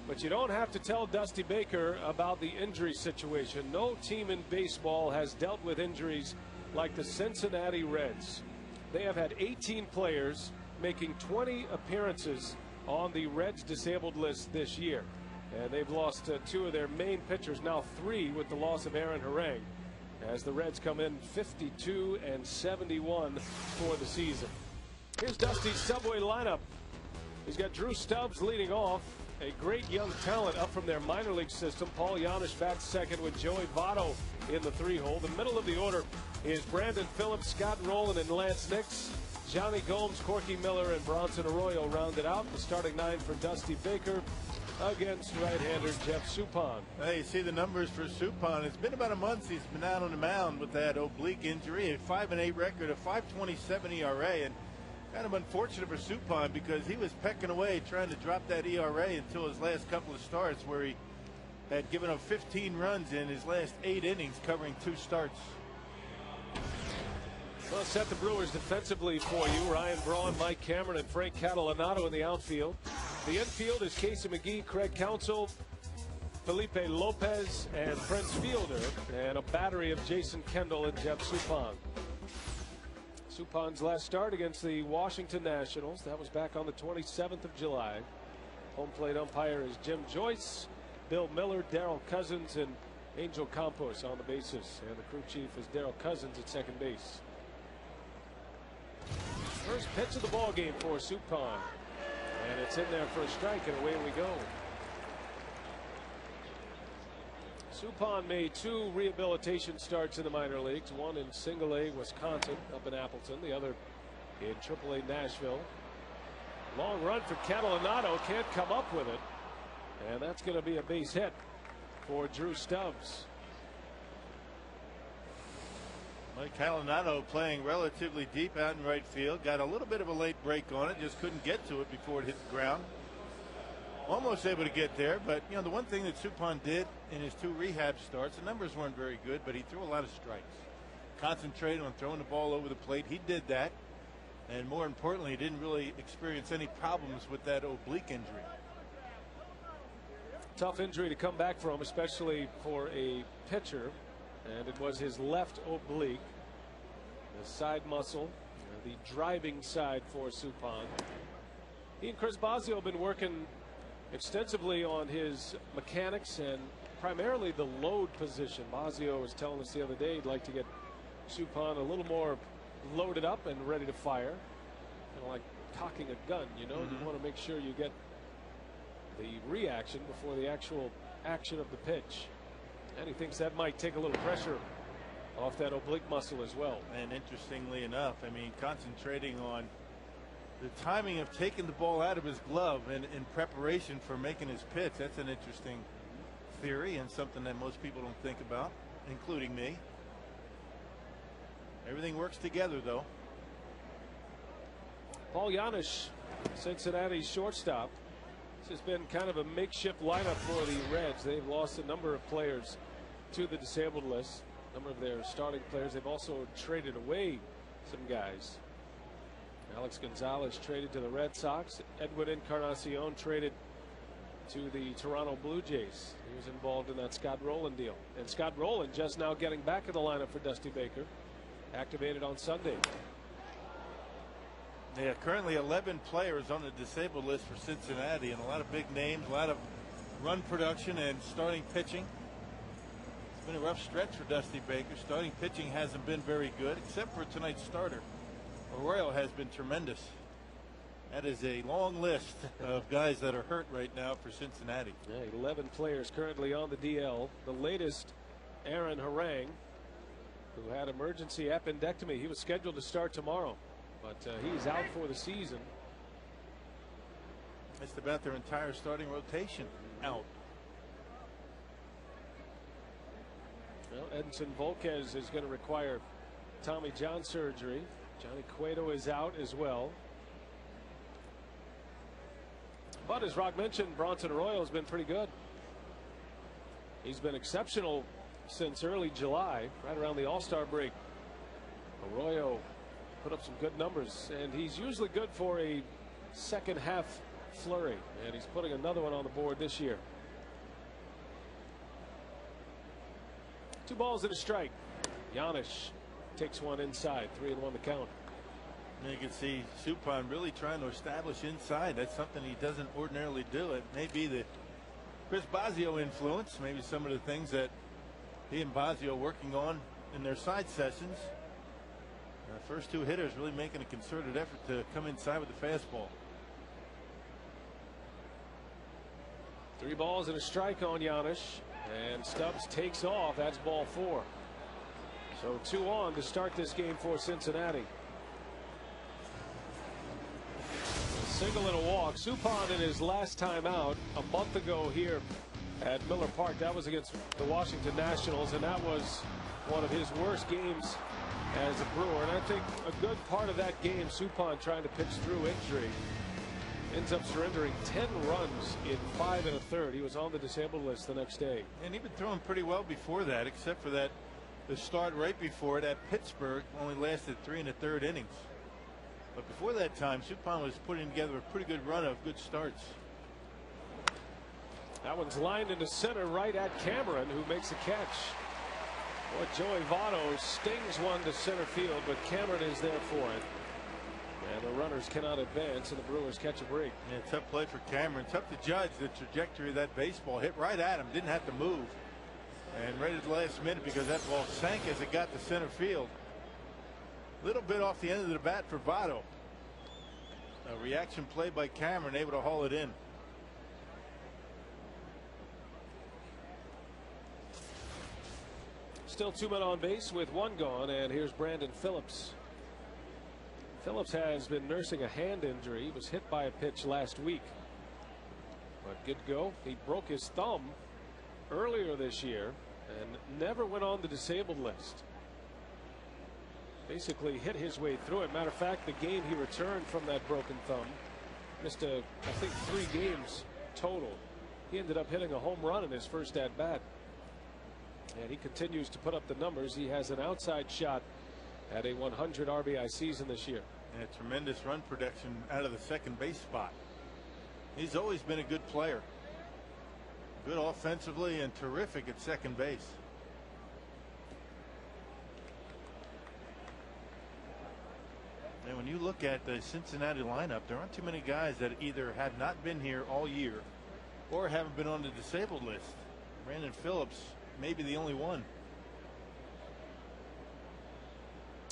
But you don't have to tell Dusty Baker about the injury situation. No team in baseball has dealt with injuries like the Cincinnati Reds. They have had 18 players making 20 appearances on the Reds disabled list this year. And they've lost 2 of their main pitchers, now 3 with the loss of Aaron Harang, as the Reds come in 52-71 for the season. Here's Dusty's Subway lineup. He's got Drew Stubbs leading off, a great young talent up from their minor league system. Paul Janisch bats second with Joey Votto in the 3-hole. The middle of the order is Brandon Phillips, Scott Rowland, and Laynce Nix. Johnny Gomes, Corky Miller, and Bronson Arroyo rounded out the starting 9 for Dusty Baker against right-hander Jeff Suppan. Hey, you see the numbers for Suppan. It's been about a month since he's been out on the mound with that oblique injury. A 5-8 record, a 5.27 ERA, and kind of unfortunate for Suppan because he was pecking away trying to drop that ERA until his last couple of starts, where he had given up 15 runs in his last 8 innings, covering 2 starts. Well, set the Brewers defensively for you. Ryan Braun, Mike Cameron, and Frank Catalanato in the outfield. The infield is Casey McGee, Craig Counsell, Felipe Lopez, and Prince Fielder, and a battery of Jason Kendall and Jeff Suppan. Suppan's last start against the Washington Nationals, that was back on the 27th of July. Home plate umpire is Jim Joyce, Bill Miller, Darrell Cousins, and Angel Campos on the bases, and the crew chief is Darrell Cousins at second base. First pitch of the ball game for Suppan, and it's in there for a strike, and away we go. Suppan made 2 rehabilitation starts in the minor leagues, one in Single A, Wisconsin, up in Appleton, the other in AAA Nashville. Long run for Catalanato, can't come up with it, and that's going to be a base hit for Drew Stubbs. Mike Catalanato playing relatively deep out in right field. Got a little bit of a late break on it. Just couldn't get to it before it hit the ground. Almost able to get there, but you know, the one thing that Suppan did in his 2 rehab starts, the numbers weren't very good, but he threw a lot of strikes. Concentrated on throwing the ball over the plate. He did that, and more importantly, he didn't really experience any problems with that oblique injury. Tough injury to come back from, especially for a pitcher. And it was his left oblique, the side muscle, the driving side for Suppan. He and Chris Bosio have been working extensively on his mechanics and primarily the load position. Bosio was telling us the other day he'd like to get Suppan a little more loaded up and ready to fire. Kind of like cocking a gun, you know. You want to make sure you get the reaction before the actual action of the pitch. And he thinks that might take a little pressure off that oblique muscle as well. And interestingly enough, I mean, concentrating on the timing of taking the ball out of his glove and in preparation for making his pitch, that's an interesting theory and something that most people don't think about, including me. Everything works together, though. Paul Janisch, Cincinnati shortstop. This has been kind of a makeshift lineup for the Reds. They've lost a number of players to the disabled list, a number of their starting players. They've also traded away some guys. Alex Gonzalez traded to the Red Sox. Edwin Encarnacion traded to the Toronto Blue Jays. He was involved in that Scott Rowland deal. And Scott Rowland just now getting back in the lineup for Dusty Baker, activated on Sunday. Yeah, currently 11 players on the disabled list for Cincinnati, and a lot of big names, a lot of run production and starting pitching. It's been a rough stretch for Dusty Baker. Starting pitching hasn't been very good, except for tonight's starter. Arroyo has been tremendous. That is a long list of guys that are hurt right now for Cincinnati. Yeah, 11 players currently on the DL. The latest, Aaron Harang, who had emergency appendectomy. He was scheduled to start tomorrow, but he's out for the season. Just about their entire starting rotation out. Well, Edinson Volquez is going to require Tommy John surgery. Johnny Cueto is out as well. But as Rock mentioned, Bronson Arroyo has been pretty good. He's been exceptional since early July, right around the All-Star break. Arroyo put up some good numbers, and he's usually good for a second half flurry, and he's putting another one on the board this year. 2 balls and a strike. Giannis takes one inside. 3-1 the count. And you can see Suppan really trying to establish inside. That's something he doesn't ordinarily do. It may be the Chris Bosio influence, maybe some of the things that he and Bosio working on in their side sessions. The first 2 hitters really making a concerted effort to come inside with the fastball. 3 balls and a strike on Giannis, and Stubbs takes off. That's ball 4. So 2 on to start this game for Cincinnati. A single and a walk. Suppan in his last time out a month ago here at Miller Park. That was against the Washington Nationals, and that was one of his worst games as a Brewer. And I think a good part of that game, Suppan trying to pitch through injury, ends up surrendering 10 runs in 5 1/3. He was on the disabled list the next day. And he'd been throwing pretty well before that, except for that the start right before it at Pittsburgh only lasted 3 1/3 innings. But before that time, Suppan was putting together a pretty good run of good starts. That one's lined into center right at Cameron, who makes a catch. Boy, Joey Votto stings one to center field, but Cameron is there for it. And the runners cannot advance, and the Brewers catch a break. Yeah, tough play for Cameron. Tough to judge the trajectory of that baseball. Hit right at him. Didn't have to move. And right at the last minute, because that ball sank as it got to center field. A little bit off the end of the bat for Votto. A reaction play by Cameron, able to haul it in. Still 2 men on base with 1 gone, and here's Brandon Phillips. Phillips has been nursing a hand injury. He was hit by a pitch last week, but good to go. He broke his thumb earlier this year and never went on the disabled list. Basically hit his way through it. Matter of fact, the game he returned from that broken thumb, missed I think 3 games total. He ended up hitting a home run in his first at bat. And he continues to put up the numbers. He has an outside shot at a 100 RBI season this year. And a tremendous run production out of the second base spot. He's always been a good player. Good offensively and terrific at second base. And when you look at the Cincinnati lineup, there aren't too many guys that either have not been here all year or haven't been on the disabled list. Brandon Phillips may be the only one.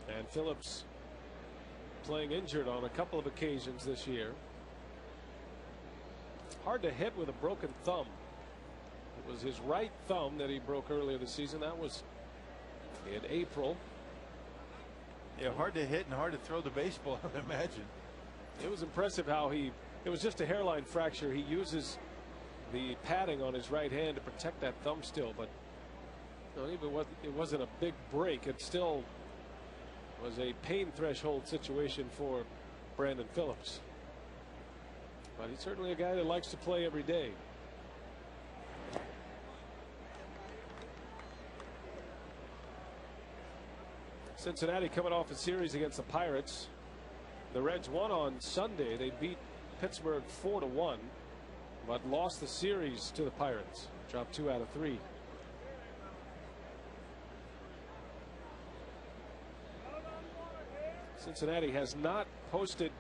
And Phillips playing injured on a couple of occasions this year. Hard to hit with a broken thumb. It was his right thumb that he broke earlier this season. That was in April. Yeah, hard to hit and hard to throw the baseball, I would imagine. It was impressive how it was just a hairline fracture. He uses the padding on his right hand to protect that thumb still, but even it wasn't a big break. It still was a pain threshold situation for Brandon Phillips. But he's certainly a guy that likes to play every day. Cincinnati coming off a series against the Pirates. The Reds won on Sunday. They beat Pittsburgh 4-1, but lost the series to the Pirates. Dropped 2 out of 3. Cincinnati has not posted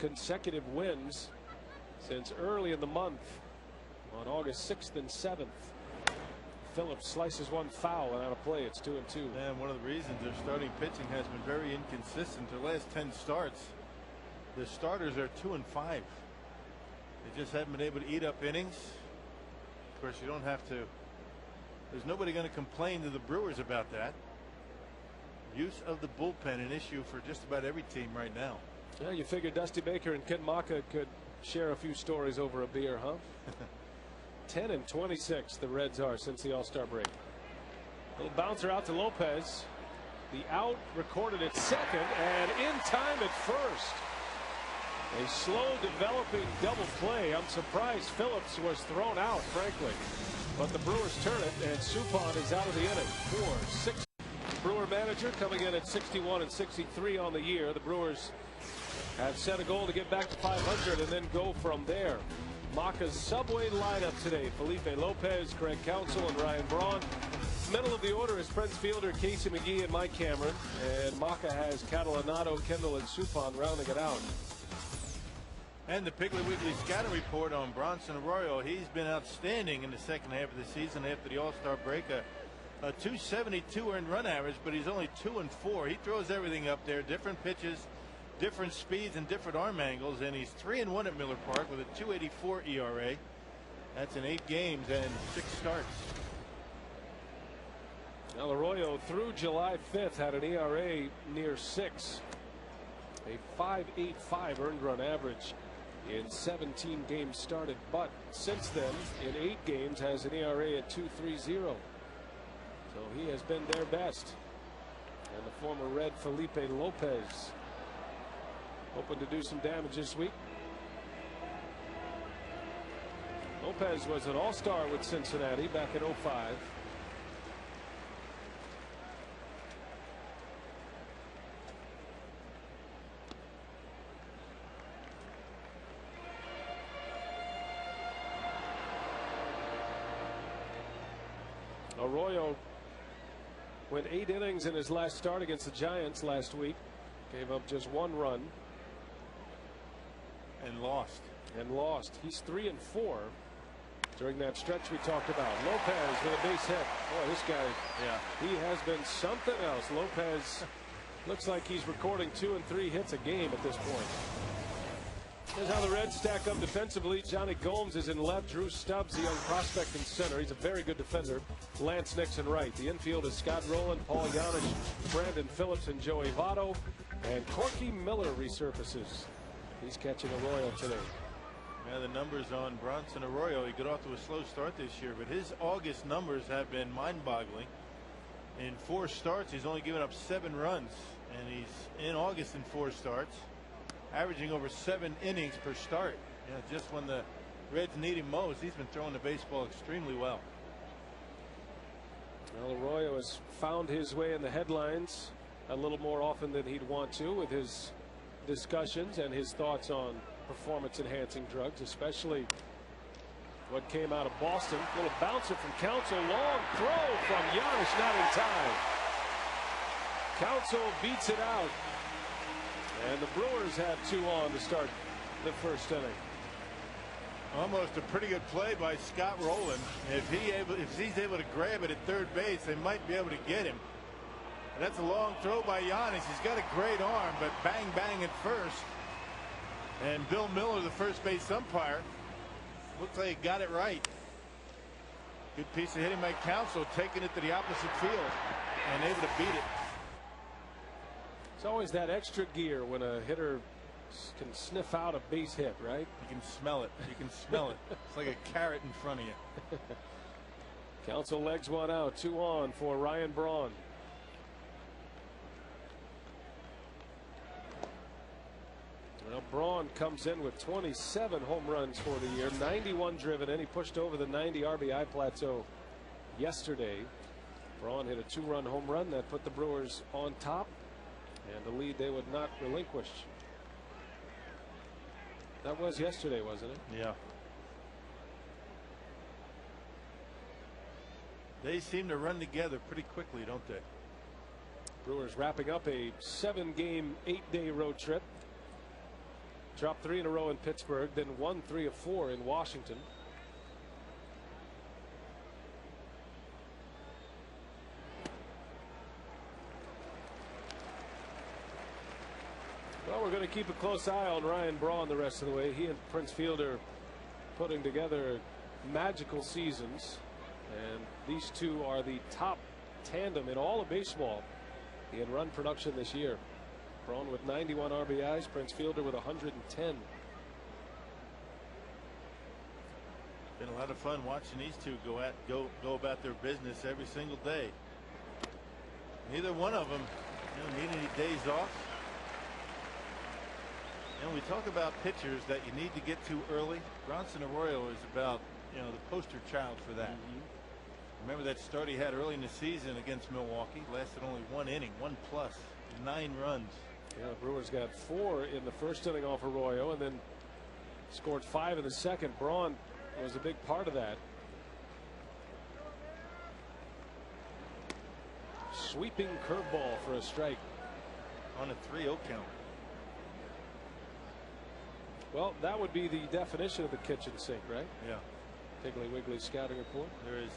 consecutive wins since early in the month on August 6th and 7th. Phillips slices one foul and out of play. It's 2-2. And one of the reasons their starting pitching has been very inconsistent. Their last 10 starts, the starters are 2-5. They just haven't been able to eat up innings. Of course, you don't have to. There's nobody going to complain to the Brewers about that. Use of the bullpen an issue for just about every team right now. Yeah, you figure Dusty Baker and Ken Maka could share a few stories over a beer, huh? 10-26 the Reds are since the All-Star break. Little bouncer out to Lopez. The out recorded at second and in time at first. A slow developing double play. I'm surprised Phillips was thrown out, frankly. But the Brewers turn it, and Suppan is out of the inning. 4-6. Brewer manager coming in at 61 and 63 on the year. The Brewers have set a goal to get back to 500 and then go from there. Macha's subway lineup today: Felipe Lopez, Craig Counsell, and Ryan Braun. Middle of the order is Prince Fielder, Casey McGee, and Mike Cameron. And Macha has Catalanado, Kendall, and Suppan rounding it out. And the Piggly Wiggly scouting report on Bronson Arroyo. He's been outstanding in the second half of the season after the All-Star break. A 272 earned run average, but he's only 2-4. He throws everything up there, different pitches, different speeds, and different arm angles. And he's 3-1 at Miller Park with a 2.84 ERA. That's in 8 games and 6 starts. Now Arroyo through July 5th had an ERA near 6, a 5.85 earned run average in 17 games started, but since then in 8 games has an ERA at 2.30. So he has been their best. And the former Red Felipe Lopez hoping to do some damage this week. Lopez was an all-star with Cincinnati back in 05. Arroyo went 8 innings in his last start against the Giants last week. Gave up just 1 run. And lost. He's 3-4 during that stretch we talked about. Lopez with a base hit. Boy, this guy, yeah, he has been something else. Lopez looks like he's recording 2 and 3 hits a game at this point. Here's how the Reds stack up defensively. Johnny Gomes is in left. Drew Stubbs, the young prospect, in center. He's a very good defender. Laynce Nix in right. The infield is Scott Rowland, Paul Janisch, Brandon Phillips, and Joey Votto. And Corky Miller resurfaces. He's catching Arroyo today. Yeah, the numbers on Bronson Arroyo. He got off to a slow start this year, but his August numbers have been mind-boggling. In 4 starts, he's only given up 7 runs, and he's in August in 4 starts, averaging over 7 innings per start. Yeah, just when the Reds need him most, he's been throwing the baseball extremely well. Well, Arroyo has found his way in the headlines a little more often than he'd want to with his discussions and his thoughts on performance-enhancing drugs, especially what came out of Boston. Little bouncer from Counsell, long throw from Janisch, not in time. Counsell beats it out, and the Brewers have 2 on to start the first inning. Almost a pretty good play by Scott Rowland. If he's able to grab it at third base, they might be able to get him. And that's a long throw by Janisch. He's got a great arm, but bang bang at first. And Bill Miller, the first base umpire, looks like he got it right. Good piece of hitting by Counsell, taking it to the opposite field and able to beat it. It's always that extra gear when a hitter can sniff out a base hit, right? You can smell it. You can smell it. It's like a carrot in front of you. Counsell legs one out. 2 on for Ryan Braun. Well, Braun comes in with 27 home runs for the year, 91 driven in. He pushed over the 90 RBI plateau yesterday. Braun hit a 2-run home run that put the Brewers on top, and the lead they would not relinquish. That was yesterday, wasn't it? Yeah. They seem to run together pretty quickly, don't they? Brewers wrapping up a 7-game, 8-day road trip. Dropped 3 in a row in Pittsburgh, then won 3 of 4 in Washington. Well, we're going to keep a close eye on Ryan Braun the rest of the way. He and Prince Fielder putting together magical seasons, and these two are the top tandem in all of baseball in run production this year. Braun with 91 RBIs, Prince Fielder with 110. Been a lot of fun watching these two go about their business every single day. Neither one of them need any days off. And we talk about pitchers that you need to get to early. Bronson Arroyo is about the poster child for that. Remember that start he had early in the season against Milwaukee? Lasted only 1 inning, 1+, 9 runs. Yeah, the Brewers got 4 in the first inning off Arroyo and then scored 5 in the second. Braun was a big part of that. Sweeping curveball for a strike. On a 3-0 count. Well, that would be the definition of the kitchen sink, right? Yeah. Piggly Wiggly scouting report. There is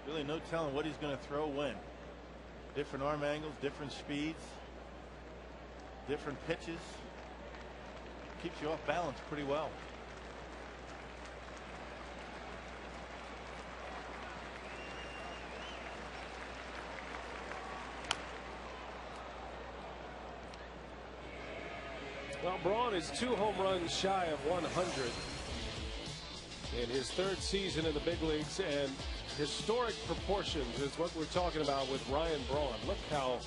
really no telling what he's going to throw when. Different arm angles, different speeds, different pitches. Keeps you off balance pretty well. Well, Braun is 2 home runs shy of 100 in his 3rd season in the big leagues, and historic proportions is what we're talking about with Ryan Braun. Look how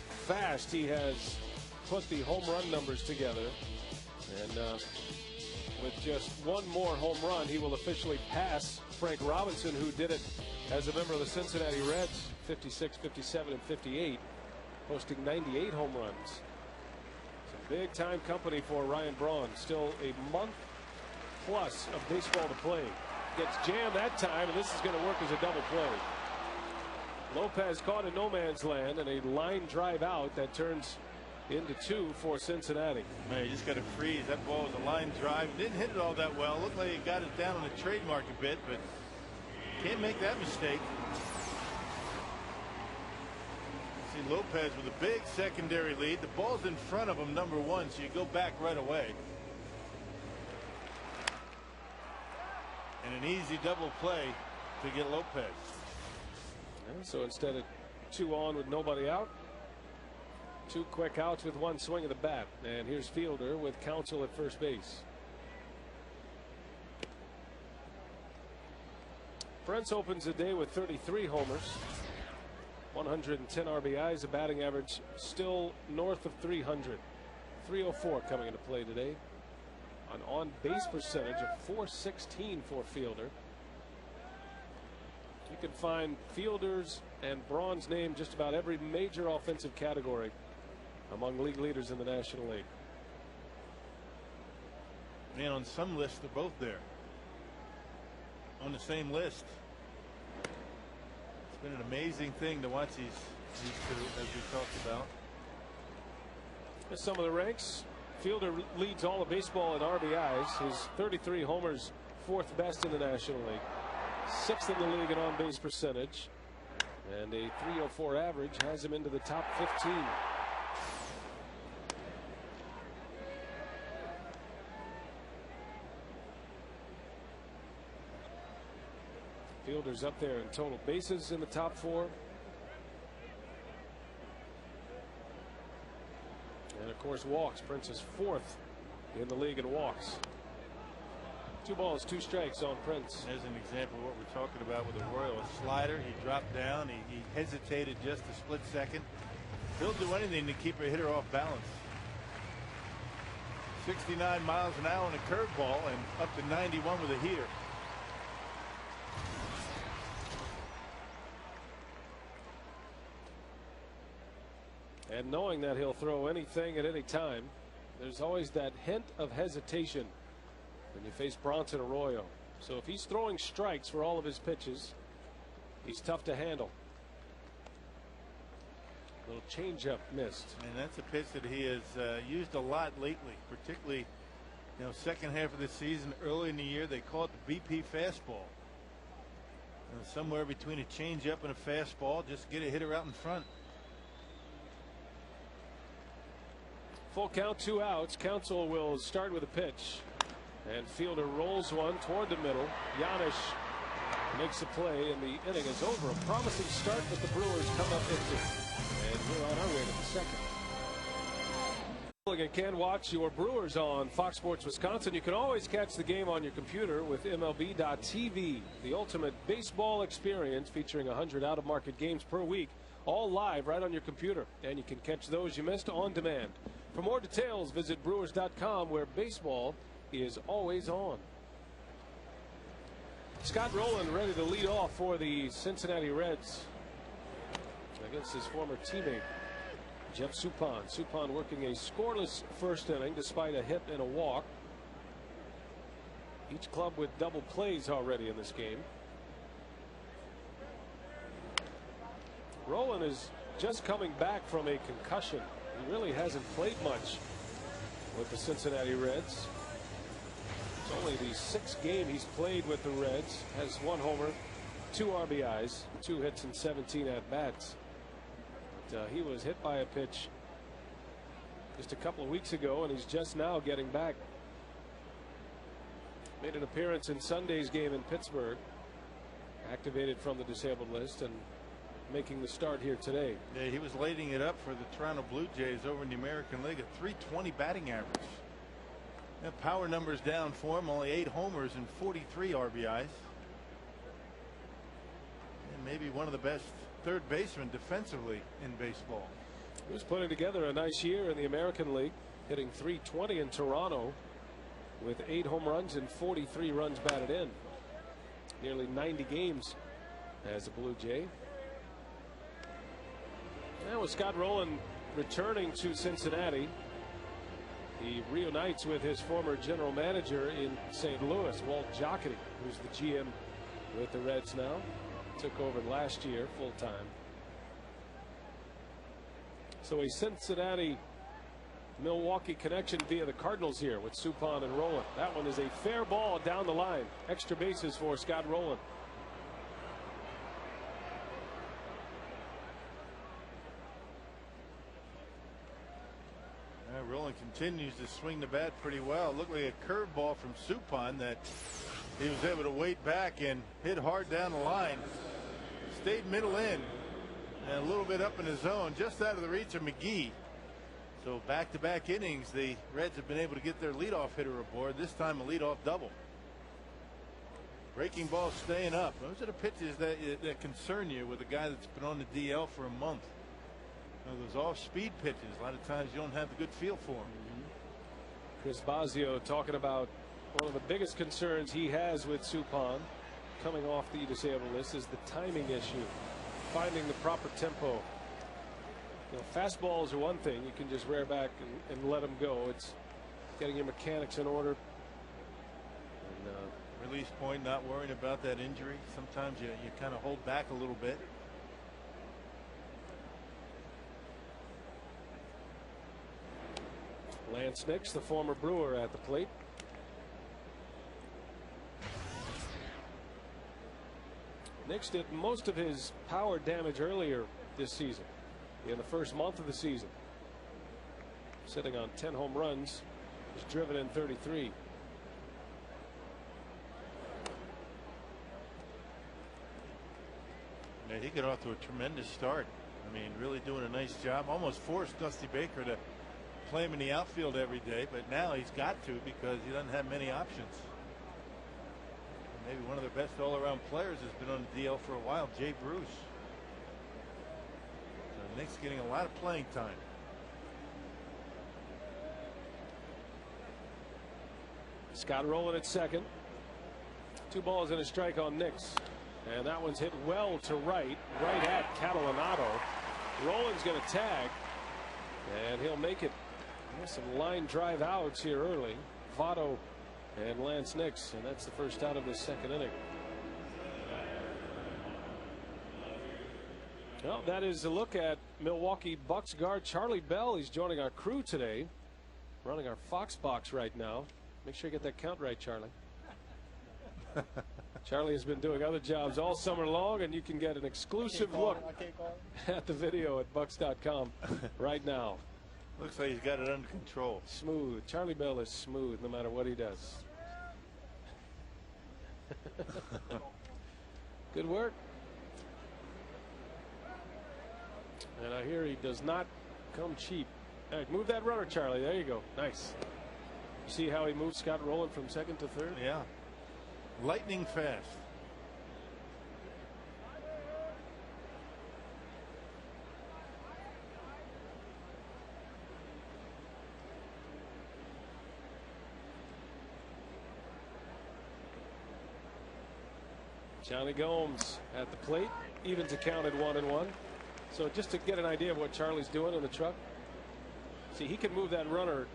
fast he has put the home run numbers together, and with just 1 more home run, he will officially pass Frank Robinson, who did it as a member of the Cincinnati Reds, 56, 57, and 58, posting 98 home runs. Big time company for Ryan Braun. Still a month plus of baseball to play. Gets jammed that time, and this is going to work as a double play. Lopez caught in no man's land, and a line drive out that turns into 2 for Cincinnati. Man, you just got to freeze. That ball was a line drive. Didn't hit it all that well. Looked like he got it down on the trademark a bit, but can't make that mistake. See Lopez with a big secondary lead. The ball's in front of him, number 1, so you go back right away. And an easy double play to get Lopez. And so instead of 2 on with nobody out, 2 quick outs with 1 swing of the bat. And here's Fielder with Counsell at first base. Brents opens the day with 33 homers. 110 RBIs, a batting average still north of 300. 304 coming into play today. An on-base percentage of .416 for Fielder. You can find Fielder's and Braun's name just about every major offensive category among league leaders in the National League. Man, on some lists they're both there. On the same list. Been an amazing thing to watch these 2, as we talked about. Here's some of the ranks. Fielder leads all of baseball in RBIs. His 33 homers, 4th best in the National League. 6th in the league in on-base percentage. And a .304 average has him into the top 15. Fielder's up there in total bases in the top 4. And of course walks. Prince is 4th in the league in walks. 2 balls, 2 strikes on Prince. As an example of what we're talking about with Arroyo, a slider, he dropped down, he hesitated just a split second. He'll do anything to keep a hitter off balance. 69 miles an hour on a curveball and up to 91 with a heater. And knowing that he'll throw anything at any time, there's always that hint of hesitation when you face Bronson Arroyo. So if he's throwing strikes for all of his pitches, he's tough to handle. Little changeup missed. And that's a pitch that he has used a lot lately, particularly, second half of the season. Early in the year, they call it the BP fastball. Somewhere between a changeup and a fastball, just get a hitter out in front. Full count, 2 outs. Counsell will start with a pitch, and Fielder rolls one toward the middle. Giannis makes a play, and the inning is over. A promising start, but the Brewers come up empty, and we're on our way to the second. You can watch your Brewers on Fox Sports Wisconsin. You can always catch the game on your computer with MLB.tv, the ultimate baseball experience, featuring 100 out-of-market games per week, all live right on your computer, and you can catch those you missed on demand. For more details, visit Brewers.com, where baseball is always on. Scott Rowland ready to lead off for the Cincinnati Reds against his former teammate Jeff Suppan. Suppan working a scoreless first inning despite a hit and a walk. Each club with double plays already in this game. Rolen is just coming back from a concussion. He really hasn't played much with the Cincinnati Reds. It's only the 6th game he's played with the Reds. Has 1 homer, 2 RBIs, 2 hits, and 17 at bats. But, he was hit by a pitch just a couple of weeks ago, and he's just now getting back. Made an appearance in Sunday's game in Pittsburgh. Activated from the disabled list and making the start here today. Yeah, he was lighting it up for the Toronto Blue Jays over in the American League. A .320 batting average. That power numbers down for him. Only 8 homers and 43 RBIs. And maybe one of the best third basemen defensively in baseball. He was putting together a nice year in the American League, hitting .320 in Toronto with 8 home runs and 43 runs batted in. Nearly 90 games as a Blue Jay. Now with Scott Rolen returning to Cincinnati, he reunites with his former general manager in St. Louis, Walt Jocketty, who's the GM with the Reds now. Took over last year full time. So a Cincinnati Milwaukee connection via the Cardinals here with Suppan and Rolen. That one is a fair ball down the line. Extra bases for Scott Rolen. Rolen continues to swing the bat pretty well. Looked like a curveball from Suppan that he was able to wait back and hit hard down the line. Stayed middle in and a little bit up in the zone, just out of the reach of McGee. So back-to-back innings, the Reds have been able to get their leadoff hitter aboard. This time a leadoff double. Breaking ball staying up. Those are the pitches that concern you with a guy that's been on the DL for a month. Those off-speed pitches, a lot of times you don't have a good feel for them. Chris Bosio talking about one of the biggest concerns he has with Suppan coming off the disabled list is the timing issue, finding the proper tempo. You know, fastballs are one thing, you can just rear back and let them go. It's getting your mechanics in order. And, release point, not worrying about that injury. Sometimes you kind of hold back a little bit. Laynce Nix, the former Brewer, at the plate. Nix did most of his power damage earlier this season, in the first month of the season. Sitting on 10 home runs, he's driven in 33. Yeah, he got off to a tremendous start. I mean, really doing a nice job. Almost forced Dusty Baker to play him in the outfield every day, but now he's got to because he doesn't have many options. Maybe one of the best all-around players has been on the DL for a while, Jay Bruce. So Nick's getting a lot of playing time. Scott Rolen at second. 2 balls and a strike on Nix. And that one's hit well to right at Catalanato. Rolen's going to tag, and he'll make it. There's some line drive outs here early. Votto and Laynce Nix, and that's the first out of the second inning. Well, that is a look at Milwaukee Bucks guard Charlie Bell. He's joining our crew today, running our Fox box right now. Make sure you get that count right, Charlie. Charlie has been doing other jobs all summer long, and you can get an exclusive look at the video at Bucks.com right now. Looks like he's got it under control. Smooth. Charlie Bell is smooth no matter what he does. Good work. And I hear he does not come cheap. All right, move that runner, Charlie. There you go. Nice. You see how he moved Scott Rolen from second to third? Yeah. Lightning fast. Johnny Gomes at the plate, evens a count at 1-1. So just to get an idea of what Charlie's doing in the truck. See, he can move that runner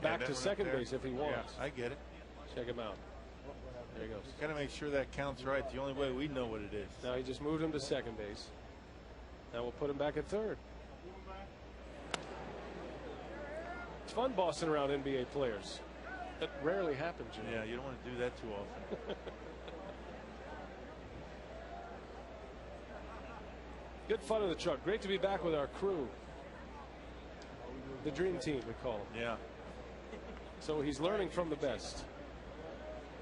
back to second base if he wants. Yeah, I get it. Check him out. There he goes. Got to make sure that counts right. The only way we know what it is. Now he just moved him to second base. Now we'll put him back at third. It's fun bossing around NBA players. That rarely happens. You know? Yeah, you don't want to do that too often. Good fun in the truck. Great to be back with our crew. The dream team, we call them. Yeah. So he's learning from the best.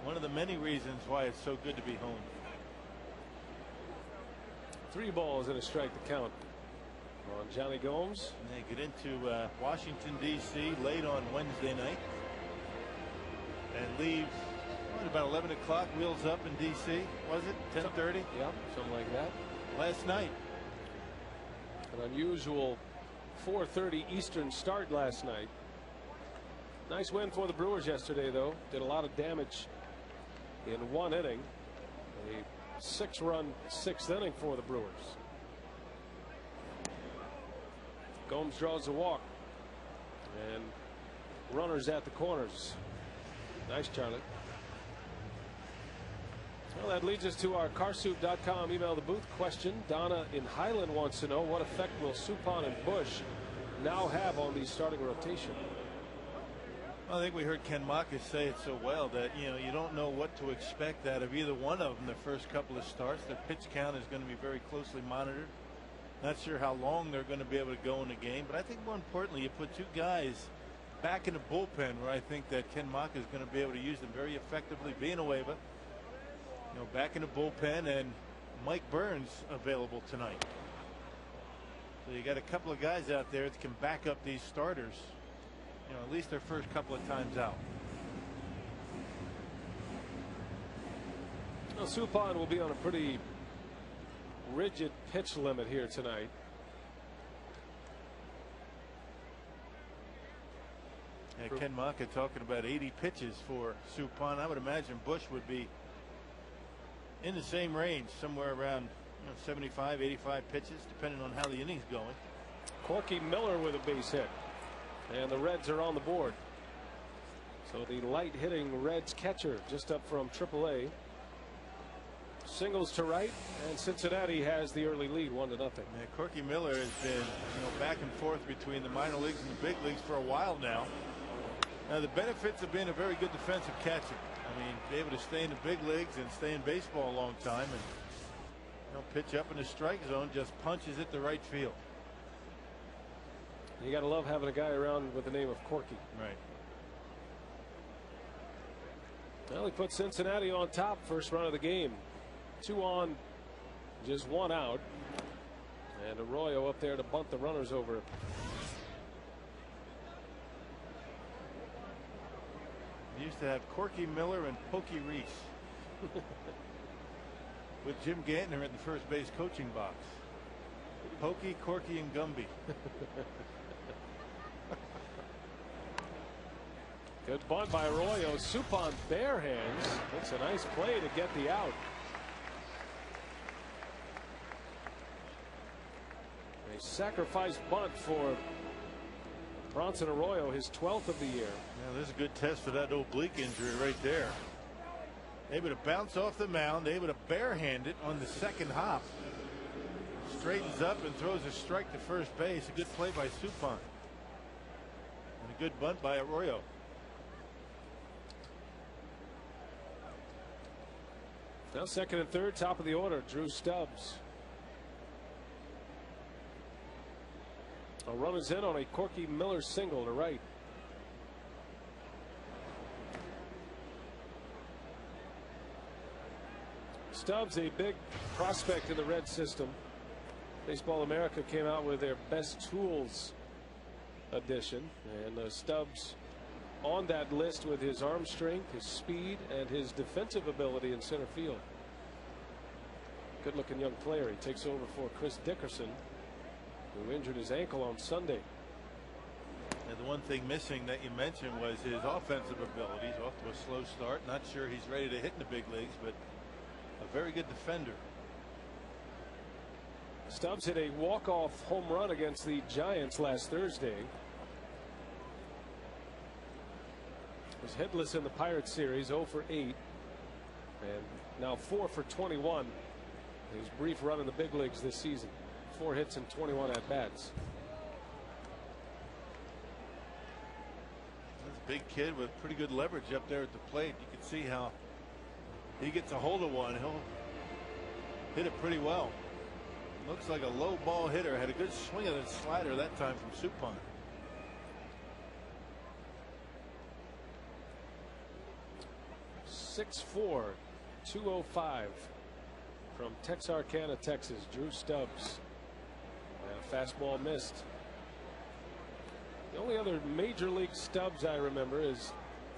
One of the many reasons why it's so good to be home. 3 balls and a strike to count on Johnny Gomes. And they get into Washington, D.C. late on Wednesday night. And leave at about 11 o'clock. Wheels up in D.C. Was it 10:30? Yeah, something like that. Last night. An unusual 4:30 Eastern start last night. Nice win for the Brewers yesterday, though. Did a lot of damage in 1 inning. A 6-run 6th inning for the Brewers. Gomes draws a walk. And runners at the corners. Nice, Charlie. Well, that leads us to our carsoup.com email the booth question. Donna in Highland wants to know, what effect will Suppan and Bush now have on the starting rotation? Well, I think we heard Ken Marcus say it so well that, you don't know what to expect out of either one of them the first couple of starts. Their pitch count is going to be very closely monitored. Not sure how long they're going to be able to go in the game, but I think more importantly, you put 2 guys back in the bullpen where I think that Ken Marcus is going to be able to use them very effectively. Being a waiver. Back in the bullpen, and Mike Burns available tonight. So you got a couple of guys out there that can back up these starters, at least their first couple of times out. Well, Suppan will be on a pretty rigid pitch limit here tonight. Yeah, Ken Maka talking about 80 pitches for Suppan. I would imagine Bush would be in the same range, somewhere around 75, 85 pitches, depending on how the inning's going. Corky Miller with a base hit, and the Reds are on the board. So the light hitting Reds catcher just up from AAA singles to right, and Cincinnati has the early lead, 1-0. Yeah, Corky Miller has been back and forth between the minor leagues and the big leagues for a while now. Now the benefits of being a very good defensive catcher. I mean, be able to stay in the big leagues and stay in baseball a long time, and pitch up in the strike zone, just punches it to right field. You got to love having a guy around with the name of Corky. Right. Well, he put Cincinnati on top first run of the game. 2 on, just 1 out, and Arroyo up there to bunt the runners over. We used to have Corky Miller and Pokey Reese with Jim Gantner in the first base coaching box. Pokey, Corky, and Gumby. Good bunt by Arroyo. Suppan bare hands. It's a nice play to get the out. A sacrifice bunt for Bronson Arroyo, his 12th of the year. Yeah, this is a good test for that oblique injury right there. Able to bounce off the mound, able to barehand it on the second hop. Straightens up and throws a strike to first base. A good play by Suppan. And a good bunt by Arroyo. Now second and third, top of the order, Drew Stubbs. A run is in on a Corky Miller single to right. Stubbs, a big prospect in the Red system. Baseball America came out with their best tools edition, and Stubbs on that list with his arm strength, his speed, and his defensive ability in center field. Good looking young player. He takes over for Chris Dickerson, who injured his ankle on Sunday. And the one thing missing that you mentioned was his offensive abilities. Off to a slow start. Not sure he's ready to hit in the big leagues, but a very good defender. Stubbs hit a walk-off home run against the Giants last Thursday. Was hitless in the Pirates series, 0 for 8, and now 4 for 21. His brief run in the big leagues this season, 4 hits and 21 at bats. This big kid with pretty good leverage up there at the plate. You can see how he gets a hold of one. He'll hit it pretty well. Looks like a low ball hitter. Had a good swing of the slider that time from Suppan. 6'4", 205 from Texarkana, Texas, Drew Stubbs. Fastball missed. The only other major league Stubbs I remember is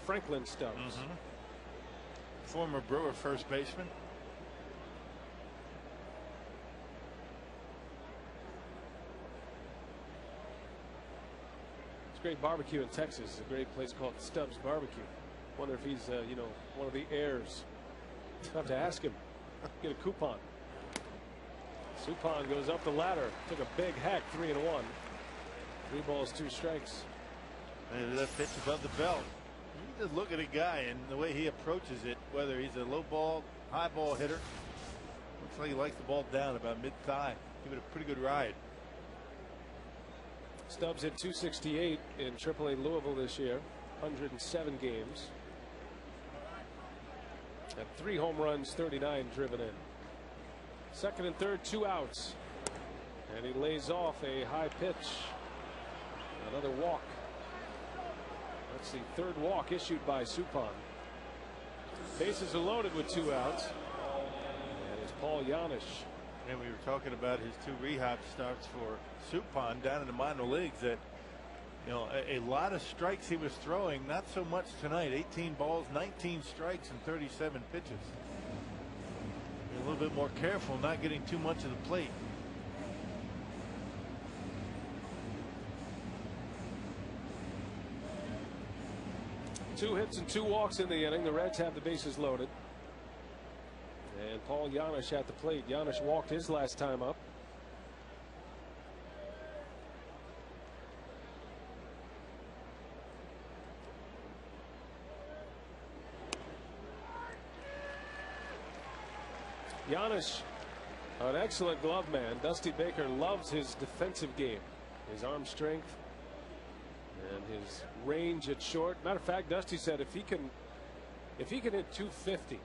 Franklin Stubbs. Former Brewer first baseman. It's great barbecue in Texas. It's a great place called Stubbs Barbecue. Wonder if he's you know, one of the heirs. I'll have to ask him. Get a coupon. Suppan goes up the ladder. Took a big hack, 3-1. 3 balls, 2 strikes. And that pitch above the belt. You just look at a guy and the way he approaches it, whether he's a low ball, high ball hitter. Looks like he likes the ball down about mid-thigh. Give it a pretty good ride. Stubbs hit 268 in AAA Louisville this year, 107 games. Had 3 home runs, 39 driven in. Second and third, 2 outs. And he lays off a high pitch. Another walk. That's the 3rd walk issued by Suppan. Bases are loaded with 2 outs. And it's Paul Janisch. And we were talking about his 2 rehab starts for Suppan down in the minor leagues. That, you know, a lot of strikes he was throwing. Not so much tonight. 18 balls, 19 strikes, and 37 pitches. Be a little bit more careful, not getting too much of the plate. Two hits and 2 walks in the inning. The Reds have the bases loaded. And Paul Janisch at the plate. Janisch walked his last time up. Janisch, an excellent glove man. Dusty Baker loves his defensive game, his arm strength and his range at short. Matter of fact, Dusty said if he can hit 250,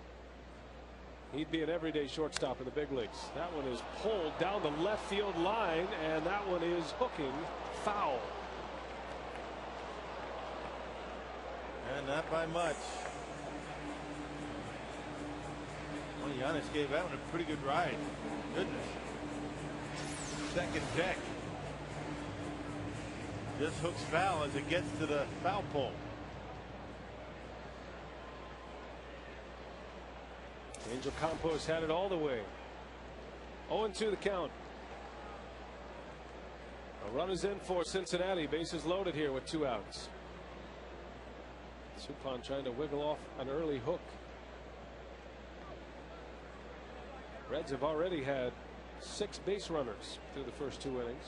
he'd be an everyday shortstop in the big leagues. That one is pulled down the left field line, and that one is hooking foul. And not by much. Well, Janisch gave that one a pretty good ride. Goodness. Second deck. Just hooks foul as it gets to the foul pole. Angel Campos had it all the way. 0-2 the count. A run is in for Cincinnati. Bases loaded here with 2 outs. Suppan trying to wiggle off an early hook. Reds have already had 6 base runners through the first 2 innings.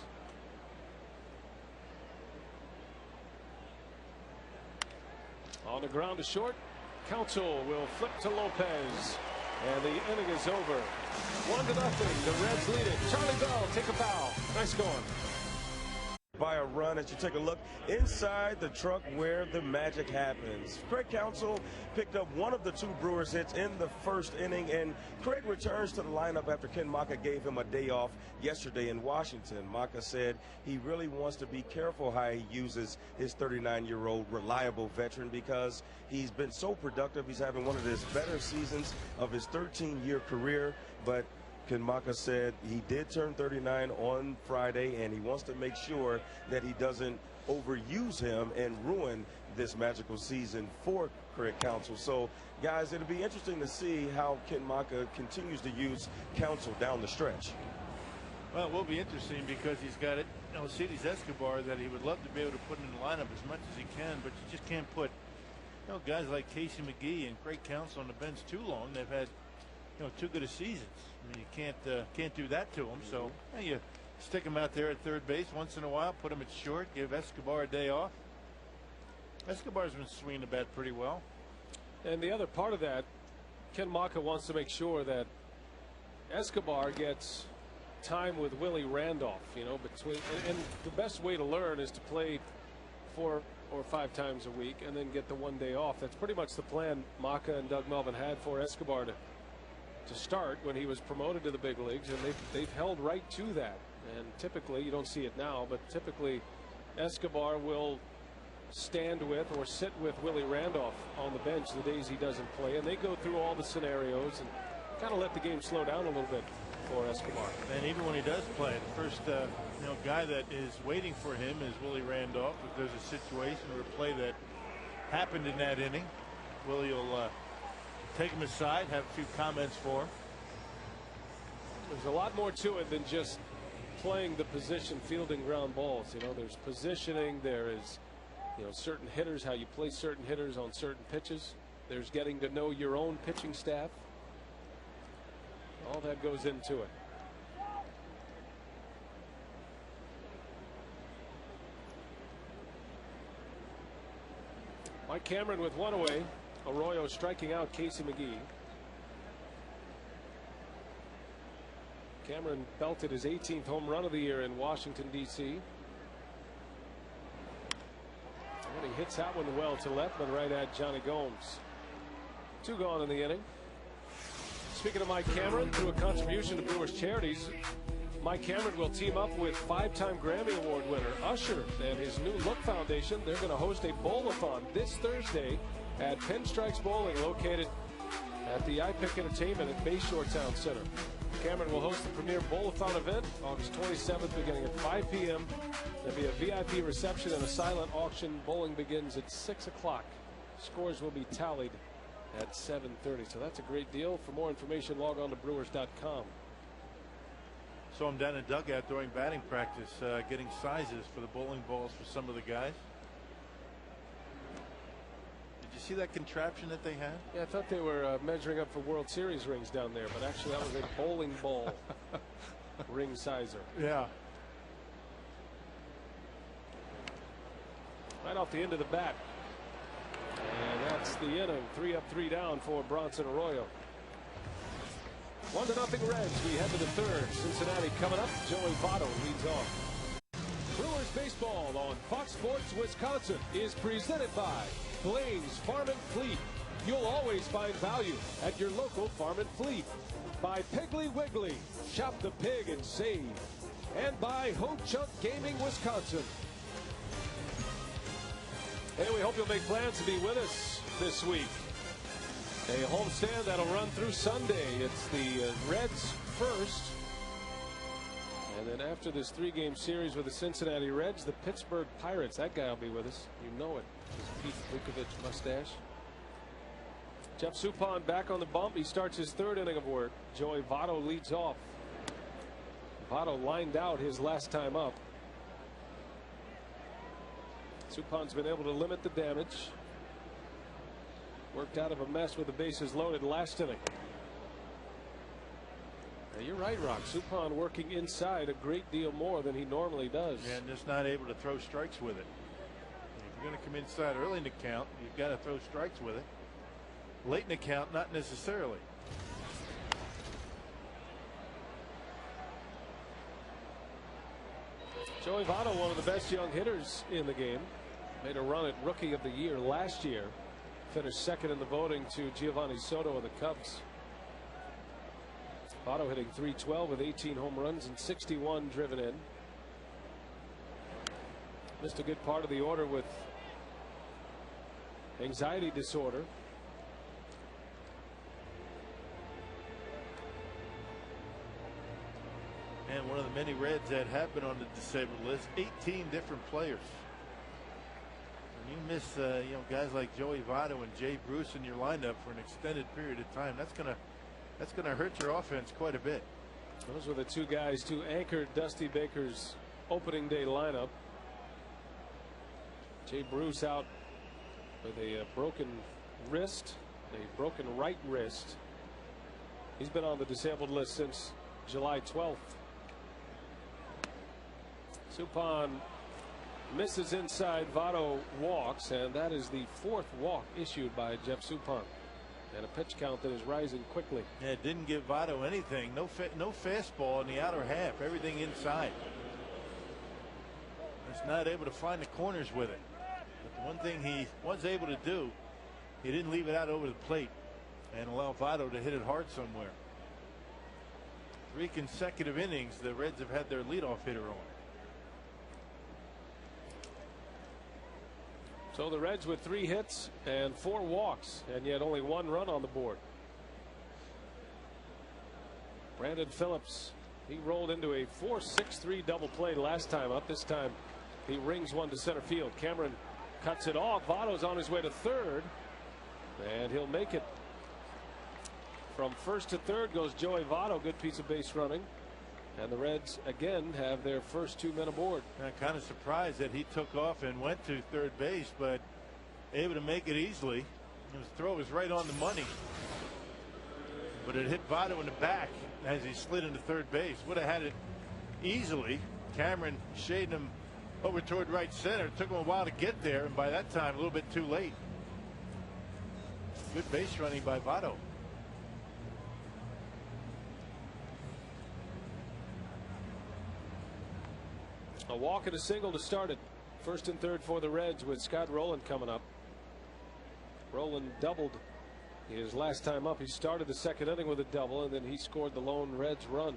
On the ground to short. Counsell will flip to Lopez. And the inning is over. 1-0. The Reds lead it. Charlie Bell take a bow. Nice going. By a run as you take a look inside the truck where the magic happens. Craig Counsell picked up one of the 2 Brewers hits in the first inning, and Craig returns to the lineup after Ken Maka gave him a day off yesterday in Washington. Maka said he really wants to be careful how he uses his 39-year-old reliable veteran because he's been so productive. He's having one of his better seasons of his 13-year career, but Ken Maka said he did turn 39 on Friday, and he wants to make sure that he doesn't overuse him and ruin this magical season for Craig Counsell. So, guys, it'll be interesting to see how Ken Maka continues to use Counsell down the stretch. Well, it will be interesting because he's got it. You know, Alcides Escobar that he would love to be able to put in the lineup as much as he can, but you just can't put, you know, guys like Casey McGee and Craig Counsell on the bench too long. They've had too good a seasons. I mean, you can't do that to him. So you stick him out there at third base once in a while, put him at short, give Escobar a day off. Escobar's been swinging the bat pretty well. And the other part of that, Ken Maka wants to make sure that Escobar gets time with Willie Randolph, between, and the best way to learn is to play 4 or 5 times a week and then get the 1 day off. That's pretty much the plan Maka and Doug Melvin had for Escobar to start when he was promoted to the big leagues, and they've held right to that. And typically, you don't see it now, but typically Escobar will stand with or sit with Willie Randolph on the bench the days he doesn't play, and they go through all the scenarios and kind of let the game slow down a little bit for Escobar. And even when he does play, the first guy that is waiting for him is Willie Randolph. If there's a situation or a play that happened in that inning, Willie will take him aside, have a few comments for him. There's a lot more to it than just playing the position, fielding ground balls. There's positioning, there is certain hitters, how you play certain hitters on certain pitches. There's getting to know your own pitching staff. All that goes into it. Mike Cameron with 1 away. Arroyo striking out Casey McGee. Cameron belted his 18th home run of the year in Washington, D.C. And he hits that one well to left, but right at Johnny Gomes. 2 gone in the inning. Speaking of Mike Cameron, through a contribution to Brewers charities, Mike Cameron will team up with 5-time Grammy Award winner Usher and his New Look Foundation. They're going to host a bowl-a-thon this Thursday at Pinstripes Bowling, located at the iPick Entertainment at Bayshore Town Center. Cameron will host the premier bowl-a-thon event August 27th, beginning at 5 p.m. There'll be a VIP reception and a silent auction. Bowling begins at 6 o'clock. Scores will be tallied at 7:30. So that's a great deal. For more information, log on to Brewers.com. So I'm down in dugout during batting practice, getting sizes for the bowling balls for some of the guys. Did you see that contraption that they had? Yeah, I thought they were measuring up for World Series rings down there, but actually that was a bowling ball ring sizer. Yeah. Right off the end of the bat. And that's the inning. 3 up, 3 down for Bronson Arroyo. 1-0 Reds. We head to the third. Cincinnati coming up. Joey Votto leads off. Brewers baseball on Fox Sports Wisconsin is presented by Laynce Farm and Fleet. You'll always find value at your local farm and fleet. By Piggly Wiggly. Shop the pig and save. And by Ho Chunk Gaming Wisconsin. Hey, we hope you'll make plans to be with us this week. A homestand that'll run through Sunday. It's the Reds first. And then after this 3-game series with the Cincinnati Reds, the Pittsburgh Pirates. That guy will be with us. You know it. His Pete Vukovich mustache. Jeff Suppan back on the bump. He starts his 3rd inning of work. Joey Votto leads off. Votto lined out his last time up. Suppan's been able to limit the damage. Worked out of a mess with the bases loaded last inning. Now you're right, Rock. Suppan working inside a great deal more than he normally does. Yeah, and just not able to throw strikes with it. If you're going to come inside early in the count, you've got to throw strikes with it. Late in the count, not necessarily. Joey Votto, one of the best young hitters in the game. Made a run at Rookie of the Year last year. Finished 2nd in the voting to Giovanni Soto of the Cubs. Votto hitting .312 with 18 home runs and 61 driven in. Missed a good part of the order with anxiety disorder. And one of the many Reds that have been on the disabled list, 18 different players. When you miss guys like Joey Votto and Jay Bruce in your lineup for an extended period of time, that's gonna hurt your offense quite a bit. Those were the 2 guys to anchor Dusty Baker's opening day lineup. Jay Bruce out with a broken wrist, a broken right wrist. He's been on the disabled list since July 12th. Suppan misses inside. Votto walks, and that is the 4th walk issued by Jeff Suppan. And a pitch count that is rising quickly. Yeah, it didn't give Votto anything. No fastball in the outer half. Everything inside. He's not able to find the corners with it. But the one thing he was able to do, he didn't leave it out over the plate and allow Votto to hit it hard somewhere. 3 consecutive innings the Reds have had their leadoff hitter on. So the Reds with 3 hits and 4 walks, and yet only 1 run on the board. Brandon Phillips, he rolled into a 4-6-3 double play last time up. This time he rings one to center field. Cameron cuts it off. Votto's on his way to third, and he'll make it. From first to third goes Joey Votto. Good piece of base running. And the Reds again have their first 2 men aboard. I'm kind of surprised that he took off and went to third base, but able to make it easily. His throw was right on the money, but it hit Votto in the back as he slid into third base. Would have had it easily. Cameron shading him over toward right center. It took him a while to get there, and by that time a little bit too late. Good base running by Votto. A walk and a single to start it. First and third for the Reds with Scott Rowland coming up. Rowland doubled his last time up. He started the 2nd inning with a double, and then he scored the lone Reds run.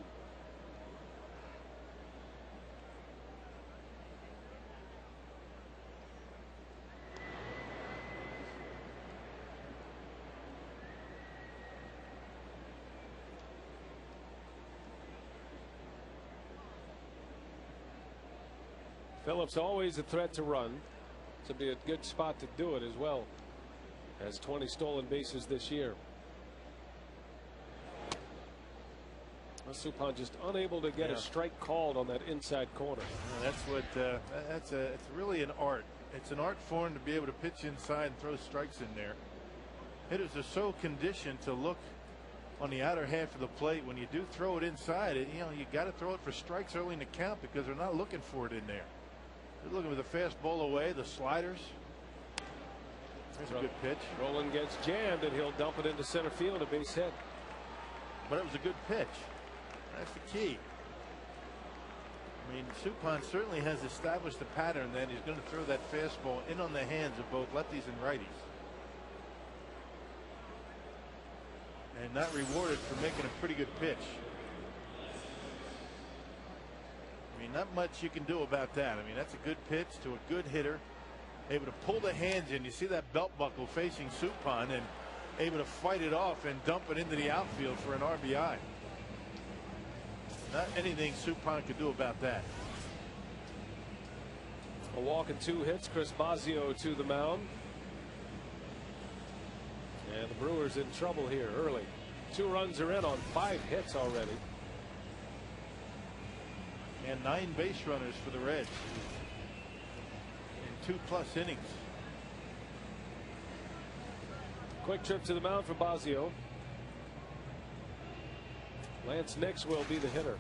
Phillips always a threat to run. This would be a good spot to do it as well. Has 20 stolen bases this year. Suppan just unable to get a strike called on that inside corner. That's what it's really an art. It's an art form to be able to pitch inside and throw strikes in there. Hitters are so conditioned to look on the outer half of the plate. When you do throw it inside, you got to throw it for strikes early in the count because they're not looking for it in there. They're looking for the fastball away, the sliders. There's a good pitch. Rowland gets jammed, and he'll dump it into center field, a base hit. But it was a good pitch. That's the key. I mean, Suppan certainly has established a pattern that he's going to throw that fastball in on the hands of both lefties and righties. And not rewarded for making a pretty good pitch. I mean, not much you can do about that. I mean, that's a good pitch to a good hitter. Able to pull the hands in. You see that belt buckle facing Suppan, and able to fight it off and dump it into the outfield for an RBI. Not anything Suppan could do about that. A walk and 2 hits. Chris Bosio to the mound. And the Brewers in trouble here early. 2 runs are in on 5 hits already. And 9 base runners for the Reds in 2+ innings. Quick trip to the mound for Bosio. Laynce Nix will be the hitter.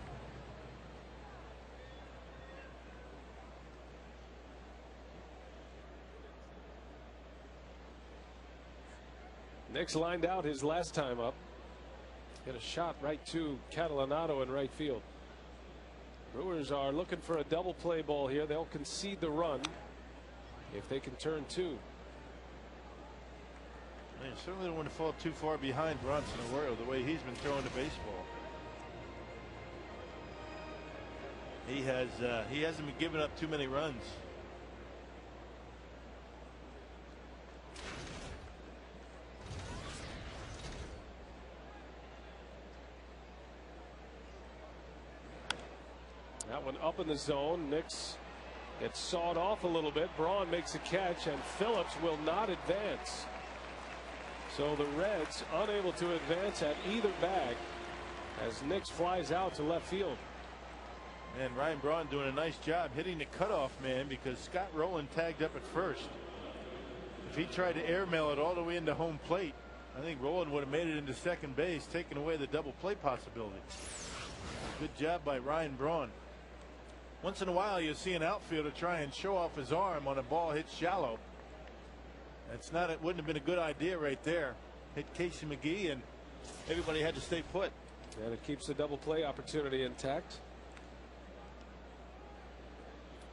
Nix lined out his last time up. Hit a shot right to Catalanato in right field. Brewers are looking for a double play ball here. They'll concede the run if they can turn 2. They certainly don't want to fall too far behind Bronson Arroyo the way he's been throwing the baseball. He hasn't been giving up too many runs. That one up in the zone. Nix gets sawed off a little bit. Braun makes a catch, and Phillips will not advance. So the Reds unable to advance at either bag as Nix flies out to left field. And Ryan Braun doing a nice job hitting the cutoff man because Scott Rowland tagged up at first. If he tried to airmail it all the way into home plate, I think Roland would have made it into second base, taking away the double play possibility. Good job by Ryan Braun. Once in a while you see an outfielder try and show off his arm on a ball hit shallow. That's not, it wouldn't have been a good idea right there. Hit Casey McGee and everybody had to stay put. And it keeps the double play opportunity intact.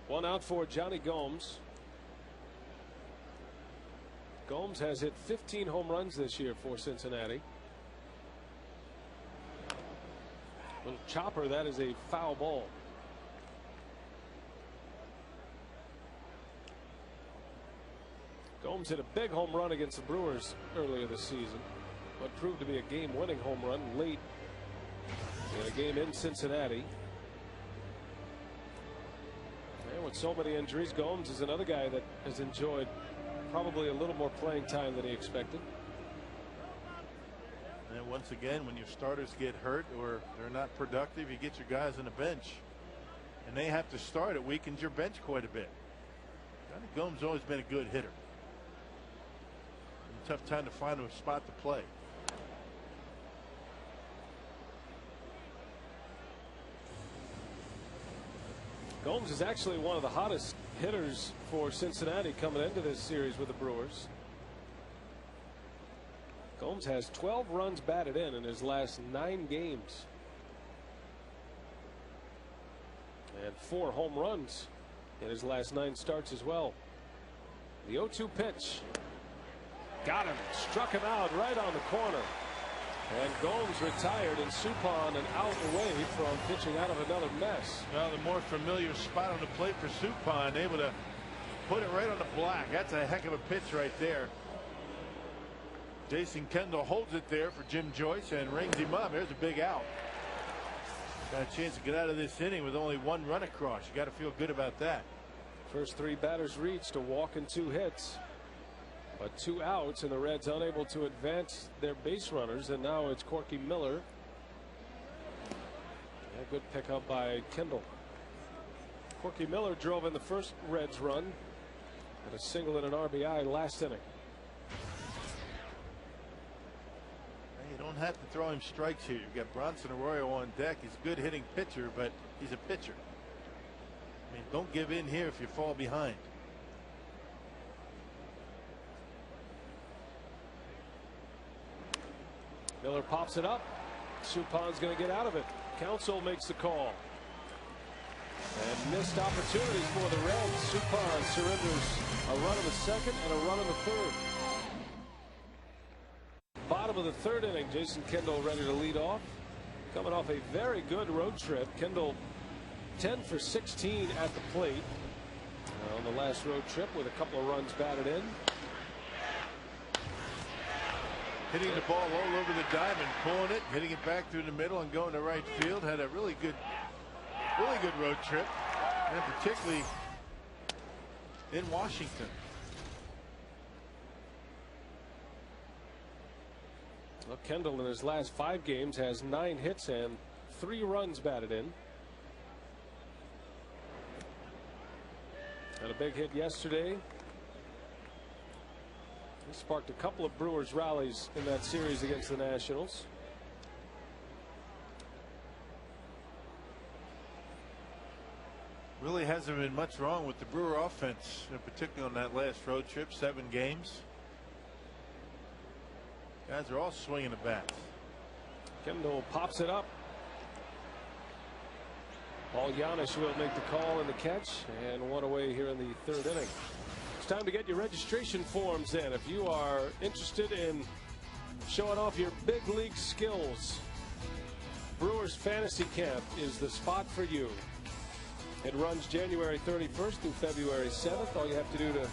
One out for Johnny Gomes. Gomes has hit 15 home runs this year for Cincinnati. Little chopper, that is a foul ball. Gomes hit a big home run against the Brewers earlier this season, what proved to be a game-winning home run late in a game in Cincinnati. And with so many injuries, Gomes is another guy that has enjoyed probably a little more playing time than he expected. And once again, when your starters get hurt or they're not productive, you get your guys on the bench and they have to start. It weakens your bench quite a bit. Johnny Gomes has always been a good hitter. A tough time to find a spot to play. Gomes is actually one of the hottest hitters for Cincinnati coming into this series with the Brewers. Gomes has 12 runs batted in his last 9 games. And 4 home runs in his last 9 starts as well. The 0-2 pitch. Got him. Struck him out right on the corner. And Gomes retired, and Suppan an out away from pitching out of another mess. Well, the more familiar spot on the plate for Suppan, able to put it right on the black. That's a heck of a pitch right there. Jason Kendall holds it there for Jim Joyce and rings him up. There's a big out. Got a chance to get out of this inning with only 1 run across. You got to feel good about that. First 3 batters reached, a walk and 2 hits. But 2 outs, and the Reds unable to advance their base runners, and now it's Corky Miller. A good pickup by Kendall. Corky Miller drove in the first Reds run and a single and an RBI last inning. You don't have to throw him strikes here. You've got Bronson Arroyo on deck. He's a good hitting pitcher, but he's a pitcher. I mean, don't give in here if you fall behind. Miller pops it up. Suppan's going to get out of it. Counsell makes the call. And missed opportunities for the Reds. Suppan surrenders a run in the second and a run in the third. Bottom of the third inning, Jason Kendall ready to lead off. Coming off a very good road trip. Kendall 10 for 16 at the plate on the last road trip with a couple of runs batted in. Hitting the ball all over the diamond, pulling it, hitting it back through the middle and going to right field. Had a really good road trip, and particularly in Washington. Well, Kendall in his last 5 games has 9 hits and 3 runs batted in. Had a big hit yesterday. He sparked a couple of Brewers rallies in that series against the Nationals. Really hasn't been much wrong with the Brewer offense, particularly on that last road trip. 7 games. Guys are all swinging the bats. Kendall pops it up. Paul Giannis will make the call and the catch, and 1 away here in the 3rd inning. It's time to get your registration forms in. If you are interested in showing off your big league skills, Brewers Fantasy Camp is the spot for you. It runs January 31st through February 7th. All you have to do to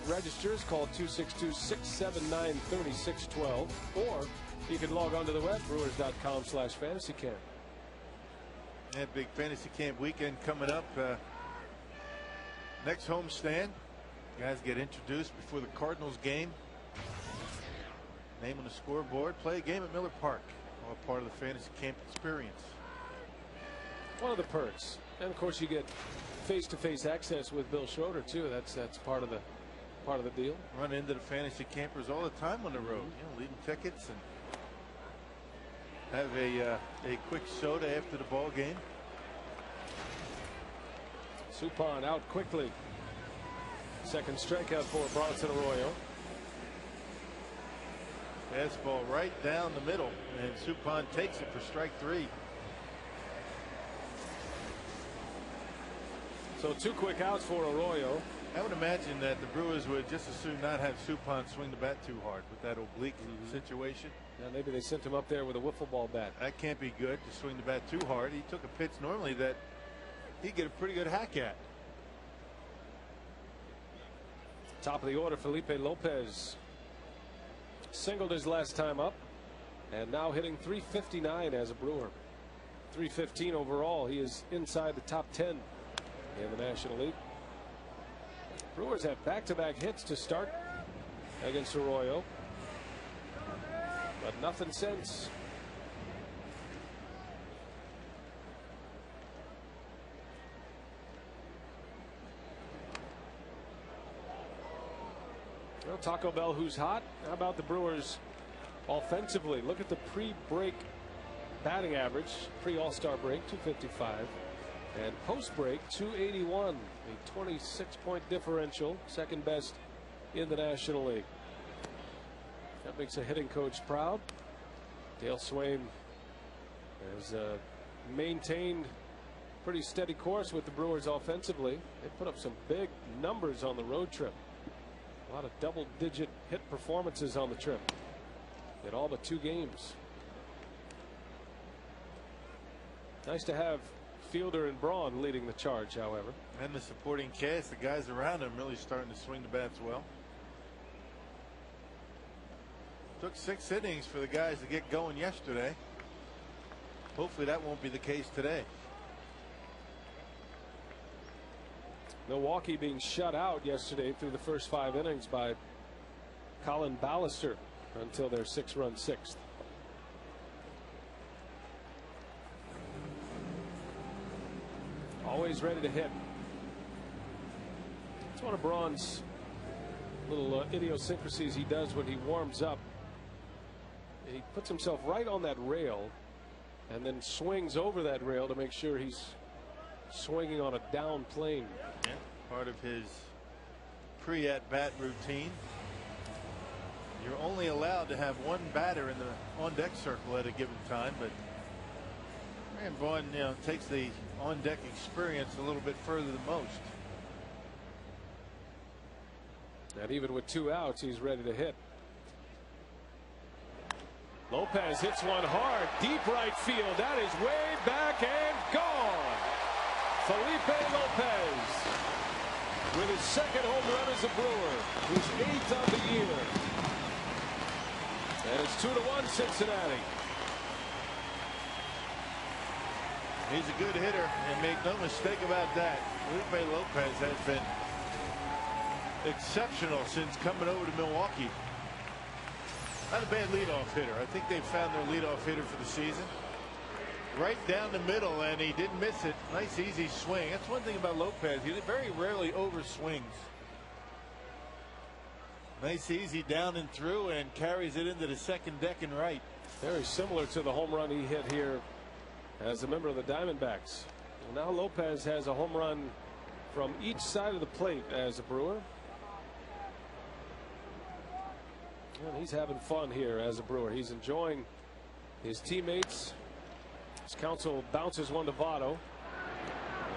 register is call 262-679-3612, or you can log on to the web, brewers.com/fantasycamp. That big fantasy camp weekend coming up. Next homestand. Guys get introduced before the Cardinals game. Name on the scoreboard. Play a game at Miller Park. All part of the fantasy camp experience. One of the perks. And of course you get face-to-face access with Bill Schroeder too. That's part of the part of the deal. Run into the fantasy campers all the time on the road, leaving tickets and have a quick soda after the ball game. Suppan out quickly. Second strikeout for Bronson Arroyo. Fastball right down the middle, and Suppan takes it for strike 3. So 2 quick outs for Arroyo. I would imagine that the Brewers would just as soon not have Suppan swing the bat too hard with that oblique situation. Yeah, maybe they sent him up there with a wiffle ball bat. That can't be good to swing the bat too hard. He took a pitch normally that he'd get a pretty good hack at. Top of the order, Felipe Lopez singled his last time up and now hitting .359 as a Brewer. .315 overall. He is inside the top 10 in the National League. Brewers have back-to-back hits to start against Arroyo, but nothing since. Well, Taco Bell, who's hot? How about the Brewers offensively? Look at the pre-break batting average, pre-All-Star break, .255, and post-break, .281, a 26-point differential, second best in the National League. That makes a hitting coach proud. Dale Swain has maintained pretty steady course with the Brewers offensively. They put up some big numbers on the road trip. A lot of double-digit hit performances on the trip in all but 2 games. Nice to have Fielder and Braun leading the charge, however. And the supporting cast, the guys around him really starting to swing the bats well. Took 6 innings for the guys to get going yesterday. Hopefully that won't be the case today. Milwaukee being shut out yesterday through the first 5 innings by Colin Ballister until their 6-run 6th. Always ready to hit. It's one of Braun's little idiosyncrasies he does when he warms up. He puts himself right on that rail and then swings over that rail to make sure he's swinging on a down plane. Yeah, part of his pre-at-bat routine. You're only allowed to have 1 batter in the on-deck circle at a given time, but Ryan Braun, takes the on-deck experience a little bit further than most. And even with 2 outs, he's ready to hit. Lopez hits one hard, deep right field. That is way back and gone. Felipe Lopez with his 2nd home run as a Brewer, his 8th of the year. And it's 2-1 Cincinnati. He's a good hitter, and make no mistake about that. Felipe Lopez has been exceptional since coming over to Milwaukee. Not a bad leadoff hitter. I think they've found their leadoff hitter for the season. Right down the middle, and he didn't miss it. Nice easy swing. That's one thing about Lopez. He very rarely overswings. Nice easy down and through, and carries it into the 2nd deck and right. Very similar to the home run he hit here as a member of the Diamondbacks. Well, now Lopez has a home run from each side of the plate as a Brewer. And he's having fun here as a Brewer. He's enjoying his teammates. His counsel bounces one to Votto,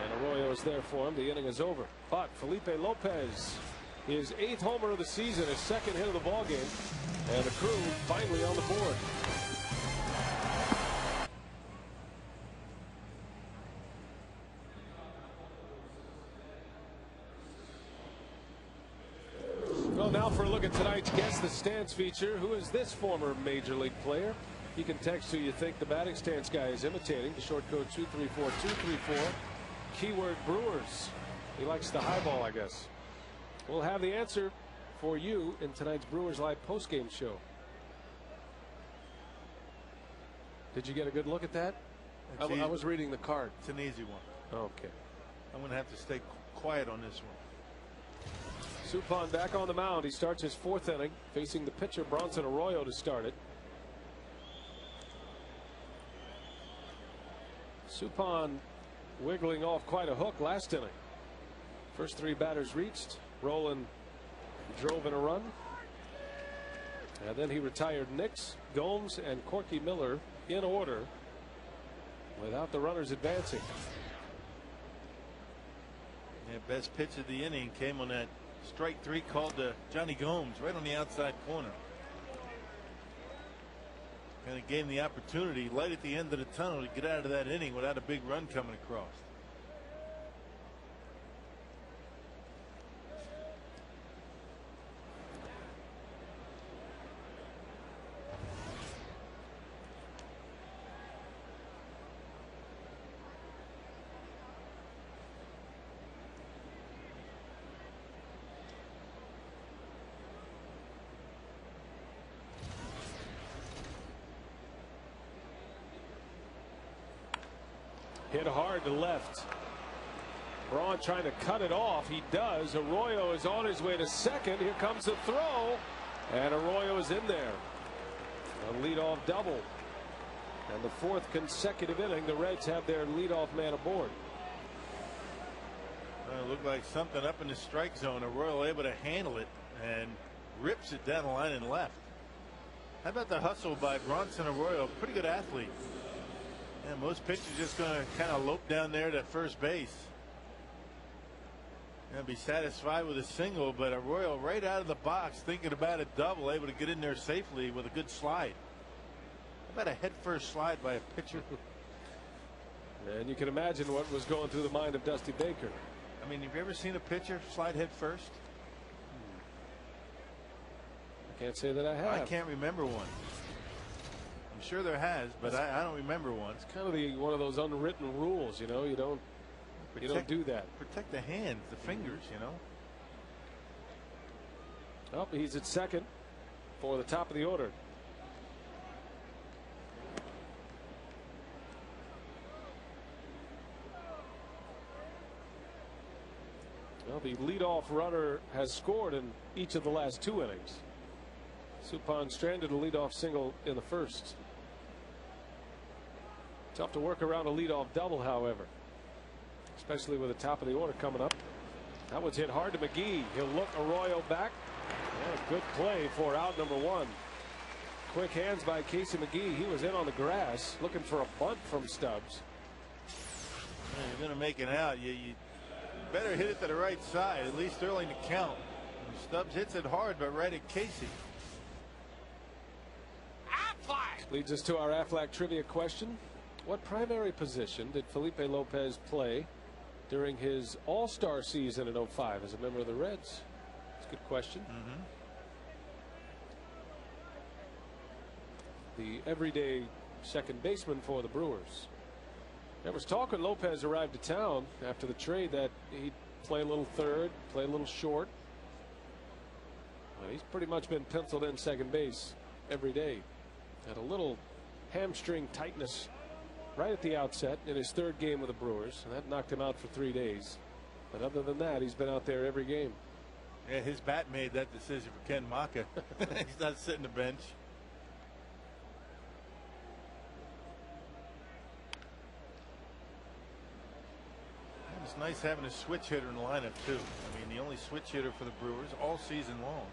and Arroyo is there for him. The inning is over, but Felipe Lopez, his 8th homer of the season, his 2nd hit of the ball game, and the crew finally on the board. Well, now for a look at tonight's Guess the Stance feature. Who is this former Major League player? You can text who you think the batting stance guy is imitating. The short code 234-234. Keyword Brewers. He likes the high ball, I guess. We'll have the answer for you in tonight's Brewers Live postgame show. Did you get a good look at that? I was reading the card. It's an easy one. Okay. I'm going to have to stay quiet on this one. Suppan back on the mound. He starts his 4th inning facing the pitcher Bronson Arroyo to start it. Suppan wiggling off quite a hook last inning. First 3 batters reached. Rolen drove in a run. And then he retired Nix, Gomes, and Corky Miller in order without the runners advancing. Yeah, best pitch of the inning came on that strike 3 called to Johnny Gomes right on the outside corner. Kind of gave him the opportunity light at the end of the tunnel to get out of that inning without a big run coming across. Hit hard to left. Braun trying to cut it off. He does. Arroyo is on his way to second. Here comes the throw. And Arroyo is in there. A leadoff double. And the 4th consecutive inning, the Reds have their leadoff man aboard. It looked like something up in the strike zone. Arroyo able to handle it and rips it down the line and left. How about the hustle by Bronson Arroyo? Pretty good athlete. Yeah, most pitchers just going to kind of lope down there to first base. Going to be satisfied with a single, but Arroyo right out of the box thinking about a double, able to get in there safely with a good slide. How about a head first slide by a pitcher? And you can imagine what was going through the mind of Dusty Baker. I mean, have you ever seen a pitcher slide head first? I can't say that I have. I can't remember one. I'm sure there has, but I don't remember one. It's kind of one of those unwritten rules, you know. You don't do that. Protect the hands, the fingers, you know. Oh, he's at second for the top of the order. Well, the leadoff runner has scored in each of the last 2 innings. Suppan stranded a leadoff single in the 1st. Tough to work around a leadoff double, however, especially with the top of the order coming up. That was hit hard to McGee. He'll look Arroyo back. Yeah, good play for out number 1. Quick hands by Casey McGee. He was in on the grass looking for a bunt from Stubbs. You're going to make it out. You better hit it to the right side, at least early in the count. Stubbs hits it hard, but right at Casey. Leads us to our Aflac trivia question. What primary position did Felipe Lopez play during his All-Star season in '05 as a member of the Reds? That's a good question. The everyday second baseman for the Brewers. There was talk when Lopez arrived to town after the trade that he'd play a little third, play a little short. Well, he's pretty much been penciled in second base every day. Had a little hamstring tightness right at the outset in his 3rd game with the Brewers, and that knocked him out for 3 days. But other than that, he's been out there every game. Yeah, his bat made that decision for Ken Maka. He's not sitting the bench. It's nice having a switch hitter in the lineup too. I mean, the only switch hitter for the Brewers all season long.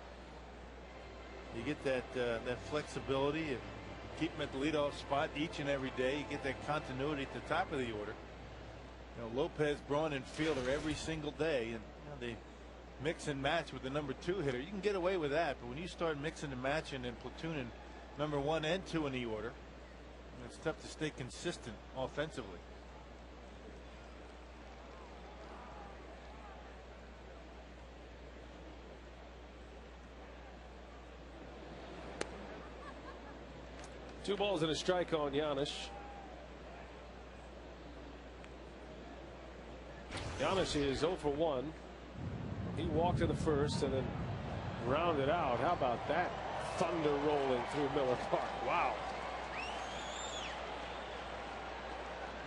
You get that flexibility. You keep him at the leadoff spot each and every day. You get that continuity at the top of the order. You know, Lopez, Braun, and Fielder every single day, and they mix and match with the number 2 hitter. You can get away with that, but when you start mixing and matching and platooning number 1 and 2 in the order, it's tough to stay consistent offensively. Two balls and a strike on Giannis. Giannis is 0 for 1. He walked in the 1st and then rounded out. How about that? Thunder rolling through Miller Park. Wow.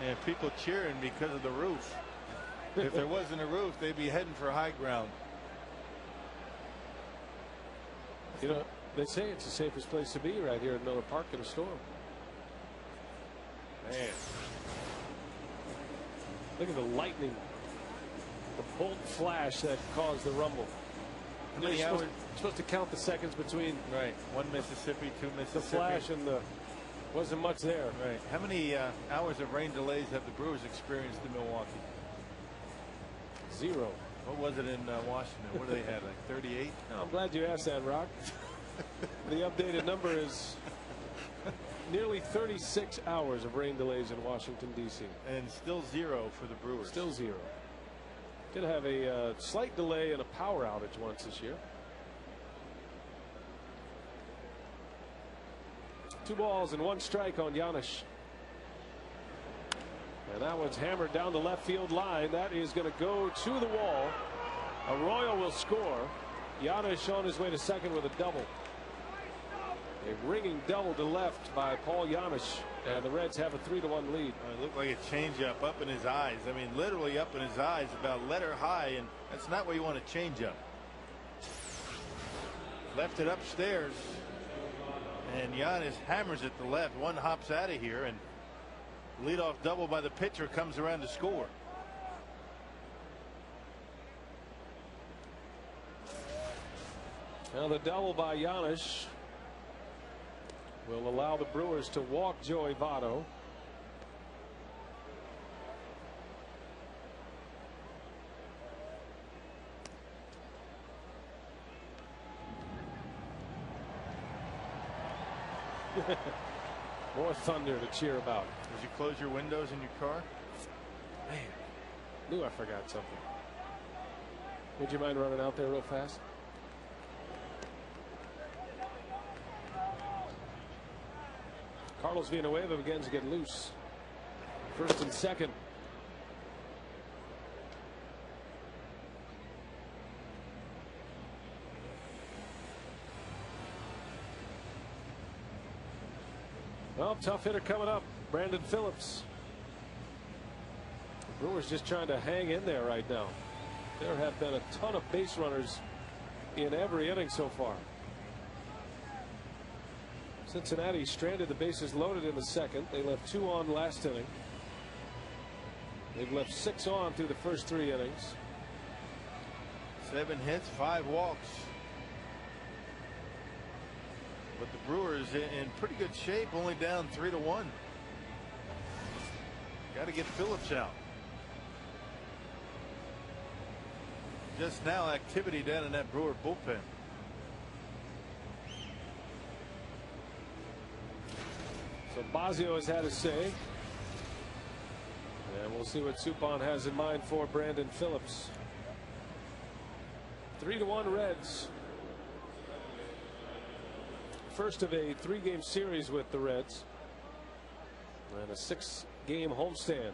And people cheering because of the roof. If there wasn't a roof, they'd be heading for high ground. You know, they say it's the safest place to be right here at Miller Park in a storm. Man. Look at the lightning. The bolt flash that caused the rumble. How many You're hours? supposed to count the seconds between. Right. One Mississippi, two Mississippi. The flash and the wasn't much there. Right. How many hours of rain delays have the Brewers experienced in Milwaukee? 0. What was it in Washington? What do they have? Like 38? No, I'm glad you asked that, Rock. The updated number is nearly 36 hours of rain delays in Washington, D.C. And still 0 for the Brewers. Still 0. Did have a slight delay and a power outage once this year. 2 balls and 1 strike on Giannis. And that one's hammered down the left field line. That is going to go to the wall. Arroyo will score. Giannis on his way to second with a double. A ringing double to left by Paul Giannis. And the Reds have a 3-1 lead. It looked like a changeup up in his eyes. I mean, literally up in his eyes, about letter high, and that's not where you want a changeup. Left it upstairs, and Giannis hammers it to left. One hops out of here, and leadoff double by the pitcher comes around to score. Now the double by Giannis will allow the Brewers to walk Joey Votto. More thunder to cheer about. Did you close your windows in your car? Man, knew I forgot something. Would you mind running out there real fast? Carlos Villanueva begins to get loose. First and second. Well, tough hitter coming up. Brandon Phillips. The Brewers just trying to hang in there right now. There have been a ton of base runners in every inning so far. Cincinnati stranded the bases loaded in the second. They left 2 on last inning. They've left 6 on through the first 3 innings. 7 hits, 5 walks. But the Brewers in pretty good shape, only down 3-1. Got to get Phillips out. Just now activity down in that Brewer bullpen. So Bosio has had his say. And we'll see what Suppan has in mind for Brandon Phillips. 3-1 Reds. First of a 3-game series with the Reds. And a 6-game homestand.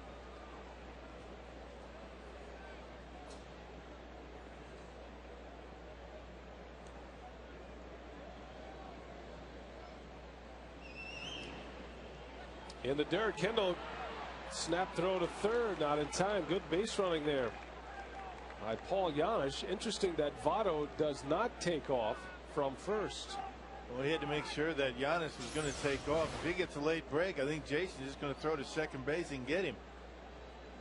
In the dirt, Kendall snap throw to third, not in time. Good base running there by Paul Giannis. Interesting that Votto does not take off from first. Well, he had to make sure that Giannis was going to take off. If he gets a late break, I think Jason's just going to throw to second base and get him.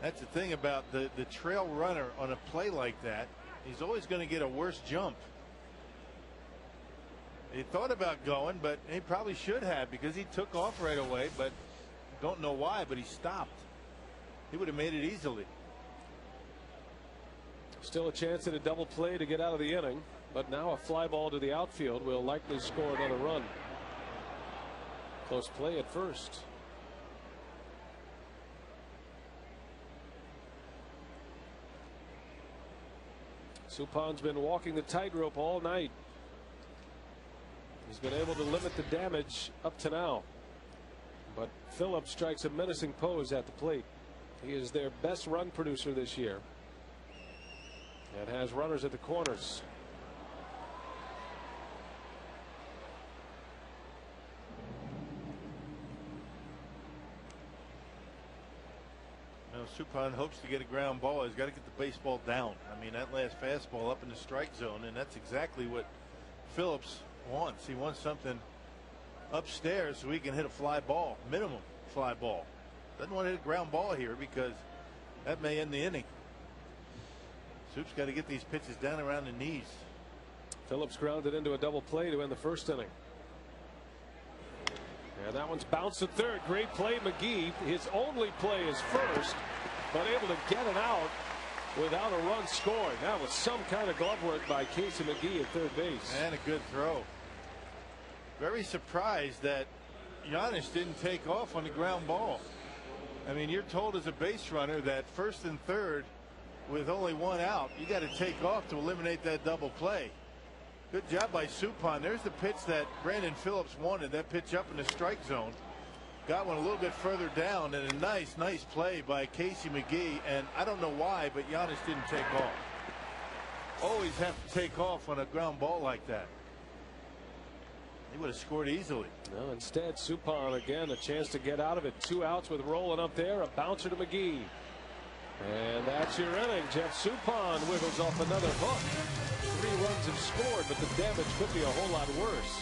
That's the thing about the trail runner on a play like that. He's always going to get a worse jump. He thought about going, but he probably should have, because he took off right away, but don't know why, but he stopped. He would have made it easily. Still a chance at a double play to get out of the inning, but now a fly ball to the outfield will likely score another run. Close play at first. Suppan's been walking the tightrope all night. He's been able to limit the damage up to now. But Phillips strikes a menacing pose at the plate. He is their best run producer this year and has runners at the corners. Now, Suppan hopes to get a ground ball. He's got to get the baseball down. I mean, that last fastball up in the strike zone, and that's exactly what Phillips wants. He wants something upstairs so he can hit a fly ball, minimum fly ball. Doesn't want to hit a ground ball here because that may end the inning. Soup's got to get these pitches down around the knees. Phillips grounded into a double play to end the first inning. And that one's bounced to third. Great play, McGee. His only play is first, but able to get it out without a run scored. That was some kind of glove work by Casey McGee at third base. And a good throw. Very surprised that Giannis didn't take off on the ground ball. I mean, you're told as a base runner that first and third with only one out, you got to take off to eliminate that double play. Good job by Suppan. There's the pitch that Brandon Phillips wanted. That pitch up in the strike zone. Got one a little bit further down, and a nice play by Casey McGee. And I don't know why, but Giannis didn't take off. Always have to take off on a ground ball like that. He would have scored easily. No, instead, Suppan again a chance to get out of it. 2 outs with Rolen up there. A bouncer to McGee. And that's your inning. Jeff Suppan wiggles off another hook. 3 runs have scored, but the damage could be a whole lot worse.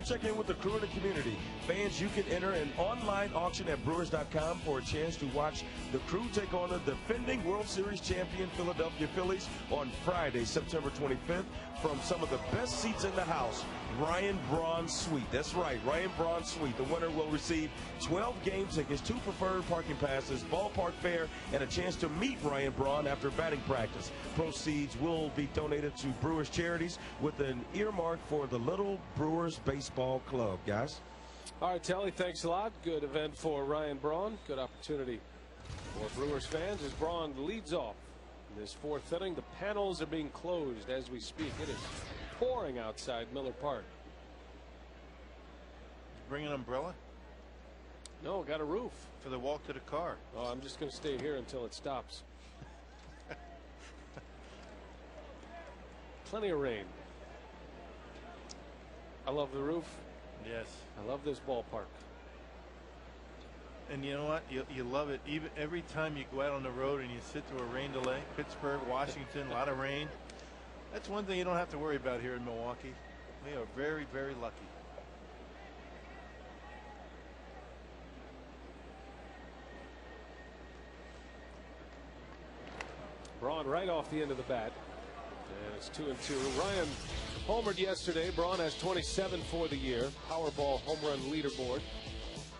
Check in with the crew in the community. Fans, you can enter an online auction at Brewers.com for a chance to watch the crew take on the defending World Series champion Philadelphia Phillies on Friday, September 25th, from some of the best seats in the house. Ryan Braun Suite. That's right, Ryan Braun Suite. The winner will receive 12 game tickets, 2 preferred parking passes, ballpark fare, and a chance to meet Ryan Braun after batting practice. Proceeds will be donated to Brewers charities with an earmark for the Little Brewers Baseball Club, guys. All right, Telly, thanks a lot. Good event for Ryan Braun. Good opportunity for Brewers fans as Braun leads off in this 4th inning. The panels are being closed as we speak. It is pouring outside Miller Park. Bring an umbrella? No, got a roof. For the walk to the car. Oh, I'm just going to stay here until it stops. Plenty of rain. I love the roof. Yes. I love this ballpark. And you know what? You love it even every time you go out on the road and you sit through a rain delay. Pittsburgh, Washington, a lot of rain. That's one thing you don't have to worry about here in Milwaukee. We are very, very lucky. Braun right off the end of the bat. And it's 2-2. Ryan homered yesterday. Braun has 27 for the year. Powerball home run leaderboard.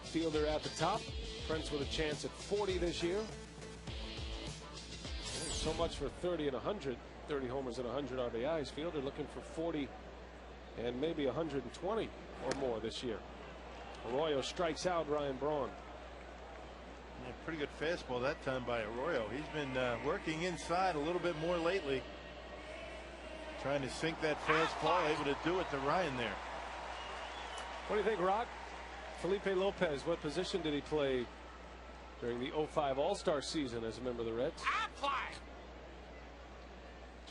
Fielder at the top. Prince with a chance at 40 this year. So much for 30 and 100. 30 homers and 100 RBIs. Fielder looking for 40 and maybe 120 or more this year. Arroyo strikes out Ryan Braun. Yeah, pretty good fastball that time by Arroyo. He's been working inside a little bit more lately. Trying to sink that fastball, able to do it to Ryan there. What do you think, Rock? Felipe Lopez, what position did he play during the 05 All-Star season as a member of the Reds?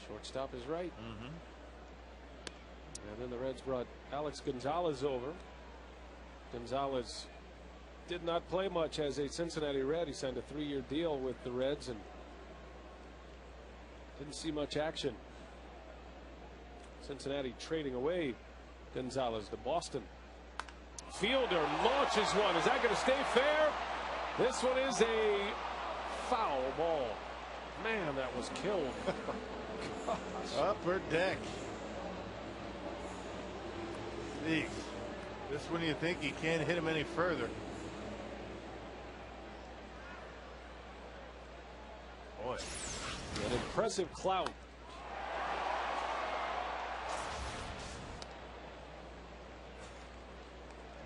Shortstop is right. And then the Reds brought Alex Gonzalez over. Gonzalez did not play much as a Cincinnati Red. He signed a 3-year deal with the Reds and didn't see much action. Cincinnati trading away Gonzalez to Boston. Fielder launches one. Is that going to stay fair? This one is a foul ball. Man, that was killed. Upper deck. Jeez. This one you think you can't hit him any further. Boy. An impressive clout.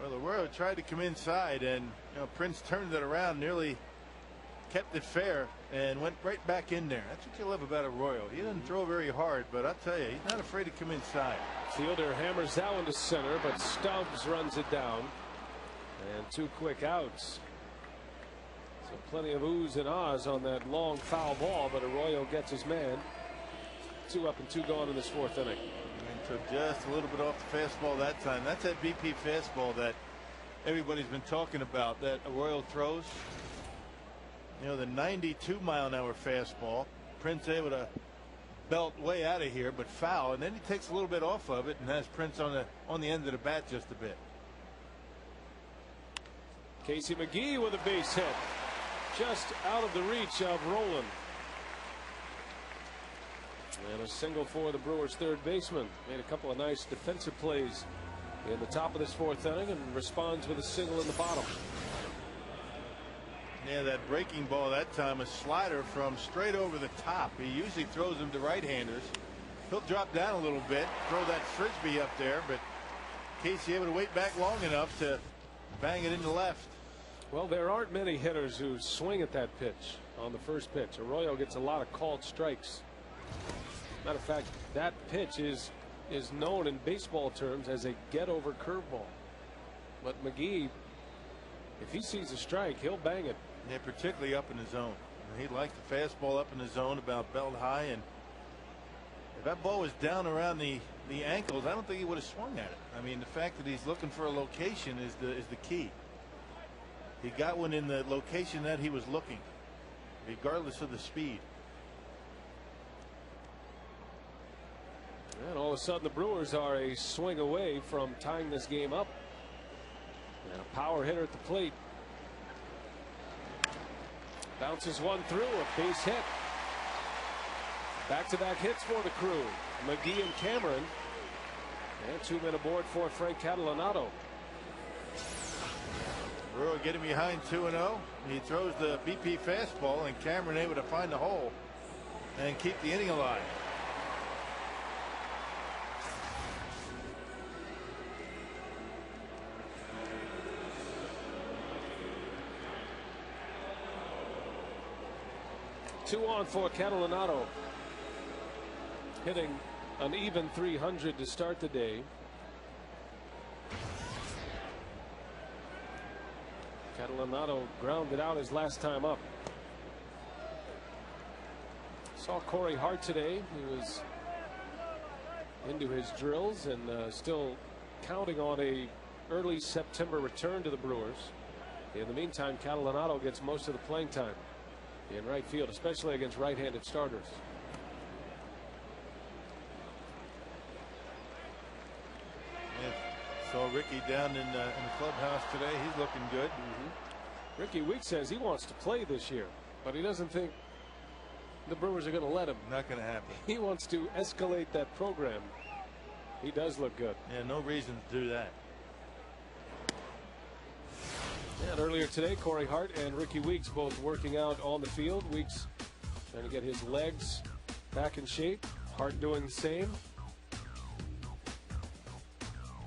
Well, Arroyo tried to come inside, and Prince turned it around, nearly kept it fair, and went right back in there. That's what you love about Arroyo. He doesn't throw very hard, but I'll tell you, he's not afraid to come inside. Fielder hammers that one to center, but Stubbs runs it down. And 2 quick outs. So plenty of oohs and ahs on that long foul ball, but Arroyo gets his man. 2 up and 2 gone in this 4th inning. And took just a little bit off the fastball that time. That's that BP fastball that everybody's been talking about, that Arroyo throws. The 92-mile-an-hour fastball. Prince able to belt way out of here, but foul. And then he takes a little bit off of it and has Prince on the end of the bat just a bit. Casey McGee with a base hit, just out of the reach of Rolen. And a single for the Brewers' third baseman. Made a couple of nice defensive plays in the top of this fourth inning and responds with a single in the bottom. Yeah, that breaking ball that time, a slider from straight over the top. He usually throws them to right-handers. He'll drop down a little bit, throw that frisbee up there, but Casey able to wait back long enough to bang it into left. Well, there aren't many hitters who swing at that pitch on the first pitch. Arroyo gets a lot of called strikes. Matter of fact, that pitch is known in baseball terms as a get-over curveball. But McGee, if he sees a strike, he'll bang it. Yeah, particularly up in the zone. He likes the fastball up in the zone about belt high, and if that ball was down around the ankles, I don't think he would have swung at it. I mean, the fact that he's looking for a location is the key. He got one in the location that he was looking, regardless of the speed. And all of a sudden, the Brewers are a swing away from tying this game up. And a power hitter at the plate. Bounces one through, a base hit. Back-to-back hits for the Crew. McGee and Cameron. And 2 men aboard for Frank Catalanato. Brewer getting behind 2-0. He throws the BP fastball, and Cameron able to find the hole and keep the inning alive. Two on for Catalanato, hitting an even 300 to start the day. Catalanato grounded out his last time up. Saw Corey Hart today. He was into his drills and still counting on a early September return to the Brewers. In the meantime, Catalanato gets most of the playing time in right field, especially against right-handed starters. Yeah, saw Ricky down in the clubhouse today. He's looking good. Ricky Weeks says he wants to play this year, but he doesn't think the Brewers are going to let him. Not going to happen. He wants to escalate that program. He does look good. Yeah, no reason to do that. And earlier today, Corey Hart and Ricky Weeks both working out on the field. Weeks trying to get his legs back in shape. Hart doing the same.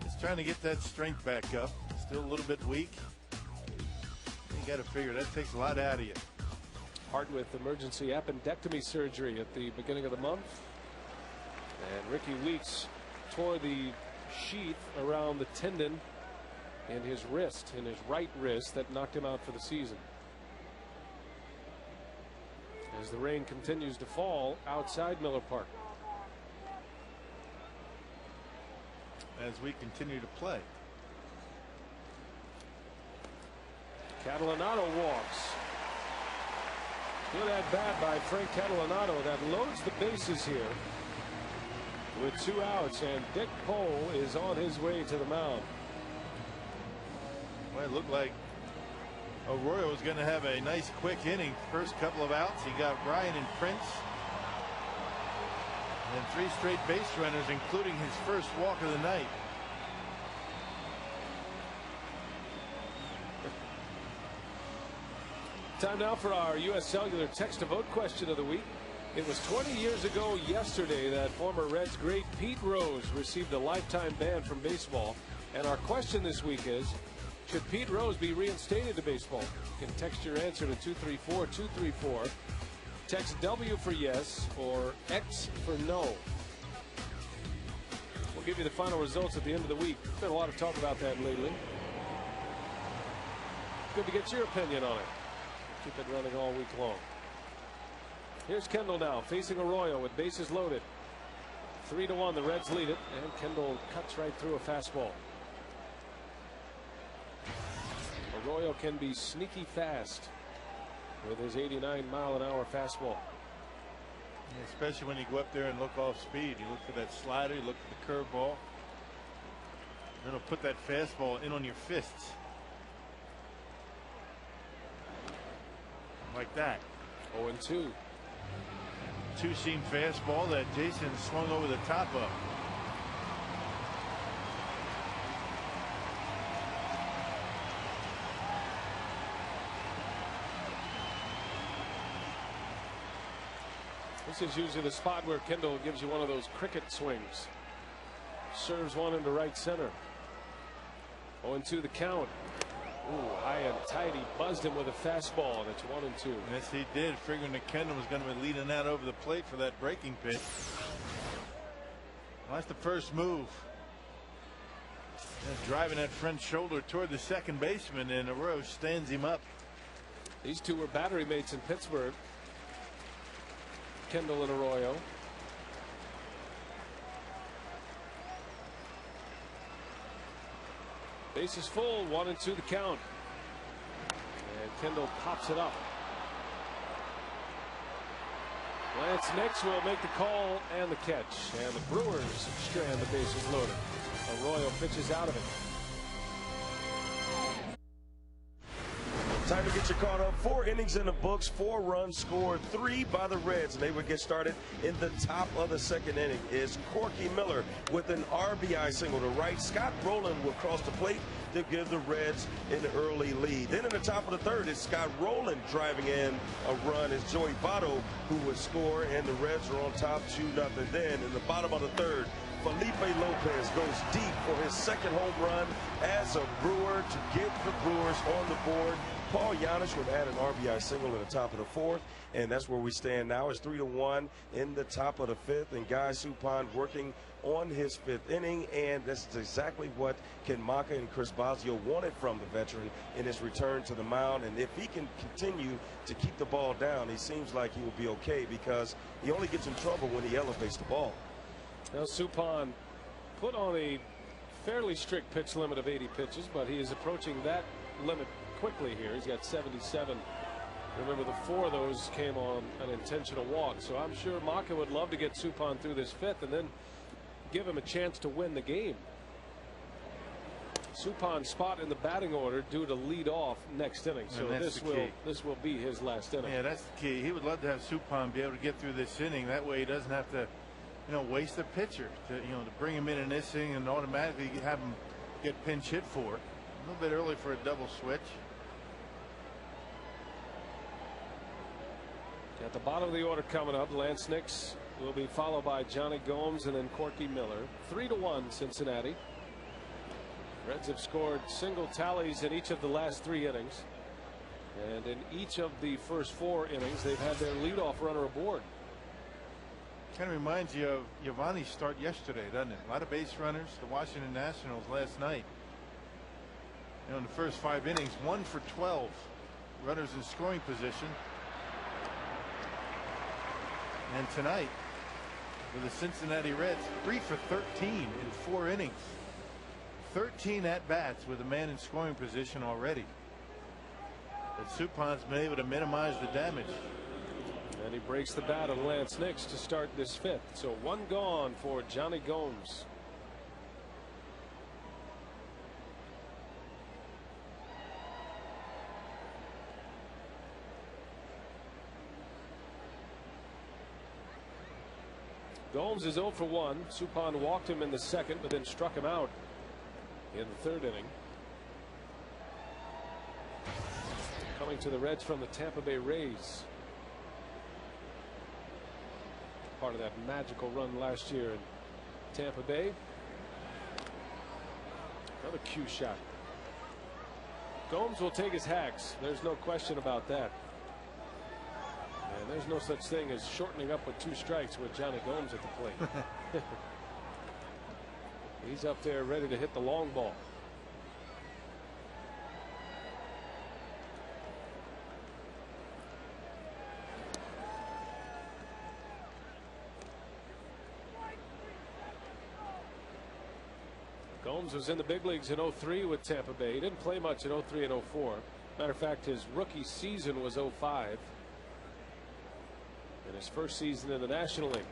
Just trying to get that strength back up. Still a little bit weak. You got to figure that takes a lot out of you. Hart with emergency appendectomy surgery at the beginning of the month. And Ricky Weeks tore the sheath around the tendon in his wrist, in his right wrist, that knocked him out for the season. As the rain continues to fall outside Miller Park. As we continue to play. Catalanato walks. Good at bat by Frank Catalanato that loads the bases here with 2 outs, and Dick Cole is on his way to the mound. Well, it looked like Arroyo was going to have a nice quick inning. First couple of outs, he got Ryan and Prince. And 3 straight base runners, including his first walk of the night. Time now for our U.S. Cellular text to vote question of the week. It was 20 years ago yesterday that former Reds great Pete Rose received a lifetime ban from baseball. And our question this week is, should Pete Rose be reinstated to baseball? You can text your answer to 234-234. Text W for yes or X for no. We'll give you the final results at the end of the week. There's been a lot of talk about that lately. Good to get your opinion on it. Keep it running all week long. Here's Kendall now facing Arroyo with bases loaded. 3-1, the Reds lead it, and Kendall cuts right through a fastball. Arroyo can be sneaky fast with his 89-mile-an-hour fastball. Especially when you go up there and look off speed. You look for that slider, you look for the curveball. Then he'll put that fastball in on your fists. Like that. 0-2. Two-seam fastball that Jason swung over the top of. This is usually the spot where Kendall gives you one of those cricket swings. Serves one into right center. 0-2 the count. Ooh, high and tight. He buzzed him with a fastball, and it's 1-2. Yes, he did, figuring that Kendall was going to be leading that over the plate for that breaking pitch. Well, that's the first move. And driving that front shoulder toward the second baseman, and Arroyo stands him up. These two were battery mates in Pittsburgh. Kendall and Arroyo. Base is full, 1-2 the count. And Kendall pops it up. Laynce Nix will make the call and the catch. And the Brewers strand the bases loaded. Arroyo pitches out of it. Time to get you caught up. 4 innings in the books, 4 runs scored, 3 by the Reds. And they would get started in the top of the second inning. Is Corky Miller with an RBI single to right. Scott Rowland will cross the plate to give the Reds an early lead. Then in the top of the third is Scott Rowland driving in a run. It's Joey Votto who would score, and the Reds are on top 2-0. Then in the bottom of the third, Felipe Lopez goes deep for his second home run as a Brewer to get the Brewers on the board. Paul Giannis would add an RBI single in the top of the fourth, and that's where we stand now. It's 3-1 in the top of the fifth, and Guy Suppan working on his 5th inning, and that's exactly what Ken Maka and Chris Bosio wanted from the veteran in his return to the mound. And if he can continue to keep the ball down, he seems like he will be okay, because he only gets in trouble when he elevates the ball. Now Suppan put on a fairly strict pitch limit of 80 pitches, but he is approaching that limit quickly here. He's got 77. Remember, the 4 of those came on an intentional walk. So I'm sure Maka would love to get Suppan through this 5th and then give him a chance to win the game. Suppan's spot in the batting order due to lead off next inning. So this will be his last inning. Yeah, that's the key. He would love to have Suppan be able to get through this inning. That way he doesn't have to, waste a pitcher to bring him in this inning and automatically have him get pinch hit for. A little bit early for a double switch. At the bottom of the order coming up, Laynce Nix will be followed by Johnny Gomes and then Corky Miller. 3-1 Cincinnati. Reds have scored single tallies in each of the last 3 innings. And in each of the first 4 innings, they've had their leadoff runner aboard. Kind of reminds you of Giovanni's start yesterday, doesn't it? A lot of base runners. The Washington Nationals last night. In the first 5 innings, 1 for 12 runners in scoring position. And tonight, for the Cincinnati Reds, 3 for 13 in 4 innings. 13 at-bats with a man in scoring position already. But Suppan's been able to minimize the damage. And he breaks the bat on Laynce Nix to start this 5th. So 1 gone for Johnny Gomes. Gomes is 0 for 1. Suppan walked him in the 2nd, but then struck him out in the 3rd inning. Coming to the Reds from the Tampa Bay Rays. Part of that magical run last year in Tampa Bay. Another cue shot. Gomes will take his hacks. There's no question about that. And there's no such thing as shortening up with 2 strikes with Johnny Gomes at the plate. He's up there ready to hit the long ball. Gomes was in the big leagues in 03 with Tampa Bay. He didn't play much in 03 and 04. Matter of fact, his rookie season was 05. in his first season in the National League.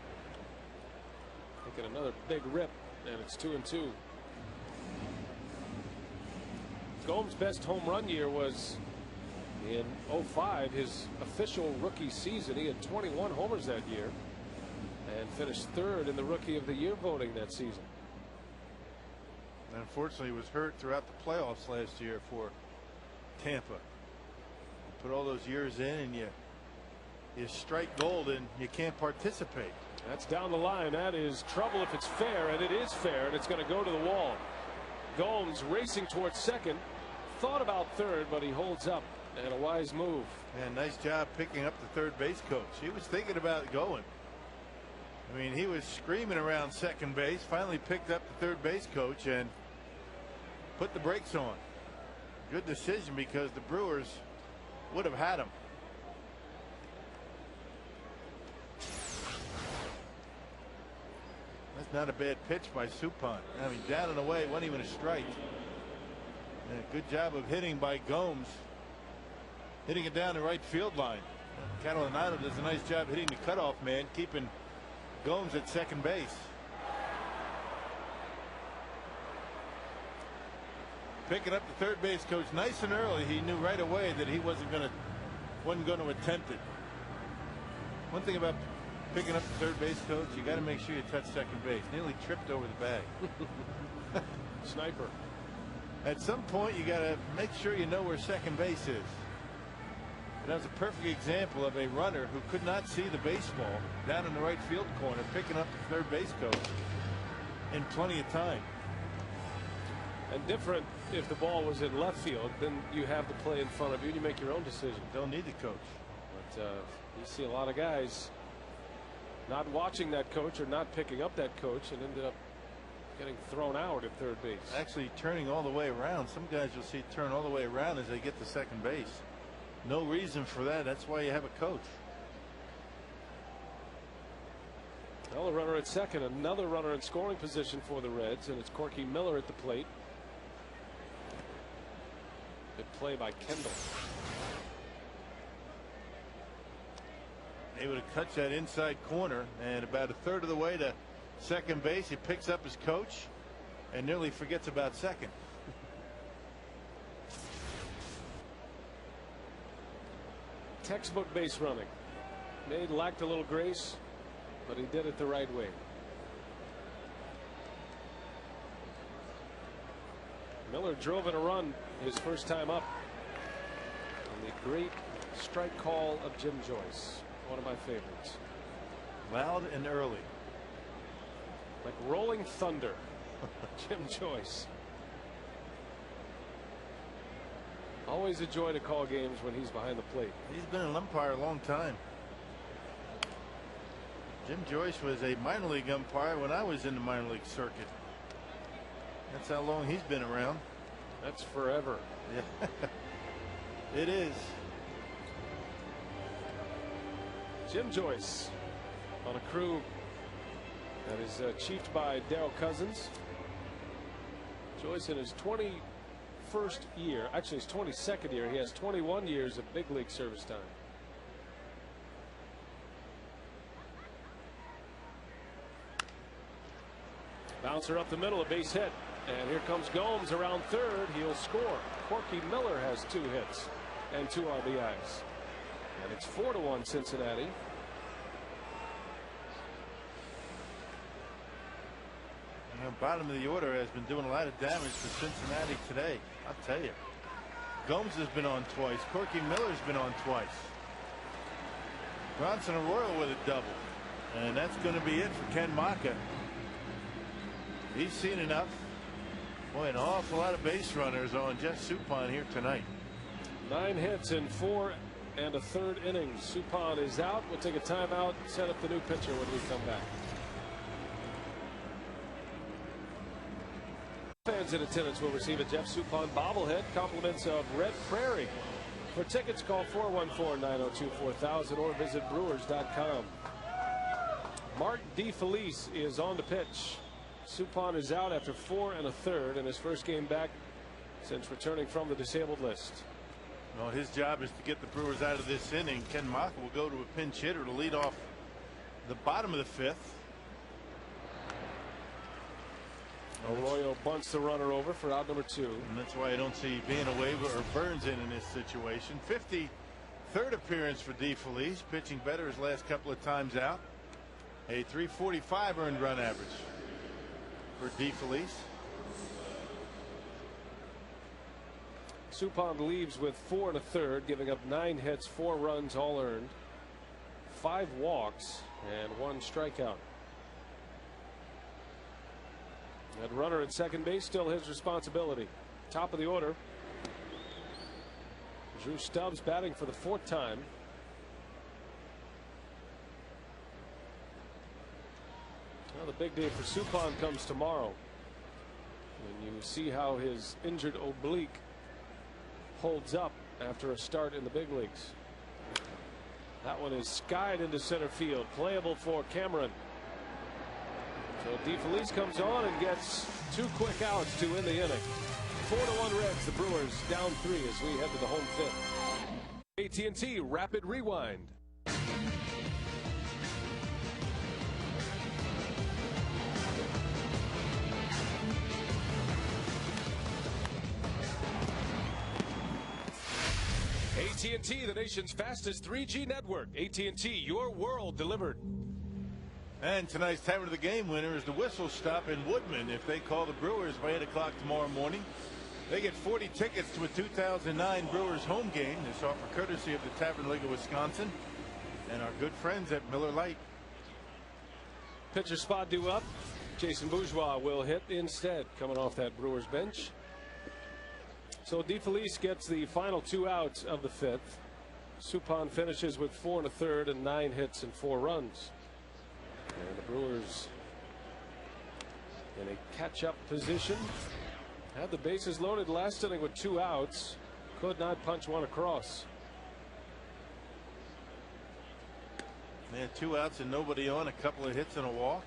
Taking another big rip, and it's 2-2. Gomes' best home run year was in 05, his official rookie season. He had 21 homers that year and finished third in the Rookie of the Year voting that season. And unfortunately, he was hurt throughout the playoffs last year for Tampa. You put all those years in, and you strike gold, and you can't participate. That's down the line. That is trouble if it's fair, and it is fair, and it's going to go to the wall. Gomes racing towards second. Thought about third, but he holds up, and a wise move. And nice job picking up the third base coach. He was thinking about going. I mean, he was screaming around second base, finally picked up the third base coach and put the brakes on. Good decision, because the Brewers would have had him. That's not a bad pitch by Suppan. I mean, down and away, wasn't even a strike. And a good job of hitting by Gomes, hitting it down the right field line. Catalanado does a nice job hitting the cutoff man, keeping Gomes at second base. Picking up the third base coach nice and early. He knew right away that he wasn't going to attempt it. One thing about picking up the third base coach, you got to make sure you touch second base. Nearly tripped over the bag. Sniper. At some point, you got to make sure you know where second base is. And that was a perfect example of a runner who could not see the baseball down in the right field corner, picking up the third base coach in plenty of time. And different if the ball was in left field, then you have the play in front of you and you make your own decision. Don't need the coach. But you see a lot of guys not watching that coach or not picking up that coach and ended up getting thrown out at third base. Actually turning all the way around. Some guys you'll see turn all the way around as they get to second base. No reason for that. That's why you have a coach. Well, a runner at second, another runner in scoring position for the Reds, and it's Corky Miller at the plate. Good play by Kendall. Able to catch that inside corner, and about a third of the way to second base, he picks up his coach and nearly forgets about second. Textbook base running. Lacked a little grace, but he did it the right way. Miller drove in a run his first time up. And the great strike call of Jim Joyce, one of my favorites. Loud and early. Like rolling thunder. Jim Joyce. Always a joy to call games when he's behind the plate. He's been an umpire a long time. Jim Joyce was a minor league umpire when I was in the minor league circuit. That's how long he's been around. That's forever. Yeah. It is. Jim Joyce on a crew that is chiefed by Darryl Cousins. Joyce in his 21st year, actually his 22nd year, he has 21 years of big league service time. Bouncer up the middle, a base hit. And here comes Gomes around third. He'll score. Corky Miller has 2 hits and 2 RBIs. And it's 4-1 Cincinnati. Bottom of the order has been doing a lot of damage for Cincinnati today. I'll tell you. Gomes has been on twice. Corky Miller's been on twice. Bronson Arroyo with a double. And that's going to be it for Ken Maka. He's seen enough. Boy, an awful lot of base runners on Jeff Suppan here tonight. 9 hits in 4 1/3 innings. Suppan is out. We'll take a timeout, set up the new pitcher when we come back. Fans in attendance will receive a Jeff Suppan bobblehead, compliments of Red Prairie. For tickets, call 414-902-4000 or visit Brewers.com. Mark DeFelice is on the pitch. Suppan is out after 4 1/3 in his first game back since returning from the disabled list. Well, his job is to get the Brewers out of this inning. Ken Mock will go to a pinch hitter to lead off the bottom of the fifth. Arroyo bunts the runner over for out number 2. And that's why I don't see Villanueva or Burns in this situation. 53rd appearance for DeFelice, pitching better his last couple of times out. A .345 earned run average for DeFelice. Suppan leaves with 4 1/3, giving up 9 hits, 4 runs, all earned, 5 walks, and 1 strikeout. That runner at second base, still his responsibility. Top of the order, Drew Stubbs batting for the 4th time. Well, the big day for Suppan comes tomorrow, when you see how his injured oblique holds up after a start in the big leagues. That one is skied into center field, playable for Cameron. So DeFelice comes on and gets 2 quick outs to end the inning. 4-1 Reds. The Brewers down 3 as we head to the home 5th. AT&T Rapid Rewind. AT&T, the nation's fastest 3G network. AT&T, your world delivered. And tonight's time of the game winner is the Whistle Stop in Woodman. If they call the Brewers by 8 o'clock tomorrow morning, they get 40 tickets to a 2009 Brewers home game. This offer courtesy of the Tavern League of Wisconsin and our good friends at Miller Lite. Pitcher spot due up. Jason Bourgeois will hit instead, coming off that Brewers bench. So DeFelice gets the final 2 outs of the 5th. Suppan finishes with 4 1/3 and 9 hits and 4 runs. And the Brewers in a catch-up position. Had the bases loaded last inning with 2 outs. Could not punch one across. They had 2 outs and nobody on, a couple of hits and a walk,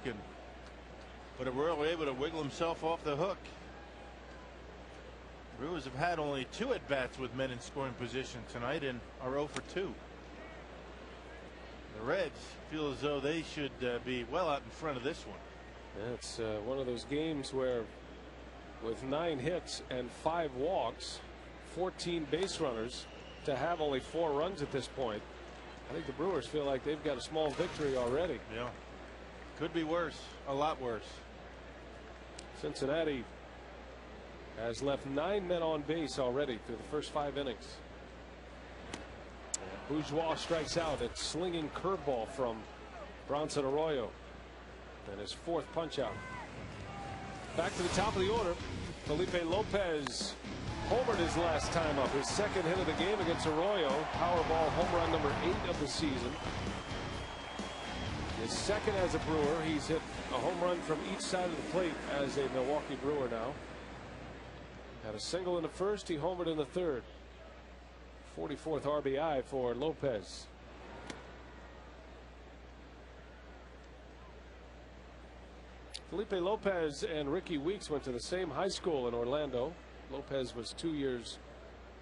but Arroyo able to wiggle himself off the hook. Brewers have had only 2 at-bats with men in scoring position tonight and are 0 for 2. The Reds feel as though they should be well out in front of this one. It's one of those games where, with 9 hits and 5 walks, 14 base runners, to have only 4 runs at this point, I think the Brewers feel like they've got a small victory already. Yeah, could be worse, a lot worse. Cincinnati has left 9 men on base already through the first 5 innings. Bourgeois strikes out at slinging curveball from Bronson Arroyo, and his 4th punch out. Back to the top of the order, Felipe Lopez homered his last time up, his 2nd hit of the game against Arroyo. Powerball home run number 8 of the season. His 2nd as a Brewer. He's hit a home run from each side of the plate as a Milwaukee Brewer now. Had a single in the 1st, he homered in the 3rd. 44th RBI for Lopez. Felipe Lopez and Ricky Weeks went to the same high school in Orlando. Lopez was 2 years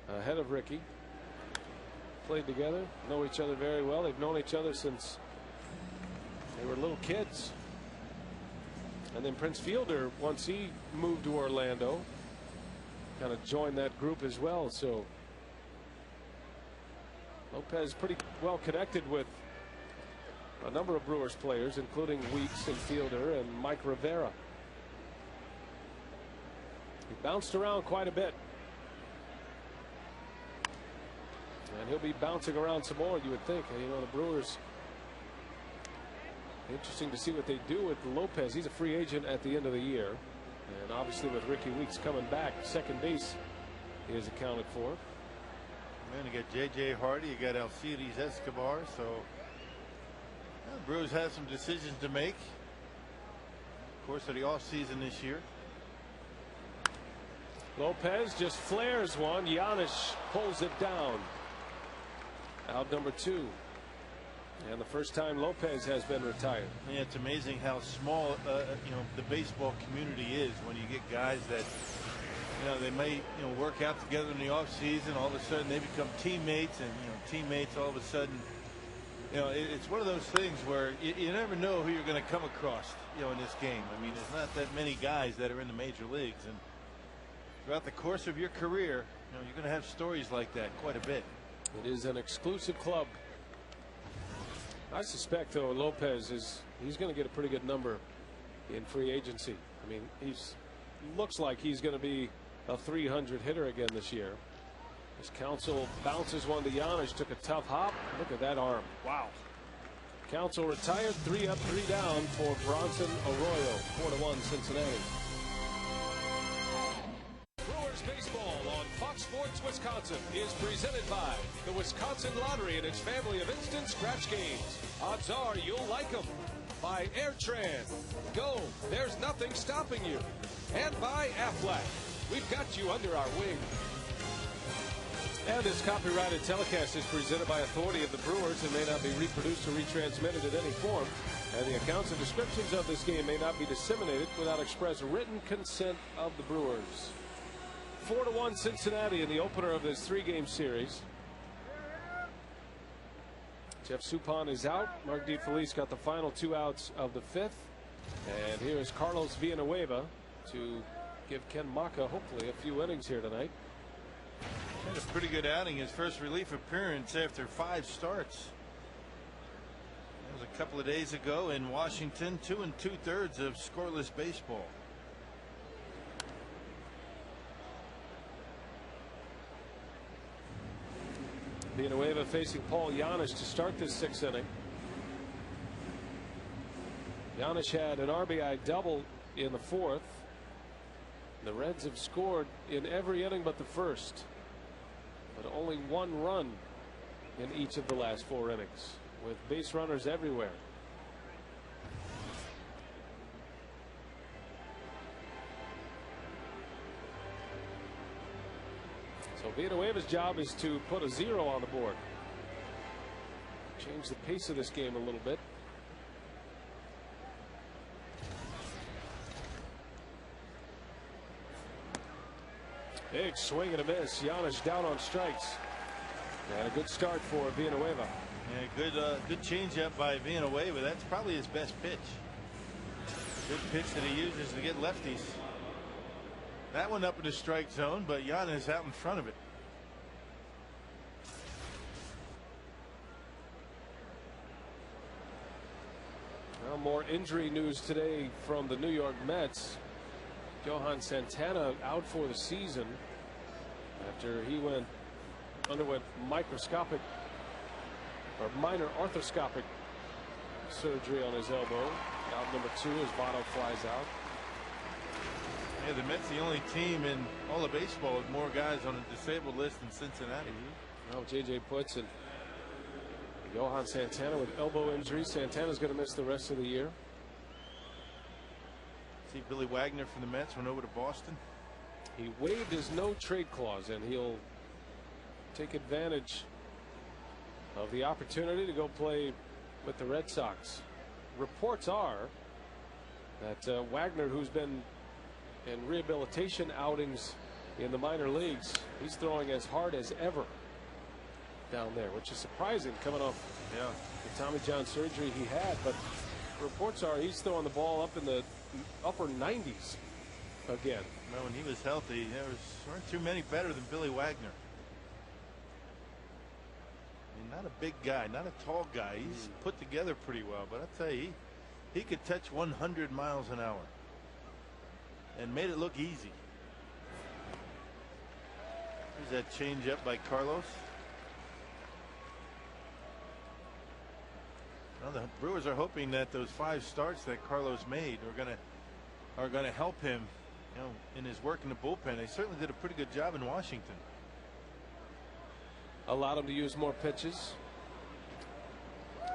ahead of Ricky. Played together, know each other very well. They've known each other since they were little kids. And then Prince Fielder, once he moved to Orlando, kind of joined that group as well. So Lopez pretty well connected with a number of Brewers players, including Weeks and Fielder and Mike Rivera. He bounced around quite a bit, and he'll be bouncing around some more, you would think. You know, the Brewers, interesting to see what they do with Lopez. He's a free agent at the end of the year, and obviously with Ricky Weeks coming back, second base is accounted for. Man, you got J.J. Hardy, you got Alcides Escobar, so the Brewers have some decisions to make, of course, of the offseason this year. Lopez just flares one. Giannis pulls it down. Out number 2. And the first time Lopez has been retired. Yeah, it's amazing how small the baseball community is when you get guys that They may work out together in the offseason. All of a sudden they become teammates, and teammates all of a sudden. It's one of those things where you never know who you're going to come across in this game. I mean, there's not that many guys that are in the major leagues, and throughout the course of your career you're going to have stories like that quite a bit. It is an exclusive club. I suspect though Lopez he's going to get a pretty good number in free agency. I mean, looks like he's going to be a 300 hitter again this year. As Counsell bounces one to Giannis, took a tough hop. Look at that arm. Wow. Counsell retired, 3 up, 3 down for Bronson Arroyo. 4-1 Cincinnati. Brewers baseball on Fox Sports Wisconsin is presented by the Wisconsin Lottery and its family of instant scratch games. Odds are you'll like them. By Airtran. Go. There's nothing stopping you. And by Aflac. We've got you under our wing. And this copyrighted telecast is presented by authority of the Brewers and may not be reproduced or retransmitted in any form. And the accounts and descriptions of this game may not be disseminated without express written consent of the Brewers. 4-1 Cincinnati in the opener of this 3-game series. Jeff Suppan is out. Mark DeFelice got the final 2 outs of the 5th. And here is Carlos Villanueva to give Ken Maka hopefully a few innings here tonight. Had a pretty good outing, his first relief appearance after 5 starts. That was a couple of days ago in Washington. 2 2/3 of scoreless baseball. Villanueva facing Paul Giannis to start this 6th inning. Giannis had an RBI double in the 4th. The Reds have scored in every inning but the 1st, but only 1 run in each of the last 4 innings, with base runners everywhere. So Villanueva's job is to put a 0 on the board. Change the pace of this game a little bit. Big swing and a miss. Giannis down on strikes. And a good start for Villanueva. Yeah, good changeup by Villanueva. That's probably his best pitch. Good pitch that he uses to get lefties. That one up in the strike zone, but Giannis out in front of it. Well, more injury news today from the New York Mets. Johan Santana out for the season after he underwent microscopic or minor arthroscopic surgery on his elbow. Out number 2 as Votto flies out. Yeah, the Mets the only team in all of baseball with more guys on a disabled list than Cincinnati. Oh, J.J. Putz and Johan Santana with elbow injury. Santana's going to miss the rest of the year. See Billy Wagner from the Mets went over to Boston. He waived his no trade clause and he'll take advantage of the opportunity to go play with the Red Sox. Reports are that Wagner, who's been in rehabilitation outings in the minor leagues, he's throwing as hard as ever down there, which is surprising coming off the Tommy John surgery he had. But reports are he's throwing the ball up in the upper 90s again. Well, when he was healthy, weren't too many better than Billy Wagner. I mean, not a big guy, not a tall guy. He's put together pretty well, but I'll tell you, he could touch 100 miles an hour and made it look easy. There's that change up by Carlos. Well, the Brewers are hoping that those 5 starts that Carlos made are gonna help him, in his work in the bullpen. They certainly did a pretty good job in Washington. Allowed him to use more pitches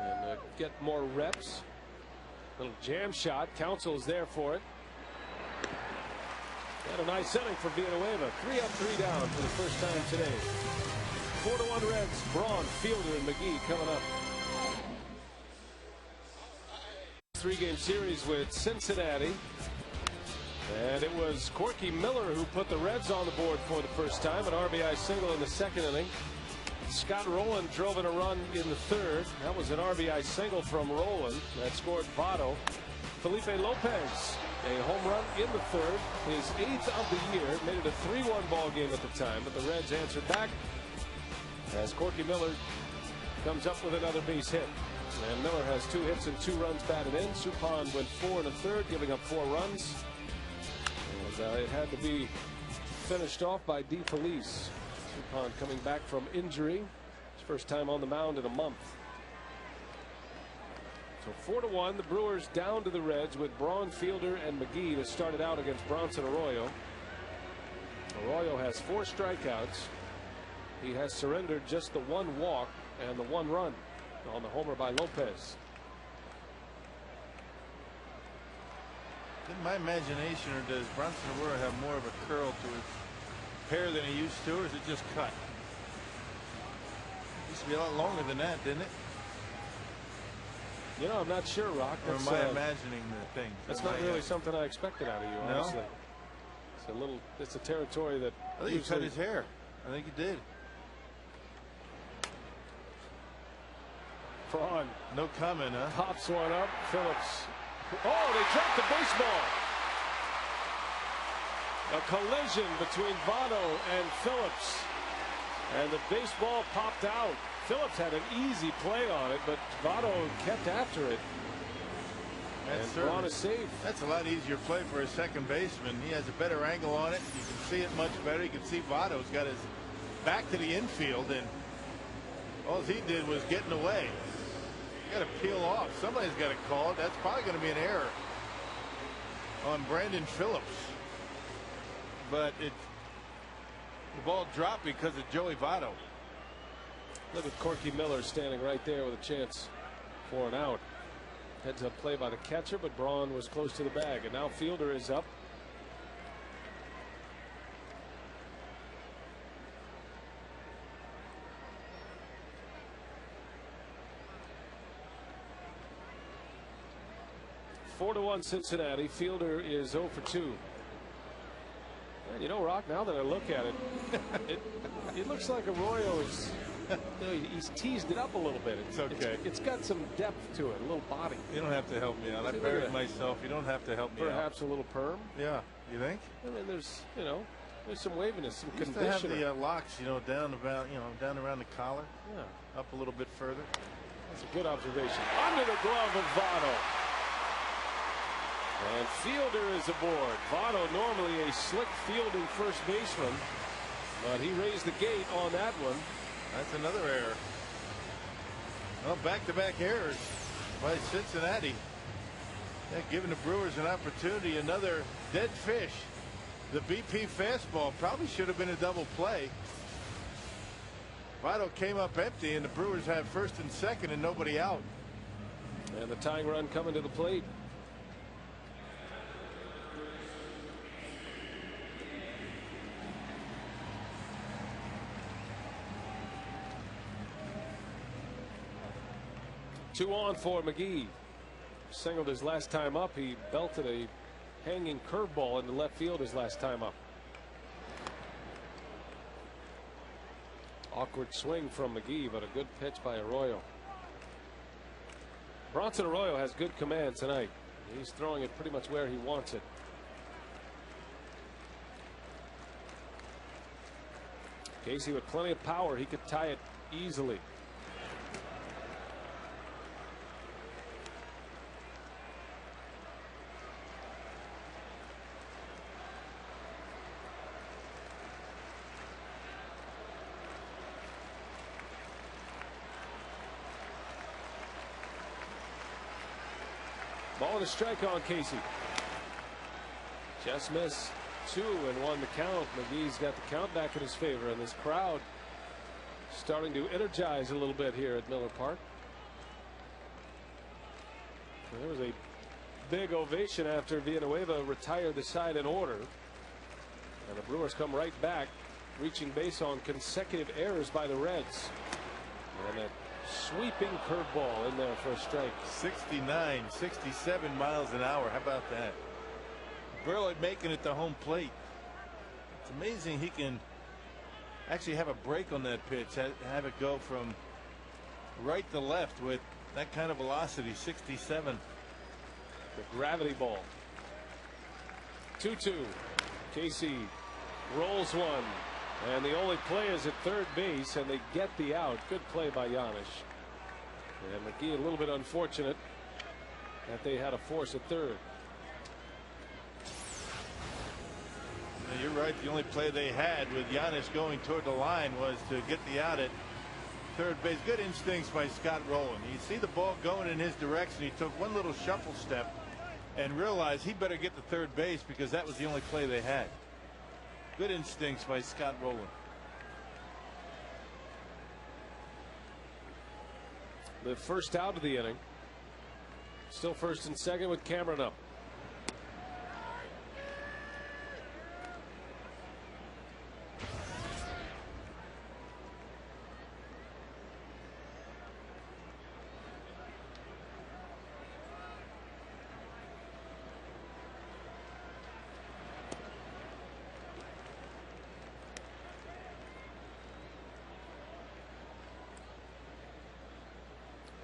and get more reps. Little jam shot. Counsell's there for it. And a nice inning for Villanueva. 3 up, 3 down for the first time today. 4-1 Reds. Braun, Fielder, and McGee coming up. 3-game series with Cincinnati. And it was Corky Miller who put the Reds on the board for the first time. An RBI single in the second inning. Scott Rowland drove in a run in the third. That was an RBI single from Rowland that scored Votto. Felipe Lopez, a home run in the third, his 8th of the year. Made it a 3-1 ball game at the time, but the Reds answered back as Corky Miller comes up with another base hit. And Miller has 2 hits and 2 runs batted in. Suppan went 4 1/3, giving up 4 runs. And it had to be finished off by DeFelice. Suppan coming back from injury. His first time on the mound in a month. So 4-1, the Brewers down to the Reds with Braun, Fielder, and McGee to start it out against Bronson Arroyo. Arroyo has 4 strikeouts. He has surrendered just the 1 walk and the 1 run on the homer by Lopez. In my imagination, or does Bronson Arroyo have more of a curl to his hair than he used to, or is it just cut? It used to be a lot longer than that, didn't it? You know, I'm not sure, Rock. Or am I imagining the thing? That's not really something I expected out of you, honestly. No? It's a territory that I think he cut his hair. I think he did. Braun. No comment, huh? Pops one up. Phillips. Oh, they dropped the baseball. A collision between Votto and Phillips. And the baseball popped out. Phillips had an easy play on it, but Votto kept after it. And Braun is safe. That's a lot easier play for a second baseman. He has a better angle on it. You can see it much better. You can see Votto's got his back to the infield, and all he did was get in the way. You got to peel off. Somebody's got to call it. That's probably going to be an error on Brandon Phillips. But the ball dropped because of Joey Votto. Look at Corky Miller standing right there with a chance for an out. Heads up play by the catcher, but Braun was close to the bag. And now Fielder is up. Four to 1 Cincinnati. Fielder is 0 for 2. And you know, Rock, now that I look at it, it looks like Arroyo is, you know, he's teased it up a little bit. It's okay. It's got some depth to it, a little body. You don't have to help me out. I buried myself. You don't have to help me out. Perhaps a little perm. Yeah, you think? I mean, there's some waviness, some used conditioner. to have the locks, down around the collar. Yeah, up a little bit further. that's a good observation. Under the glove of Votto. And Fielder is aboard. Votto, normally a slick fielding first baseman, but he raised the gate on that one. That's another error. Well, back-to-back errors by Cincinnati. Giving the Brewers an opportunity. Another dead fish. The BP fastball probably should have been a double play. Votto came up empty, and the Brewers have first and second and nobody out. And the tying run coming to the plate. Two on for McGee. Singled his last time up. He belted a hanging curveball into left field his last time up. Awkward swing from McGee, but a good pitch by Arroyo. Bronson Arroyo has good command tonight. He's throwing it pretty much where he wants it. Casey with plenty of power. He could tie it easily. Ball and a strike on Casey. Just missed 2 and 1 to count. McGee's got the count back in his favor, and this crowd starting to energize a little bit here at Miller Park. And there was a big ovation after Villanueva retired the side in order. And the Brewers come right back, reaching base on consecutive errors by the Reds. And that sweeping curveball in there for a strike. 69, 67 miles an hour. How about that? barely making it to home plate. It's amazing he can actually have a break on that pitch, have it go from right to left with that kind of velocity. 67. The gravity ball. 2-2. Casey rolls one, and the only play is at third base, and they get the out. Good play by Giannis. And McGee a little bit unfortunate that they had a force at third. Now you're right. The only play they had with Giannis going toward the line was to get the out at third base. Good instincts by Scott Rowland. You see the ball going in his direction. He took one little shuffle step and realized he better get to third base because that was the only play they had. Good instincts by Scott Rowland. The first out of the inning. Still first and second with Cameron up.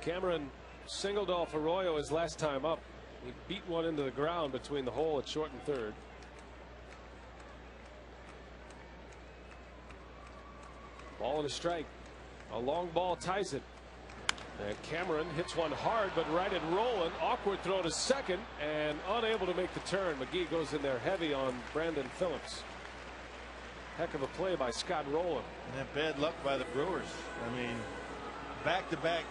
Cameron singled off Arroyo his last time up. He beat one into the ground between the hole at short and third. Ball and a strike. A long ball ties it. And Cameron hits one hard, but right at Rowland. Awkward throw to second and unable to make the turn. McGee goes in there heavy on Brandon Phillips. Heck of a play by Scott Rowland. And that bad luck by the Brewers. I mean, back-to-back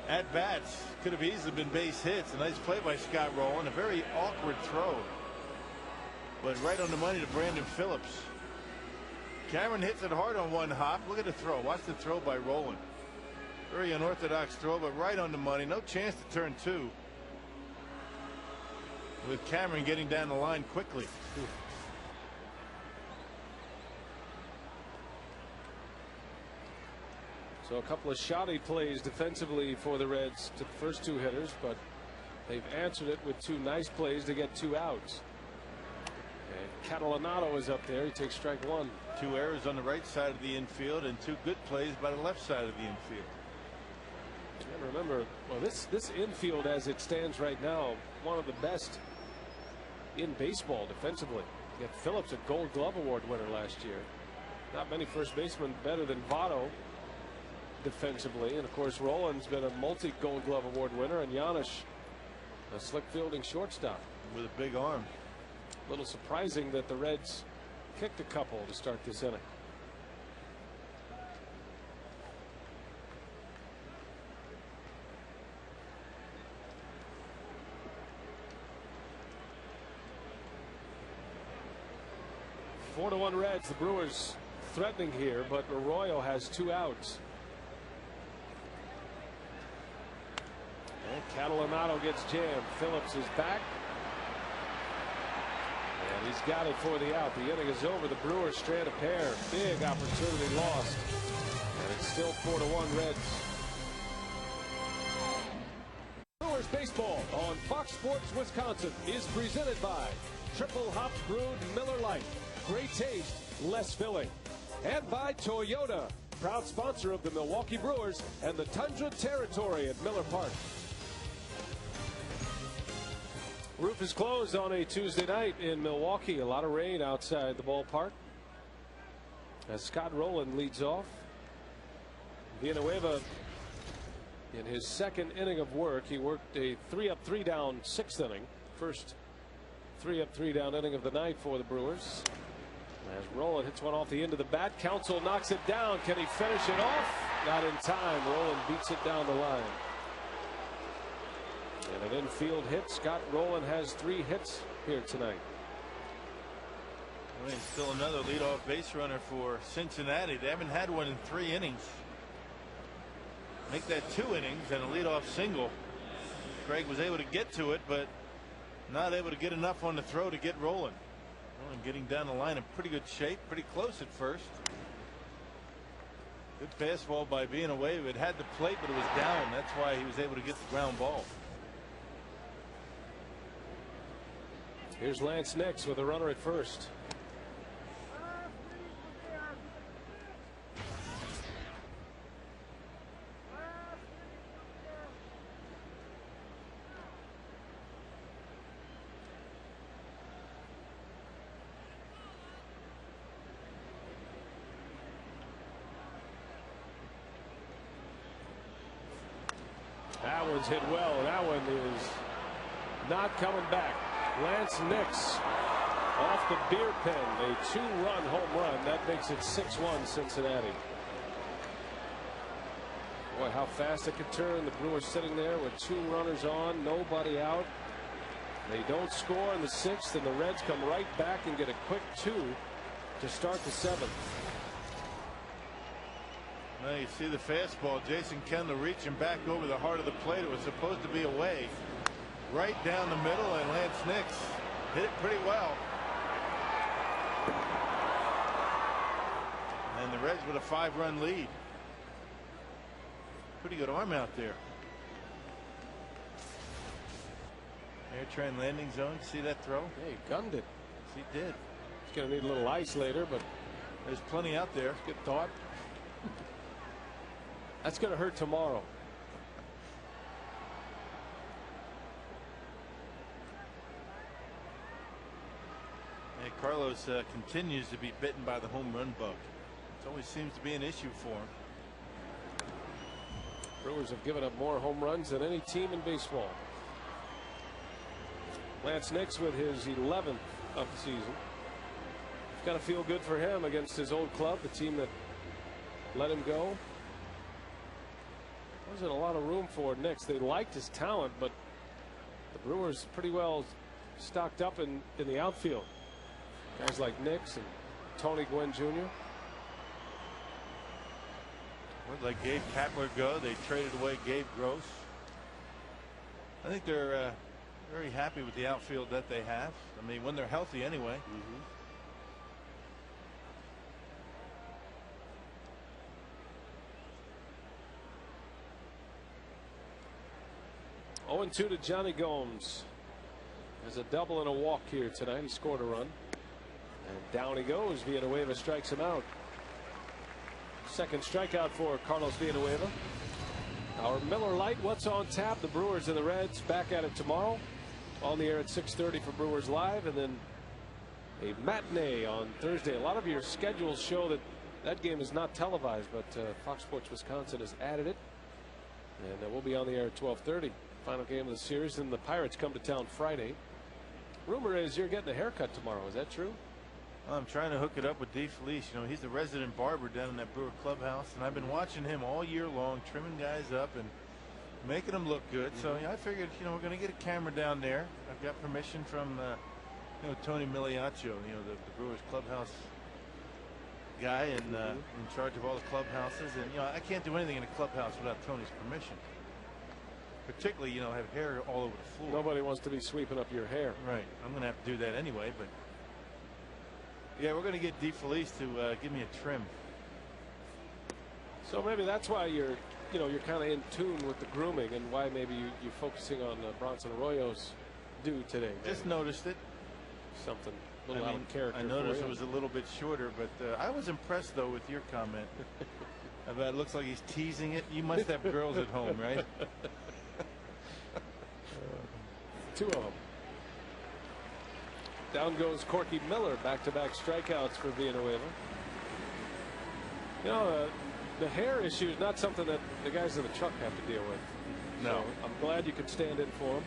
at bats could have easily been base hits. A nice play by Scott Rowland. A very awkward throw, but right on the money to Brandon Phillips. Cameron hits it hard on one hop. Look at the throw. Watch the throw by Rowland. Very unorthodox throw, but right on the money. No chance to turn two, with Cameron getting down the line quickly. So a couple of shoddy plays defensively for the Reds to the first two hitters, but they've answered it with two nice plays to get two outs. And Catalanato is up there. He takes strike one. Two errors on the right side of the infield and two good plays by the left side of the infield. And remember, well, this infield as it stands right now, one of the best in baseball defensively. You got Phillips, a Gold Glove Award winner last year. Not many first basemen better than Votto defensively, and of course Rowland's been a multi-Gold Glove Award winner, and Giannis a slick fielding shortstop with a big arm. A little surprising that the Reds kicked a couple to start this inning. Four to 1 Reds. The Brewers threatening here, but Arroyo has two outs. And Catalanato gets jammed. Phillips is back. And he's got it for the out. The inning is over. The Brewers strand a pair. Big opportunity lost. And it's still 4 to 1 Reds. Brewers baseball on Fox Sports Wisconsin is presented by Triple Hop Brewed Miller Lite. Great taste, less filling. And by Toyota, proud sponsor of the Milwaukee Brewers and the Tundra Territory at Miller Park. Roof is closed on a Tuesday night in Milwaukee. A lot of rain outside the ballpark. As Scott Rowland leads off. Villanueva in his second inning of work. He worked a 3-up, 3-down 6th inning. First 3-up, 3-down inning of the night for the Brewers. As Rowland hits one off the end of the bat. Counsell knocks it down. Can he finish it off? Not in time. Rowland beats it down the line. And an infield hit. Scott Rowland has 3 hits here tonight. I mean, still another leadoff base runner for Cincinnati. They haven't had one in 3 innings. Make that 2 innings and a leadoff single. Craig was able to get to it, but not able to get enough on the throw to get rolling. Rowland getting down the line in pretty good shape, pretty close at first. Good fastball by Villanueva. It had the plate, but it was down. That's why he was able to get the ground ball. Here's Laynce Nix with a runner at first. That one's hit well. That one is not coming back. Laynce Nix off the beer pen. A 2-run home run. That makes it 6-1 Cincinnati. Boy, how fast it could turn. The Brewers sitting there with 2 runners on, nobody out. They don't score in the 6th, and the Reds come right back and get a quick 2 to start the 7th. Now you see the fastball. Jason Kendall reaching back over the heart of the plate. It was supposed to be away. Right down the middle, and Laynce Nix hit it pretty well. And the Reds with a 5-run lead. Pretty good arm out there. Air train landing zone. See that throw? Yeah, he gunned it. Yes, he did. He's going to need a little ice later, but there's plenty out there. Good thought. That's going to hurt tomorrow. And Carlos continues to be bitten by the home run bug. It always seems to be an issue for him. Brewers have given up more home runs than any team in baseball. Laynce Nix with his 11th of the season. It's got to feel good for him against his old club, the team that let him go. Wasn't a lot of room for Nix. They liked his talent, but the Brewers pretty well stocked up in the outfield. Guys like Nix and Tony Gwynn Jr. Well, like Gabe Kapler go, they traded away Gabe Gross. I think they're very happy with the outfield that they have. I mean, when they're healthy anyway. 0-2 to Johnny Gomes. There's a double and a walk here tonight. He scored a run. And down he goes. Villanueva strikes him out. Second strikeout for Carlos Villanueva. Our Miller Lite, what's on tap? The Brewers and the Reds back at it tomorrow. On the air at 6:30 for Brewers Live, and then a matinee on Thursday. A lot of your schedules show that game is not televised, but Fox Sports Wisconsin has added it. And we'll be on the air at 12:30. Final game of the series, and the Pirates come to town Friday. Rumor is you're getting a haircut tomorrow. Is that true? Well, I'm trying to hook it up with D. Felice. You know, he's the resident barber down in that Brewer clubhouse, and I've been watching him all year long, trimming guys up and making them look good. So I figured, you know, we're going to get a camera down there. I've got permission from, you know, Tony Miliaccio, you know, the Brewers clubhouse guy, and in charge of all the clubhouses. And you know, I can't do anything in a clubhouse without Tony's permission. Particularly, you know, have hair all over the floor. Nobody wants to be sweeping up your hair. Right. I'm going to have to do that anyway. But yeah, we're going to get D. Felice to give me a trim. So maybe that's why you're kind of in tune with the grooming, and why maybe you're focusing on Bronson Arroyo's due today. Just noticed it. Something a little out of character. I noticed for it was a little bit shorter, but I was impressed though with your comment about it looks like he's teasing it. You must have girls at home, right? Two of them. Down goes Corky Miller. Back-to-back strikeouts for Villanueva. You know, the hair issue is not something that the guys in the truck have to deal with. No. So I'm glad you could stand in for him.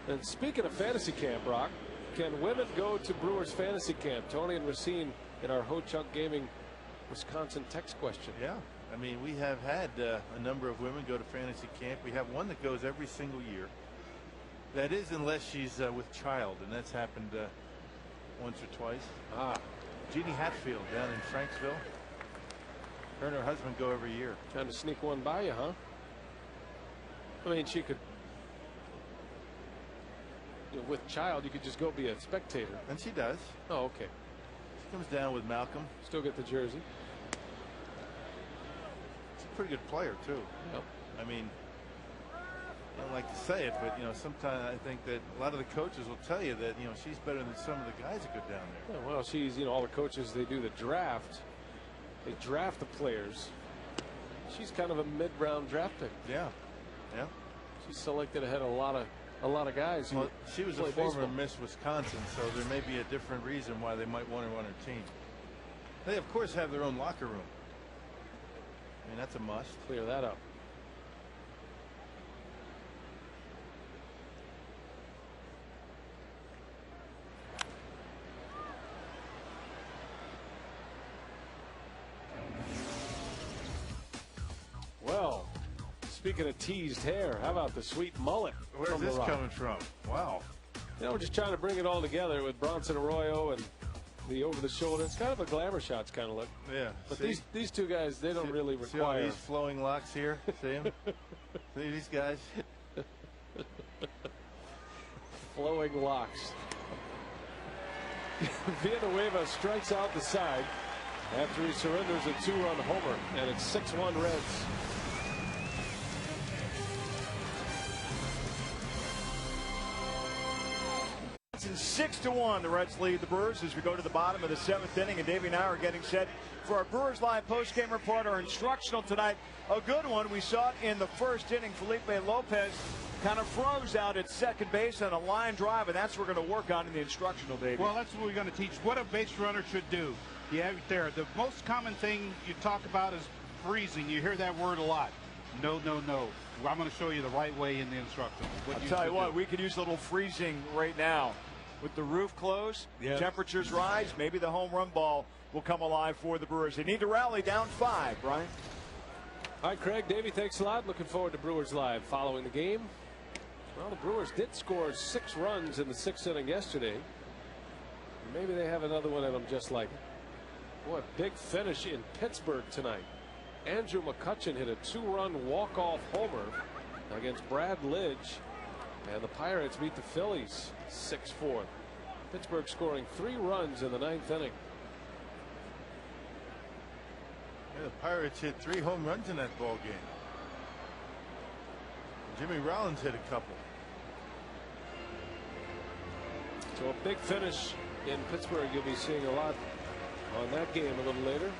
And speaking of fantasy camp, Rock, can women go to Brewers fantasy camp? Tony and Racine in our Ho Chunk Gaming Wisconsin text question. Yeah. I mean, we have had a number of women go to fantasy camp. We have one that goes every single year. That is, unless she's with child, and that's happened once or twice. Jeannie Hatfield down in Franksville. Her and her husband go every year. Trying to sneak one by you, huh? I mean, she could, with child, you could just go be a spectator. And she does. Oh, okay. She comes down with Malcolm. Still get the jersey. She's a pretty good player, too. Yep. I mean, like to say it, but sometimes I think that a lot of the coaches will tell you that she's better than some of the guys that go down there. Yeah, well, she's all the coaches, they do the draft. They draft the players. She's kind of a mid-round draft pick. Yeah, yeah. She's selected ahead of a lot of guys. Well, she was a former baseball. Miss Wisconsin, so there may be a different reason why they might want her on her team. They of course have their own locker room. I mean, that's a must. Clear that up. Well, speaking of teased hair, how about the sweet mullet? Where's this coming from? Wow. We're just trying to bring it all together with Bronson Arroyo and the over the shoulder. It's kind of a glamour shots kind of look. Yeah. But these two guys, they don't really See all require these flowing locks here? See them? See these guys? flowing locks. Villanueva strikes out the side after he surrenders a 2-run homer, and it's 6-1 Reds. And 6-1, the Reds lead the Brewers as we go to the bottom of the 7th inning, and Davey and I are getting set for our Brewers Live postgame report. Our instructional tonight, a good one. We saw it in the first inning. Felipe Lopez kind of froze out at second base on a line drive, and that's what we're going to work on in the instructional, Davey. Well, that's what we're going to teach, what a base runner should do. You have it there. The most common thing you talk about is freezing. You hear that word a lot. No, no, no. I'm going to show you the right way in the instructional. I'll tell you what, we could use a little freezing right now. With the roof closed, temperatures rise, maybe the home run ball will come alive for the Brewers. They need to rally down 5, Brian. All right, Craig, Davey, thanks a lot. Looking forward to Brewers Live following the game. Well, the Brewers did score 6 runs in the 6th inning yesterday. Maybe they have another one in them just like it. Boy, big finish in Pittsburgh tonight. Andrew McCutchen hit a 2-run walk-off homer against Brad Lidge. And the Pirates beat the Phillies 6-4. Pittsburgh scoring 3 runs in the 9th inning. Yeah, the Pirates hit 3 home runs in that ball game. Jimmy Rollins hit a couple. So a big finish in Pittsburgh. You'll be seeing a lot on that game a little later.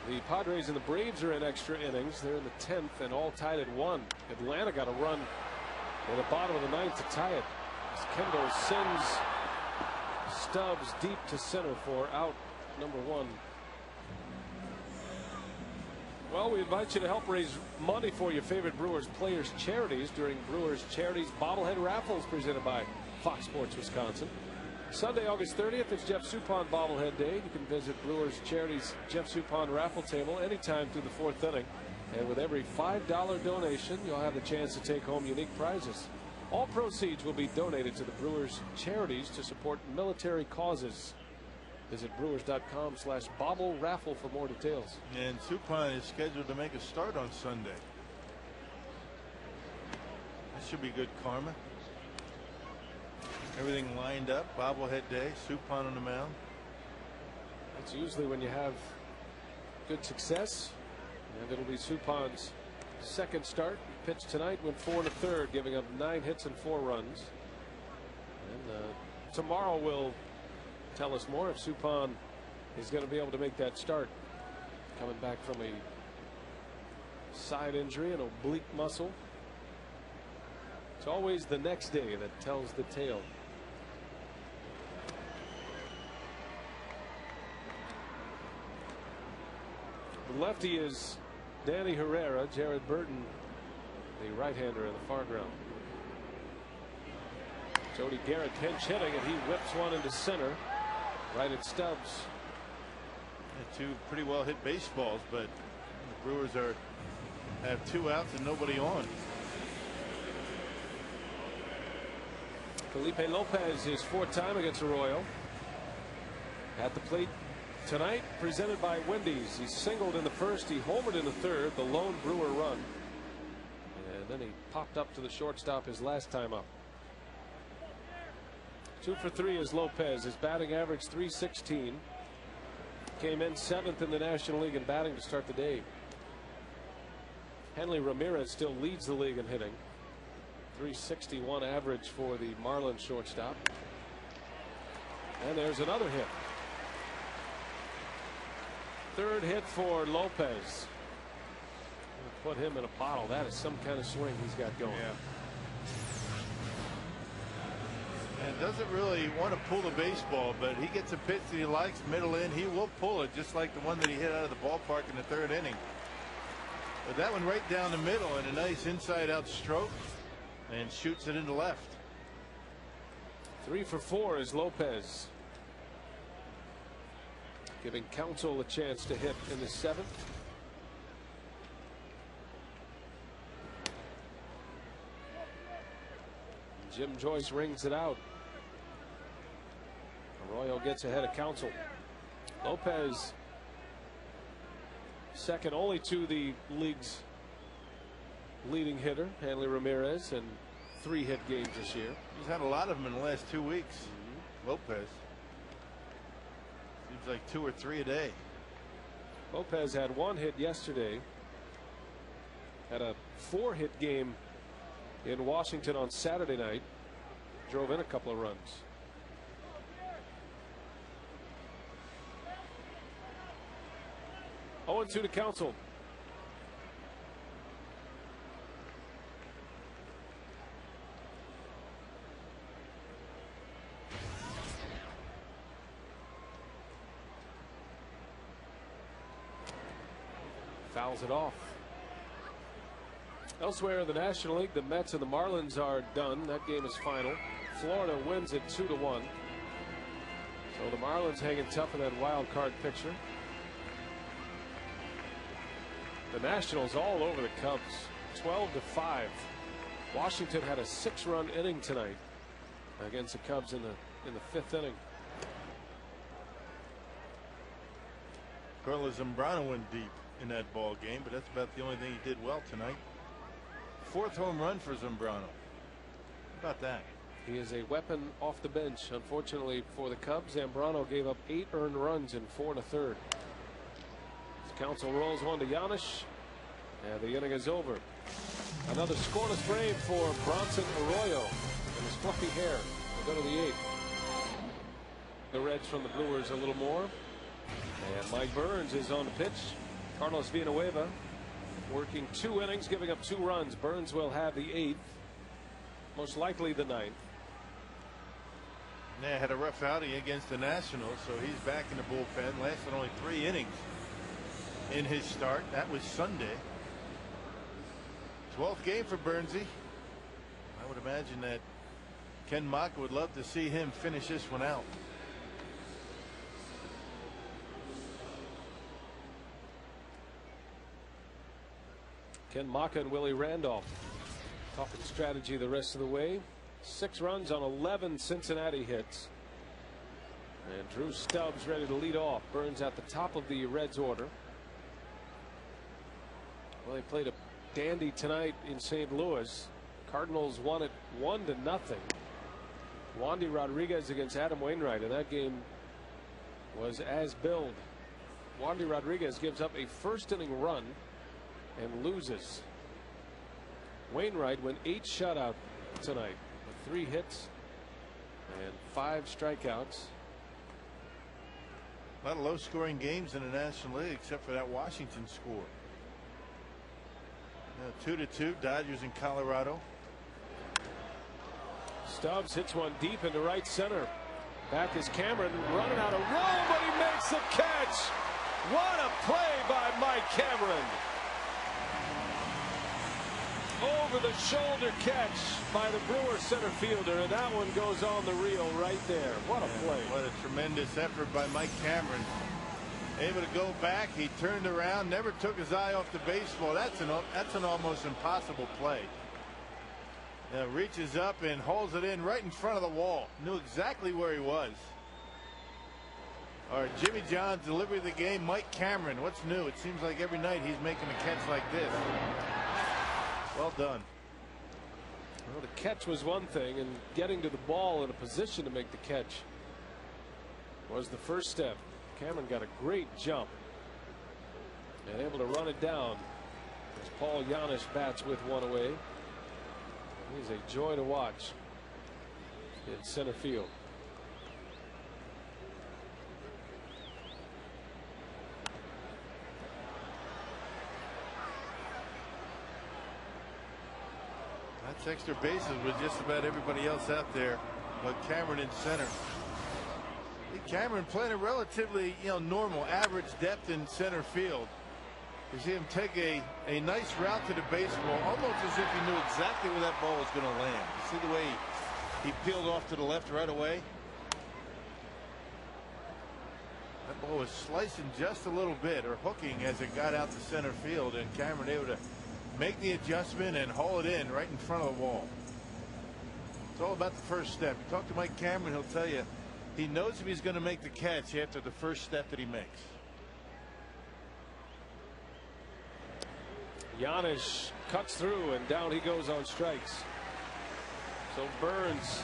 The Padres and the Braves are in extra innings. They're in the 10th and all tied at 1. Atlanta got a run in the bottom of the 9th to tie it as Kendall sends Stubbs deep to center for out number 1. Well, we invite you to help raise money for your favorite Brewers players' charities during Brewers Charities Bobblehead Raffles presented by Fox Sports Wisconsin. Sunday, August 30th, it's Jeff Suppan Bobblehead Day. You can visit Brewers Charities Jeff Suppan raffle table anytime through the 4th inning. And with every $5 donation, you'll have the chance to take home unique prizes. All proceeds will be donated to the Brewers Charities to support military causes. Visit brewers.com/bobble raffle for more details. And Suppan is scheduled to make a start on Sunday. That should be good karma. Everything lined up. Bobblehead Day. Suppan on the mound. That's usually when you have good success. And it'll be Suppan's second start. Pitched tonight, went 4 1/3, giving up 9 hits and 4 runs. And tomorrow will tell us more if Suppan is going to be able to make that start. Coming back from a side injury, an oblique muscle. It's always the next day that tells the tale. The lefty is Danny Herrera. Jared Burton, the right-hander in the far ground. Jody Garrett pinch hitting, and he whips one into center right at Stubbs. Yeah, 2 pretty well hit baseballs, but the Brewers have 2 outs and nobody on. Felipe Lopez, his 4th time against Arroyo. At the plate tonight, presented by Wendy's. He singled in the 1st, he homered in the 3rd, the lone Brewer run. And then he popped up to the shortstop his last time up. 2 for 3 is Lopez. His batting average .316. Came in 7th in the National League in batting to start the day. Hanley Ramirez still leads the league in hitting. 361 average for the Marlins shortstop. And there's another hit. Third hit for Lopez. Put him in a bottle. That is some kind of swing he's got going. Yeah. And doesn't really want to pull the baseball, but he gets a pitch that he likes, middle in, he will pull it, just like the one that he hit out of the ballpark in the third inning. But that one right down the middle and a nice inside out stroke, and shoots it into left. 3 for 4 is Lopez, giving Counsell a chance to hit in the 7th. Jim Joyce rings it out. Arroyo gets ahead of Counsell. Lopez second only to the league's leading hitter, Hanley Ramirez, and 3 hit games this year. He's had a lot of them in the last 2 weeks. Lopez. Seems like 2 or 3 a day. Lopez had 1 hit yesterday. Had a 4-hit game in Washington on Saturday night. Drove in a couple of runs. Oh, 0-2 to Counsell. Fouls it off. Elsewhere in the National League, the Mets and the Marlins are done. That game is final. Florida wins it 2-1. So the Marlins hanging tough in that wild card picture. The Nationals all over the Cubs, 12-5. Washington had a 6-run inning tonight against the Cubs in the 5th inning. Carlos Zambrano went deep in that ball game, but that's about the only thing he did well tonight. 4th home run for Zambrano. How about that? He is a weapon off the bench. Unfortunately for the Cubs, Zambrano gave up 8 earned runs in 4 1/3. Counsell rolls one to Giannis, and the inning is over. Another scoreless frame for Bronson Arroyo and his fluffy hair. We'll go to the 8th. The Reds from the Brewers a little more. And Mike Burns is on the pitch. Carlos Villanueva working 2 innings, giving up 2 runs. Burns will have the 8th, most likely the 9th. Yeah, had a rough outing against the Nationals, so he's back in the bullpen. Lasted only 3 innings in his start. That was Sunday. 12th game for Burnsy. I would imagine that Ken Maka would love to see him finish this one out. Ken Maka and Willie Randolph talking strategy the rest of the way. 6 runs on 11 Cincinnati hits. And Drew Stubbs ready to lead off. Burns at the top of the Reds order. Well, they played a dandy tonight in St. Louis. Cardinals won it 1-0. Wandy Rodriguez against Adam Wainwright, and that game was as billed. Wandy Rodriguez gives up a 1st inning run and loses. Wainwright went 8 shutout tonight with 3 hits and 5 strikeouts. A lot of low scoring games in the National League except for that Washington score. 2-2 Dodgers in Colorado. Stubbs hits one deep into right center. Back is Cameron running out of room, but he makes the catch. What a play by Mike Cameron. Over the shoulder catch by the Brewers center fielder, and that one goes on the reel right there. What a play. What a tremendous effort by Mike Cameron. Able to go back. He turned around, never took his eye off the baseball. That's an almost impossible play. Reaches up and holds it in right in front of the wall. Knew exactly where he was. All right, Jimmy John's delivery of the game. Mike Cameron. What's new? It seems like every night he's making a catch like this. Well done. Well, the catch was one thing, and getting to the ball in a position to make the catch was the first step. Cameron got a great jump and able to run it down As Paul Giannis bats with one away. He's a joy to watch in center field. That's extra bases with just about everybody else out there, but Cameron in center. Cameron playing a relatively normal average depth in center field. You see him take a nice route to the baseball, almost as if he knew exactly where that ball was going to land. You see the way he peeled off to the left right away? That ball was slicing just a little bit, or hooking, as it got out to center field, and Cameron able to make the adjustment and haul it in right in front of the wall. It's all about the first step. You talk to Mike Cameron, he'll tell you he knows if he's going to make the catch after the first step that he makes. Giannis cuts through, and down he goes on strikes. So Burns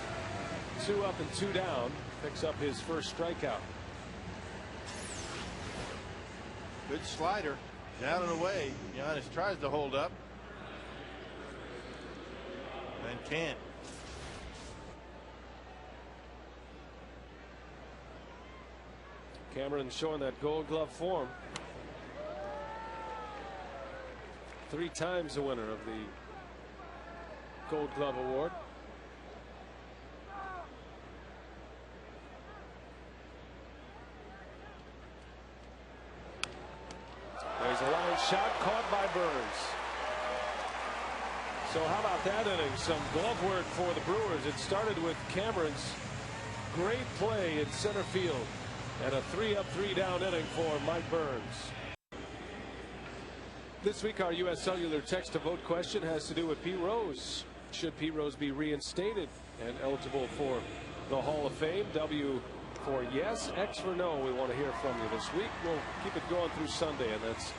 2 up and 2 down, picks up his first strikeout. Good slider, down and away. Giannis tries to hold up and can't. Cameron showing that Gold Glove form. 3 times the winner of the Gold Glove award. There's a line shot caught by Burns. So how about that inning? Some glove work for the Brewers. It started with Cameron's great play in center field, and a 3 up 3 down inning for Mike Burns. This week our U.S. Cellular text to vote question has to do with Pete Rose. Should Pete Rose be reinstated and eligible for the Hall of Fame? W for yes, X for no. We want to hear from you this week. We'll keep it going through Sunday, and that's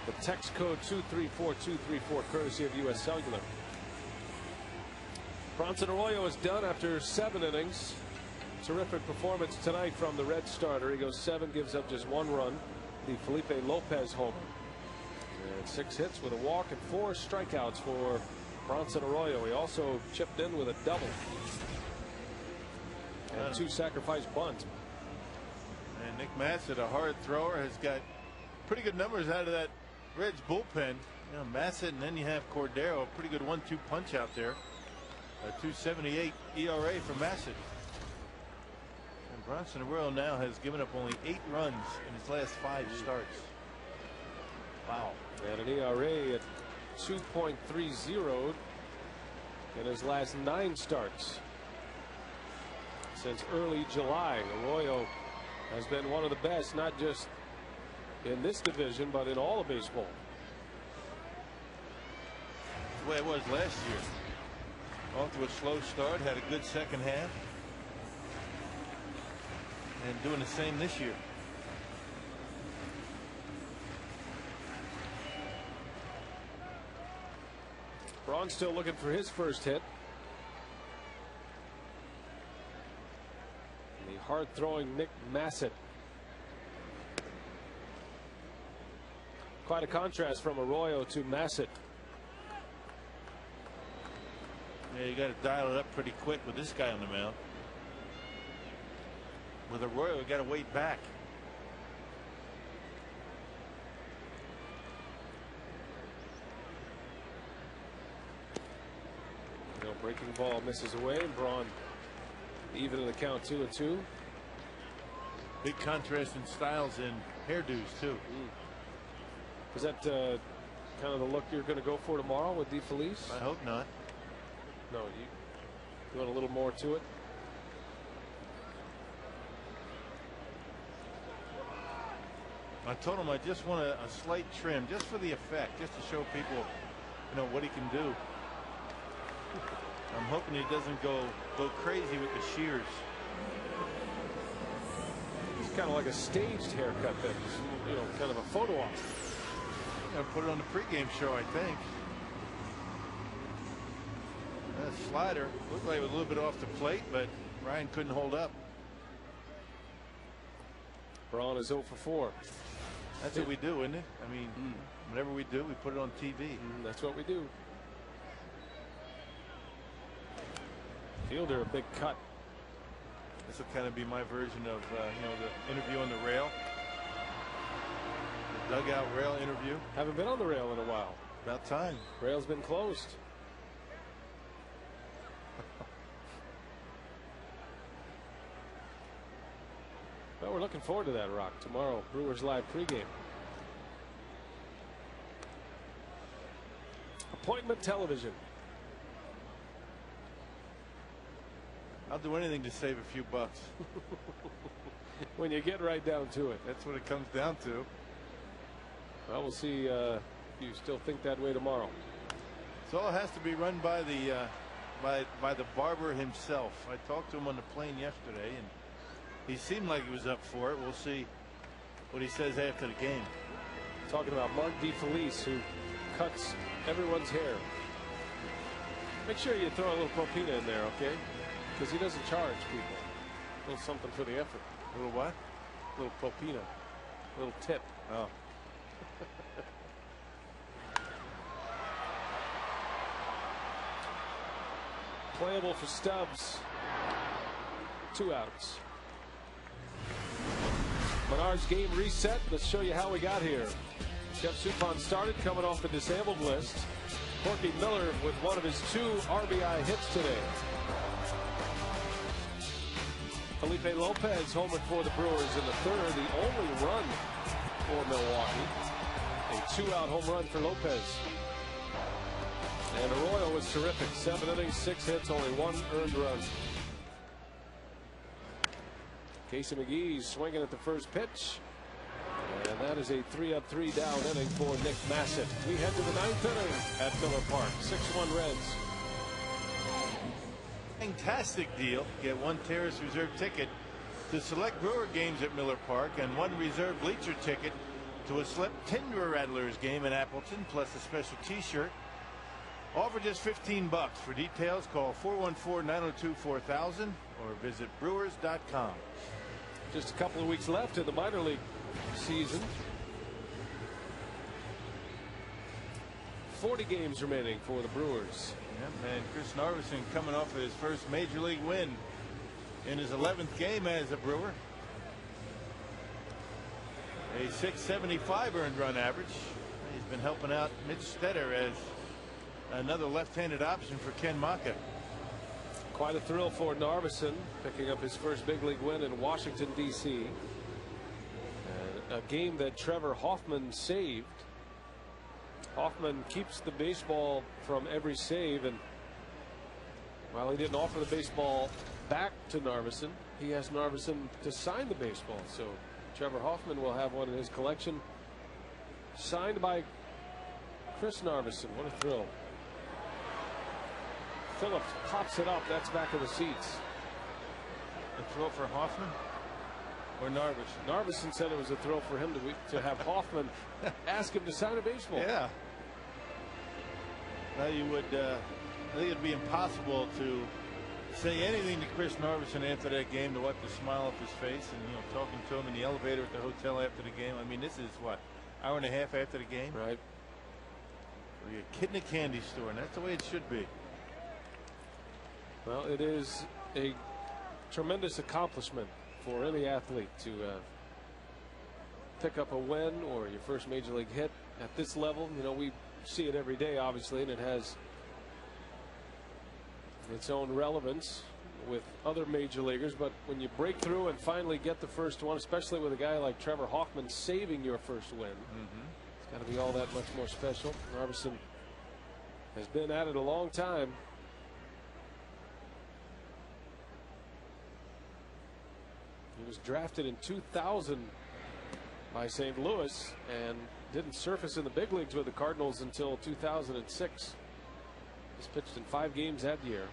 the text code 234234, courtesy of U.S. Cellular. Bronson Arroyo is done after 7 innings. Terrific performance tonight from the Reds starter. He goes 7, gives up just 1 run. The Felipe Lopez homer. And 6 hits with a walk and 4 strikeouts for Bronson Arroyo. He also chipped in with a double and 2 sacrifice bunts. And Nick Massett, a hard thrower, has got pretty good numbers out of that Reds bullpen. Massett, and then you have Cordero, a pretty good 1-2 punch out there. A 2.78 ERA for Massett. And Bronson Arroyo now has given up only 8 runs in his last 5 starts. Wow. And an ERA at 2.30 in his last 9 starts since early July. Arroyo has been one of the best, not just in this division, but in all of baseball. That's the way it was last year. Off to a slow start, had a good second half, and doing the same this year. Braun still looking for his first hit. The hard-throwing Nick Massett. Quite a contrast from Arroyo to Massett. Yeah, you got to dial it up pretty quick with this guy on the mound. With Arroyo, you got to wait back. Breaking ball misses away, and Braun even in the count 2-2. Big contrast in styles and hairdos too. Is that kind of the look you're going to go for tomorrow with DeFelice? I hope not. No, you want a little more to it. I told him I just want a slight trim, just for the effect, just to show people, what he can do. I'm hoping he doesn't go crazy with the shears. It's kind of like a staged haircut, then, kind of a photo op. I'll put it on the pregame show, I think. That slider looked like it was a little bit off the plate, but Ryan couldn't hold up. Braun is 0 for 4. That's what we do, isn't it? I mean, whatever we do, we put it on TV. That's what we do. Fielder, a big cut. This will kind of be my version of the interview on the rail, the dugout rail interview. Haven't been on the rail in a while. About time. Rail's been closed. Well, we're looking forward to that, Rock. Tomorrow, Brewers Live pregame. Appointment television. I'll do anything to save a few bucks. When you get right down to it. That's what it comes down to. Well, we'll see if you still think that way tomorrow. So it has to be run by the by the barber himself. I talked to him on the plane yesterday, and he seemed like he was up for it. We'll see what he says after the game. Talking about Mark DeFelice, who cuts everyone's hair. Make sure you throw a little propina in there, okay? Because he doesn't charge people. A little something for the effort. A little what? A little propina. A little tip. Oh. Playable for Stubbs. 2 outs. Menard's game reset. Let's show you how we got here. Jeff Suppan started, coming off the disabled list. Corky Miller with one of his 2 RBI hits today. Felipe Lopez homered for the Brewers in the 3rd, the only run for Milwaukee. A 2-out home run for Lopez. And Arroyo was terrific. 7 innings, 6 hits, only 1 earned run. Casey McGee's swinging at the first pitch. And that is a 3-up, 3-down inning for Nick Massett. We head to the 9th inning at Miller Park. 6-1 Reds. Fantastic deal. Get 1 Terrace reserve ticket to select Brewer games at Miller Park and 1 reserve bleacher ticket to a select Tinder Rattlers game in Appleton, plus a special t-shirt. All for just $15. For details, call 414-902-4000 or visit brewers.com. Just a couple of weeks left in the minor league season. 40 games remaining for the Brewers. Yeah, and Chris Narveson coming off of his first major league win in his 11th game as a Brewer. A .675 earned run average. He's been helping out Mitch Stetter as another left-handed option for Ken Maka. Quite a thrill for Narveson, picking up his first big league win in Washington, D.C. A game that Trevor Hoffman saved. Hoffman keeps the baseball from every save, and while he didn't offer the baseball back to Narveson, he asked Narveson to sign the baseball. So Trevor Hoffman will have one in his collection, signed by Chris Narveson. What a thrill. Phillips pops it up. That's back in the seats. A throw for Hoffman or Narveson? Narveson said it was a thrill for him to have Hoffman ask him to sign a baseball. Yeah. Now you would, I think it'd be impossible to say anything to Chris Narveson after that game to wipe the smile off his face, and talking to him in the elevator at the hotel after the game. I mean, this is what, hour and a half after the game? Right. You're a kid in a candy store, and that's the way it should be. Well, it is a tremendous accomplishment for any athlete to pick up a win or your first major league hit at this level. We see it every day, obviously, and it has its own relevance with other major leaguers. But when you break through and finally get the first one, especially with a guy like Trevor Hoffman saving your first win, it's got to be all that much more special. Narveson has been at it a long time. He was drafted in 2000 by St. Louis and didn't surface in the big leagues with the Cardinals until 2006. He's pitched in 5 games that year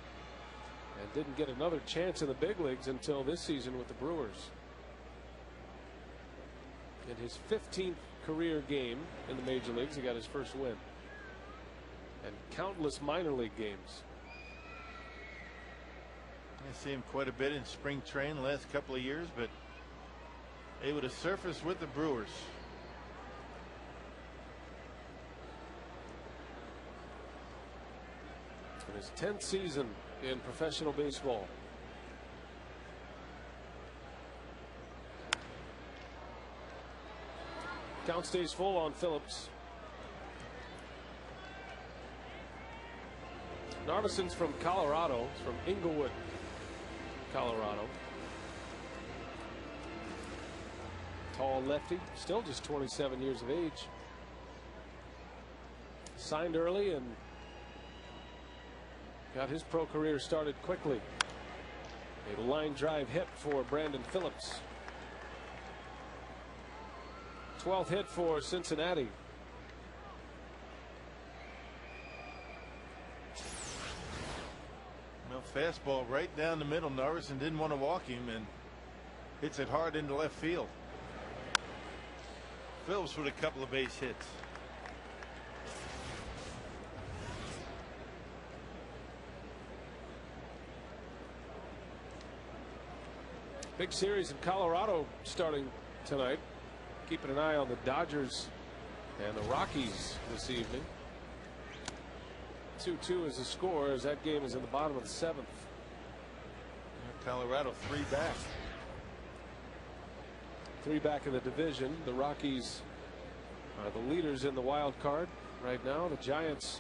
and didn't get another chance in the big leagues until this season with the Brewers. In his 15th career game in the major leagues, he got his first win. And countless minor league games. I see him quite a bit in spring training the last couple of years, but able to surface with the Brewers. in his 10th season in professional baseball. Count stays full on Phillips. Narvison's from Colorado. He's from Inglewood, Colorado. Tall lefty, still just 27 years of age. Signed early and got his pro career started quickly. A line drive hit for Brandon Phillips. 12th hit for Cincinnati. Well, fastball right down the middle. Narvison didn't want to walk him and hits it hard into left field. Phillips with a couple of base hits. Big series in Colorado starting tonight. Keeping an eye on the Dodgers and the Rockies this evening. 2-2 is the score as that game is in the bottom of the 7th. Colorado 3 back. 3 back in the division. The Rockies are the leaders in the wild card right now. The Giants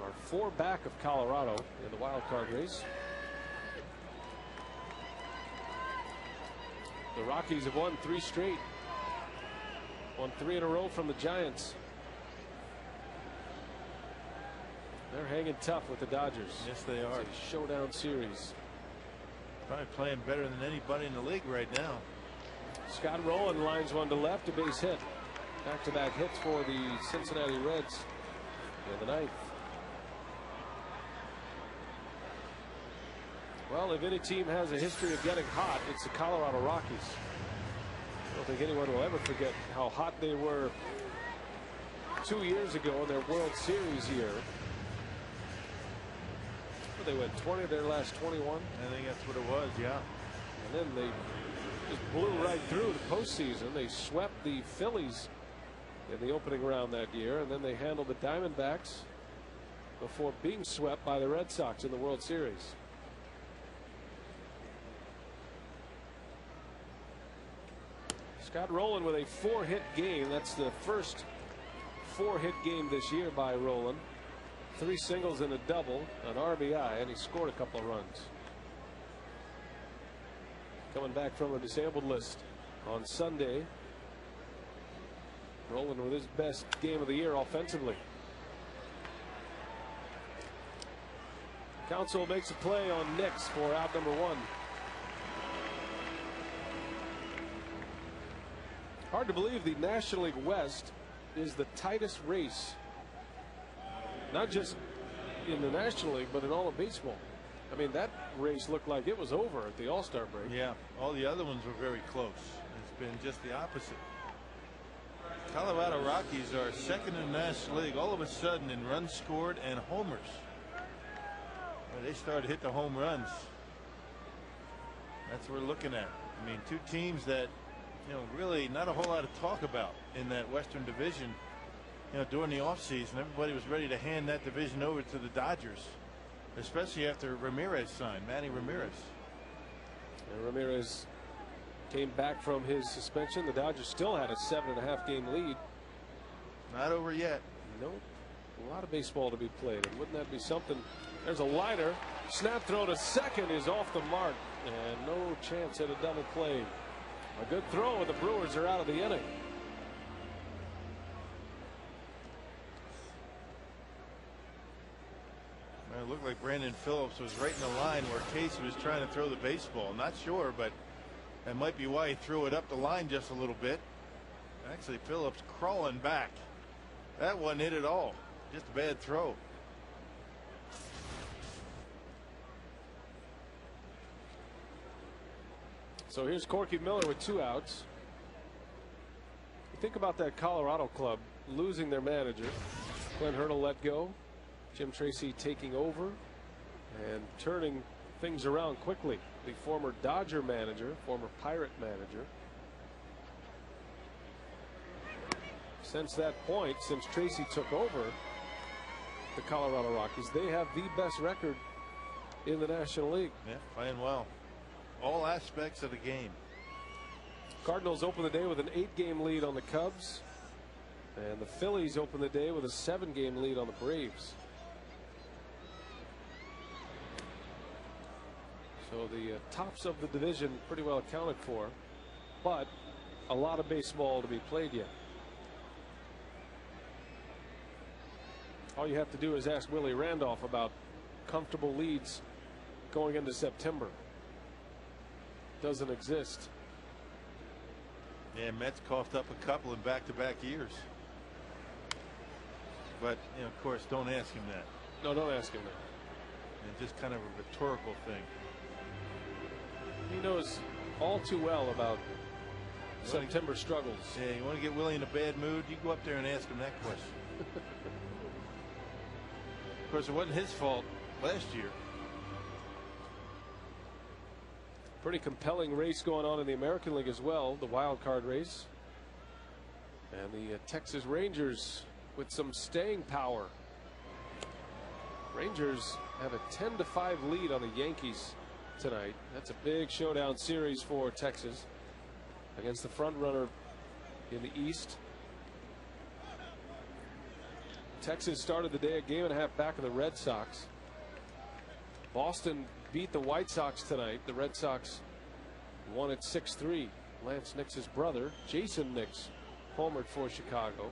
are 4 back of Colorado in the wild card race. The Rockies have won 3 straight. Won 3 in a row from the Giants. They're hanging tough with the Dodgers. Yes, they are. It's a showdown series. Probably playing better than anybody in the league right now. Scott Rowland lines one to left, a base hit. Back-to-back hits for the Cincinnati Reds in the 9th. Well, if any team has a history of getting hot, it's the Colorado Rockies. I don't think anyone will ever forget how hot they were 2 years ago in their World Series year. They went 20 of their last 21. I think that's what it was, yeah. And then they just blew right through the postseason. They swept the Phillies in the opening round that year, and then they handled the Diamondbacks before being swept by the Red Sox in the World Series. Scott Rowland with a 4-hit game. That's the first 4-hit game this year by Rowland. 3 singles and a double, an RBI, and he scored a couple of runs. Coming back from a disabled list on Sunday. Rowland with his best game of the year offensively. Counsell makes a play on Nix for out number 1. Hard to believe the National League West is the tightest race, not just in the National League, but in all of baseball. I mean, that race looked like it was over at the All-Star break. Yeah, all the other ones were very close. It's been just the opposite. Colorado Rockies are second in the National League all of a sudden in runs scored and homers. Well, they started to hit the home runs. That's what we're looking at. I mean, 2 teams that, you know, really not a whole lot to talk about in that Western Division. You know, during the offseason, everybody was ready to hand that division over to the Dodgers, especially after Ramirez signed, Manny Ramirez. And Ramirez came back from his suspension. The Dodgers still had a 7.5 game lead. Not over yet. Nope. A lot of baseball to be played. And wouldn't that be something? There's a liner. Snap throw to second is off the mark. And no chance at a double play. A good throw, and the Brewers are out of the inning. It looked like Brandon Phillips was right in the line where Casey was trying to throw the baseball. Not sure, but that might be why he threw it up the line just a little bit. Actually, Phillips crawling back. That wasn't it at all. Just a bad throw. So here's Corky Miller with 2 outs. You think about that Colorado club losing their manager. Clint Hurdle let go. Jim Tracy taking over and turning things around quickly. The former Dodger manager, former Pirate manager. Since that point, since Tracy took over, the Colorado Rockies. They have the best record in the National League. Yeah, playing well. All aspects of the game. Cardinals open the day with an 8-game lead on the Cubs. And the Phillies open the day with a 7-game lead on the Braves. So the tops of the division pretty well accounted for, but a lot of baseball to be played yet. All you have to do is ask Willie Randolph about comfortable leads going into September. Doesn't exist. Yeah, Mets coughed up a couple in back-to-back years. But, you know, of course, don't ask him that. No, don't ask him that. And just kind of a rhetorical thing. He knows all too well about September struggles. Yeah, you want to get Willie in a bad mood, you go up there and ask him that question. Of course, it wasn't his fault last year. Pretty compelling race going on in the American League as well, the wild card race. And the Texas Rangers with some staying power. Rangers have a 10-5 lead on the Yankees tonight. That's a big showdown series for Texas against the front runner in the East. Texas started the day a game and a half back of the Red Sox. Boston beat the White Sox tonight. The Red Sox won at 6-3. Laynce Nix's brother, Jason Nix, homered for Chicago.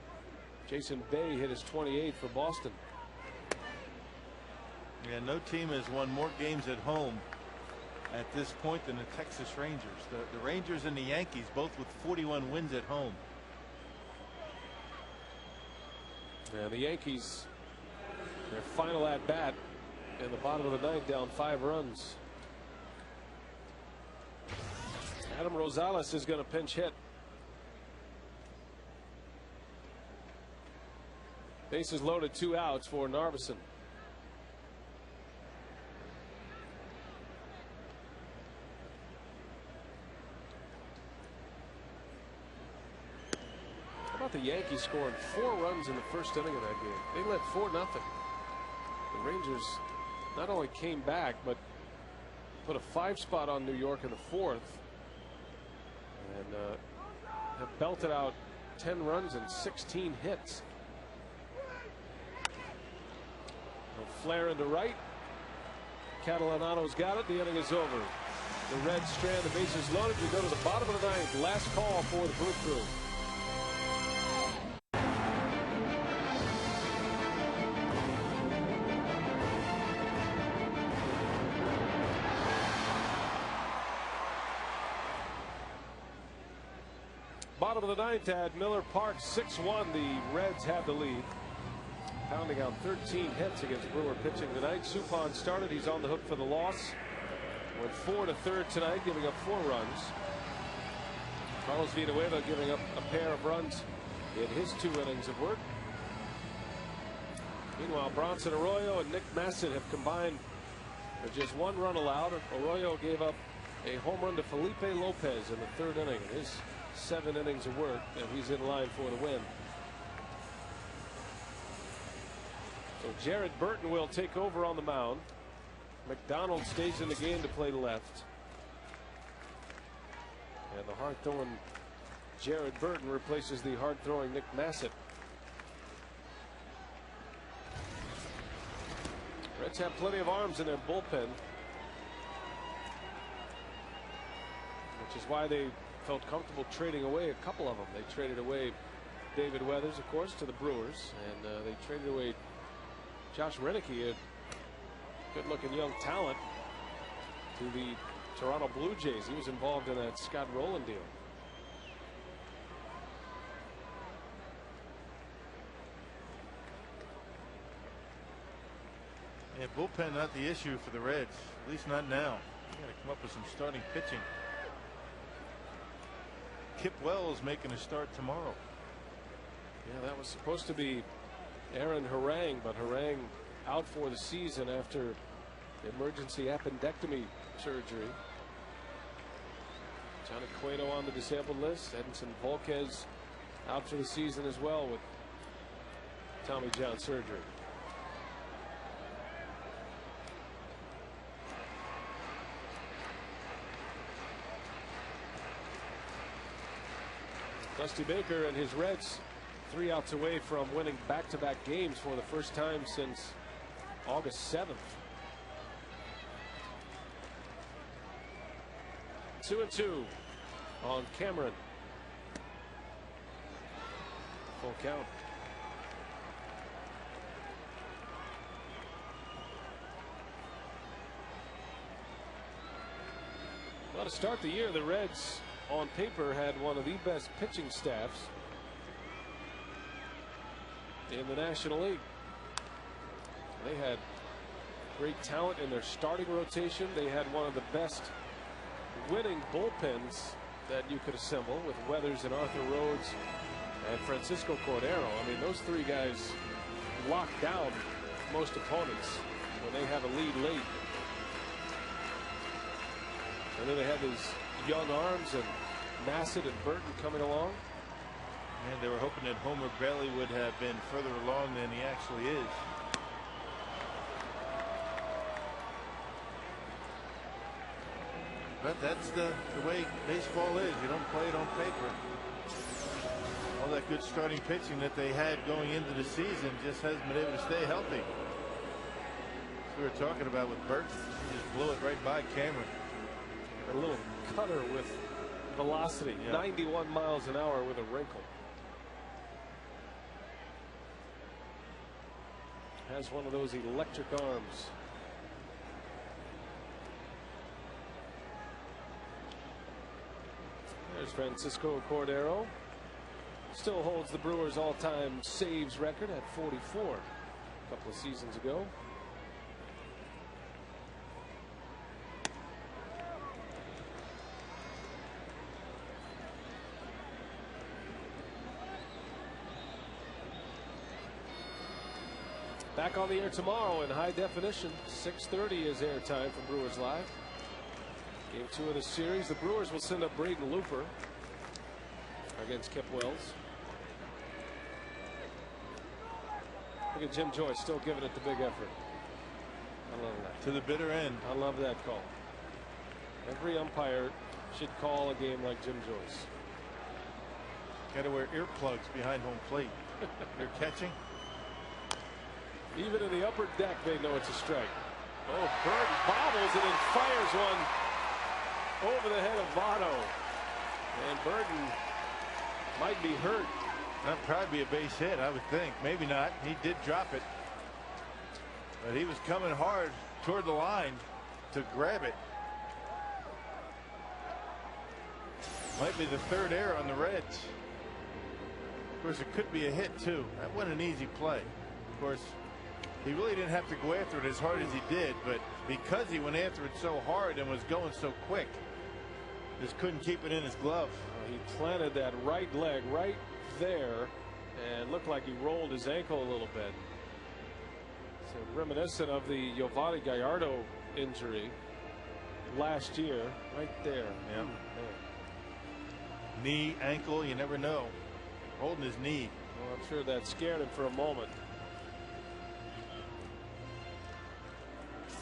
Jason Bay hit his 28th for Boston. Yeah, no team has won more games at home at this point than the Texas Rangers. The Rangers and the Yankees both with 41 wins at home. And the Yankees, their final at bat in the bottom of the ninth, down 5 runs. Adam Rosales is going to pinch hit. Bases loaded, 2 outs for Narveson. How about the Yankees scoring 4 runs in the first inning of that game? They led 4-0. The Rangers not only came back, but put a 5 spot on New York in the 4th. And have belted out 10 runs and 16 hits. Flare into right. Catalanato's got it. The inning is over. The Reds strand the bases loaded. We go to the bottom of the ninth. Last call for the Brew Crew. Bottom of the ninth at Miller Park, 6-1. The Reds have the lead. Pounding out 13 hits against Brewer pitching tonight. Suppan started. He's on the hook for the loss. Went 4 to third tonight, giving up 4 runs. Carlos Villanueva giving up a pair of runs in his 2 innings of work. Meanwhile, Bronson Arroyo and Nick Masson have combined for just 1 run allowed. Arroyo gave up a home run to Felipe Lopez in the 3rd inning in his 7 innings of work, and he's in line for the win. So Jared Burton will take over on the mound. McDonald stays in the game to play left. And the hard-throwing Jared Burton replaces the hard-throwing Nick Massett. Reds have plenty of arms in their bullpen, which is why they felt comfortable trading away a couple of them. They traded away David Weathers, of course, to the Brewers, and they traded away Josh Renicky, a good-looking young talent, to the Toronto Blue Jays. He was involved in that Scott Rowland deal. Yeah, bullpen not the issue for the Reds, at least not now. You got to come up with some starting pitching. Kip Wells making a start tomorrow. Yeah, that was supposed to be Aaron Harang, but Harang out for the season after emergency appendectomy surgery. Johnny Cueto on the disabled list. Edinson Volquez out for the season as well with Tommy John surgery. Dusty Baker and his Reds 3 outs away from winning back-to-back games for the first time since August 7th. 2-2 on Cameron. Full count. Well, to start the year, the Reds on paper had one of the best pitching staffs in the National League. They had great talent in their starting rotation. They had one of the best winning bullpens that you could assemble with Weathers and Arthur Rhodes and Francisco Cordero. I mean, those 3 guys lock down most opponents when they have a lead late. And then they have these young arms and Massett and Burton coming along. And they were hoping that Homer Bailey would have been further along than he actually is. But that's the way baseball is. You don't play it on paper. All that good starting pitching that they had going into the season just hasn't been able to stay healthy. We were talking about with Burton. He just blew it right by Cameron. A little cutter with velocity, 91 miles an hour with a wrinkle. Has one of those electric arms. There's Francisco Cordero. Still holds the Brewers all-time saves record at 44 a couple of seasons ago. Back on the air tomorrow in high definition. 6:30 is airtime for Brewers Live. Game 2 of the series. The Brewers will send up Braden Looper against Kip Wells. Look at Jim Joyce still giving it the big effort. I love that. To the bitter end. I love that call. Every umpire should call a game like Jim Joyce. Got to wear earplugs behind home plate. You're catching. Even in the upper deck, they know it's a strike. Oh, Bird bobbles and then fires one over the head of Votto. And Burton might be hurt. That'd probably be a base hit, I would think. Maybe not. He did drop it. But he was coming hard toward the line to grab it. Might be the 3rd error on the Reds. Of course, it could be a hit, too. That wasn't an easy play. Of course, he really didn't have to go after it as hard as he did, but because he went after it so hard and was going so quick, just couldn't keep it in his glove. He planted that right leg right there and looked like he rolled his ankle a little bit. So reminiscent of the Yovani Gallardo injury last year, right there. Yeah. Knee, ankle, you never know. Holding his knee. Well, I'm sure that scared him for a moment.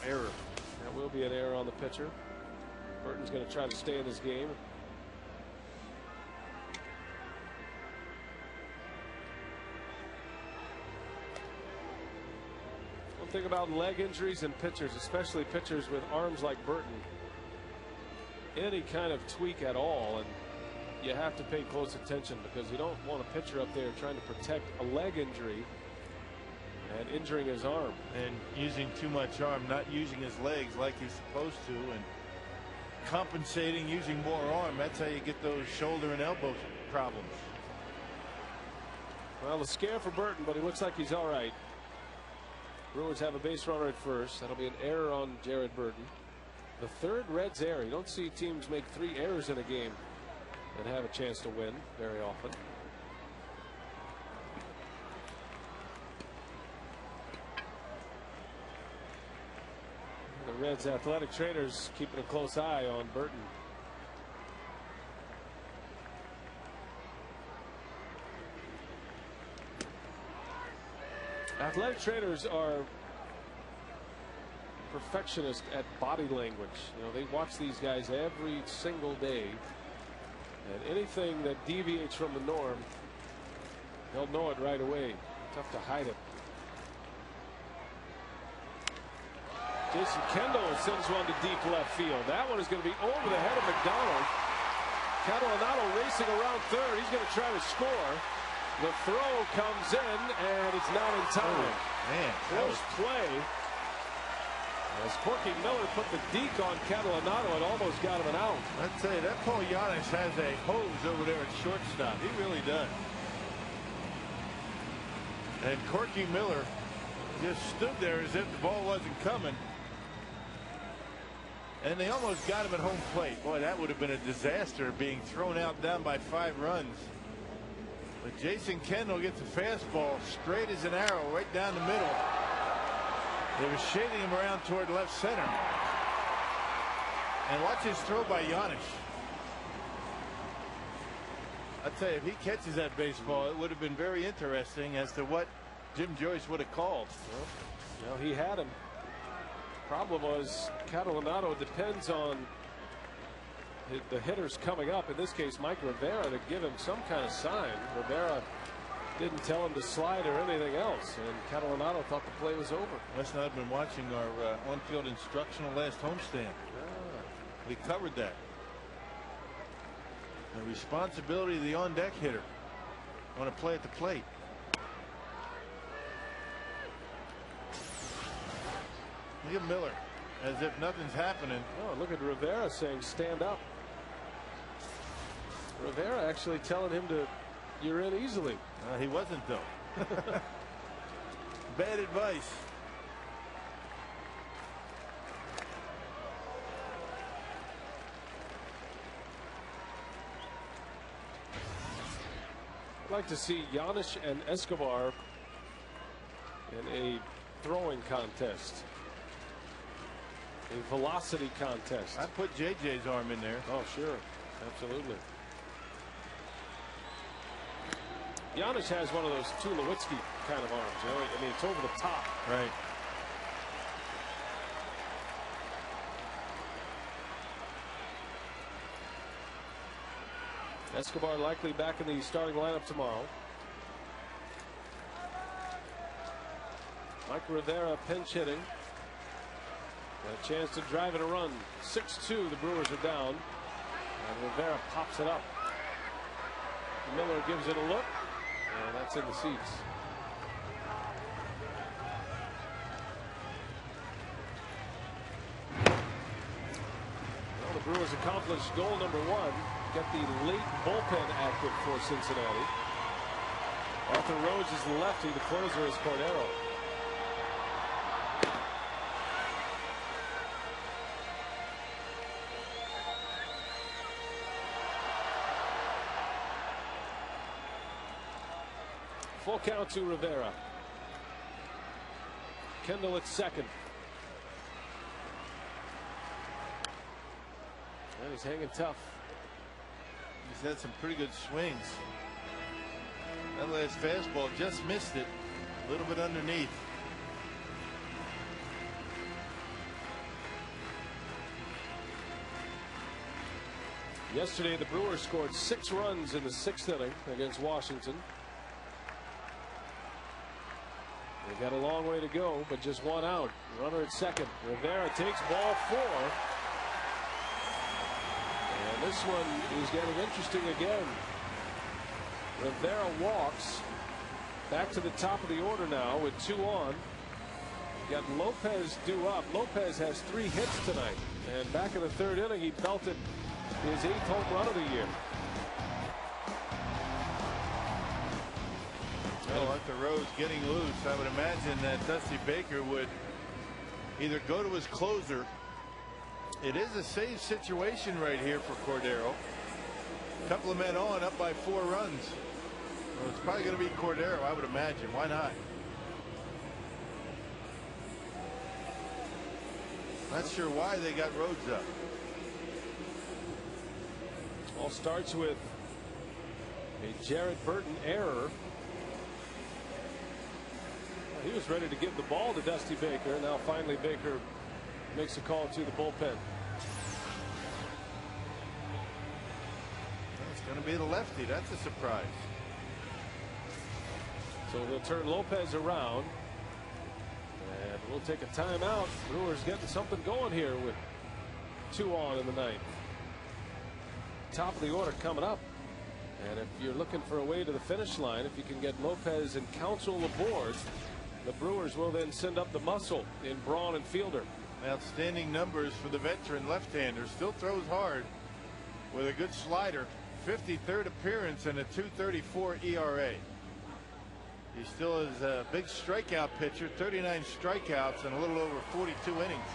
Error. That will be an error on the pitcher. Burton's going to try to stay in this game. One thing about leg injuries and pitchers, especially pitchers with arms like Burton, any kind of tweak at all, and you have to pay close attention because you don't want a pitcher up there trying to protect a leg injury and injuring his arm. And using too much arm, not using his legs like he's supposed to, and compensating using more arm. That's how you get those shoulder and elbow problems. Well, a scare for Burton, but he looks like he's all right. Brewers have a base runner at first. That'll be an error on Jared Burton. The 3rd Reds error. You don't see teams make 3 errors in a game and have a chance to win very often. The Reds athletic trainers keeping a close eye on Burton. Athletic trainers are perfectionists at body language. You know, they watch these guys every single day And anything that deviates from the norm, they'll know it right away. Tough to hide it. Jason Kendall sends one to deep left field. That one is going to be over the head of McDonald. Catalanotto racing around third. He's going to try to score. The throw comes in, and it's not in time. Man, close play. As Corky Miller put the deke on Catalanotto, it almost got him an out. I'd say that Paul Giannis has a hose over there at shortstop. He really does. And Corky Miller just stood there as if the ball wasn't coming. And they almost got him at home plate. Boy, that would have been a disaster, being thrown out down by 5 runs. But Jason Kendall gets a fastball straight as an arrow right down the middle. They were shading him around toward left center. And watch his throw by Giannis. I'd say if he catches that baseball, it would have been very interesting as to what Jim Joyce would have called. Well, he had him. Problem was Catalanotto depends on the hitters coming up. In this case, Mike Rivera, to give him some kind of sign. Rivera didn't tell him to slide or anything else, and Catalanotto thought the play was over. Must not have been watching our on-field instructional last homestand. We covered that. The responsibility of the on-deck hitter on a play at the plate. Look at Miller, as if nothing's happening. Oh, look at Rivera saying stand up. Rivera actually telling him to, you're in easily. He wasn't, though. Bad advice. I'd like to see Giannis and Escobar in a throwing contest. A velocity contest. I put JJ's arm in there. Oh, sure. Absolutely. Giannis has one of those Tulowitzki kind of arms. You know? I mean, it's over the top. Right. Escobar likely back in the starting lineup tomorrow. Mike Rivera pinch hitting. Got a chance to drive in a run. 6-2, the Brewers are down. And Rivera pops it up. Miller gives it a look. And that's in the seats. Well, the Brewers accomplished goal number 1. Get the late bullpen active for Cincinnati. Arthur Rhodes is the lefty. The closer is Cordero. Full count to Rivera. Kendall at second. And he's hanging tough. He's had some pretty good swings. That last fastball just missed it. A little bit underneath. Yesterday, the Brewers scored 6 runs in the 6th inning against Washington. They got a long way to go, but just 1 out. Runner at second. Rivera takes ball 4. And this one is getting interesting again. Rivera walks back to the top of the order now with 2 on. You got Lopez due up. Lopez has 3 hits tonight. And back in the 3rd inning, he belted his 8th home run of the year. Well, Arthur Rhodes getting loose. I would imagine that Dusty Baker would either go to his closer. It is a save situation right here for Cordero. A couple of men on, up by 4 runs. Well, it's probably going to be Cordero, I would imagine. Why not? Not sure why they got Rhodes up. All starts with a Jared Burton error. He was ready to give the ball to Dusty Baker. Now finally Baker makes a call to the bullpen. It's Going to be the lefty. That's a surprise. So they'll turn Lopez around. And we'll take a timeout. Brewers getting something going here with 2 on in the 9th. Top of the order coming up. And if you're looking for a way to the finish line, if you can get Lopez and Counsell aboard, the Brewers will then send up the muscle in Braun and Fielder. Outstanding numbers for the veteran left-hander. Still throws hard with a good slider. 53rd appearance and a 2.34 ERA. He still is a big strikeout pitcher. 39 strikeouts and a little over 42 innings.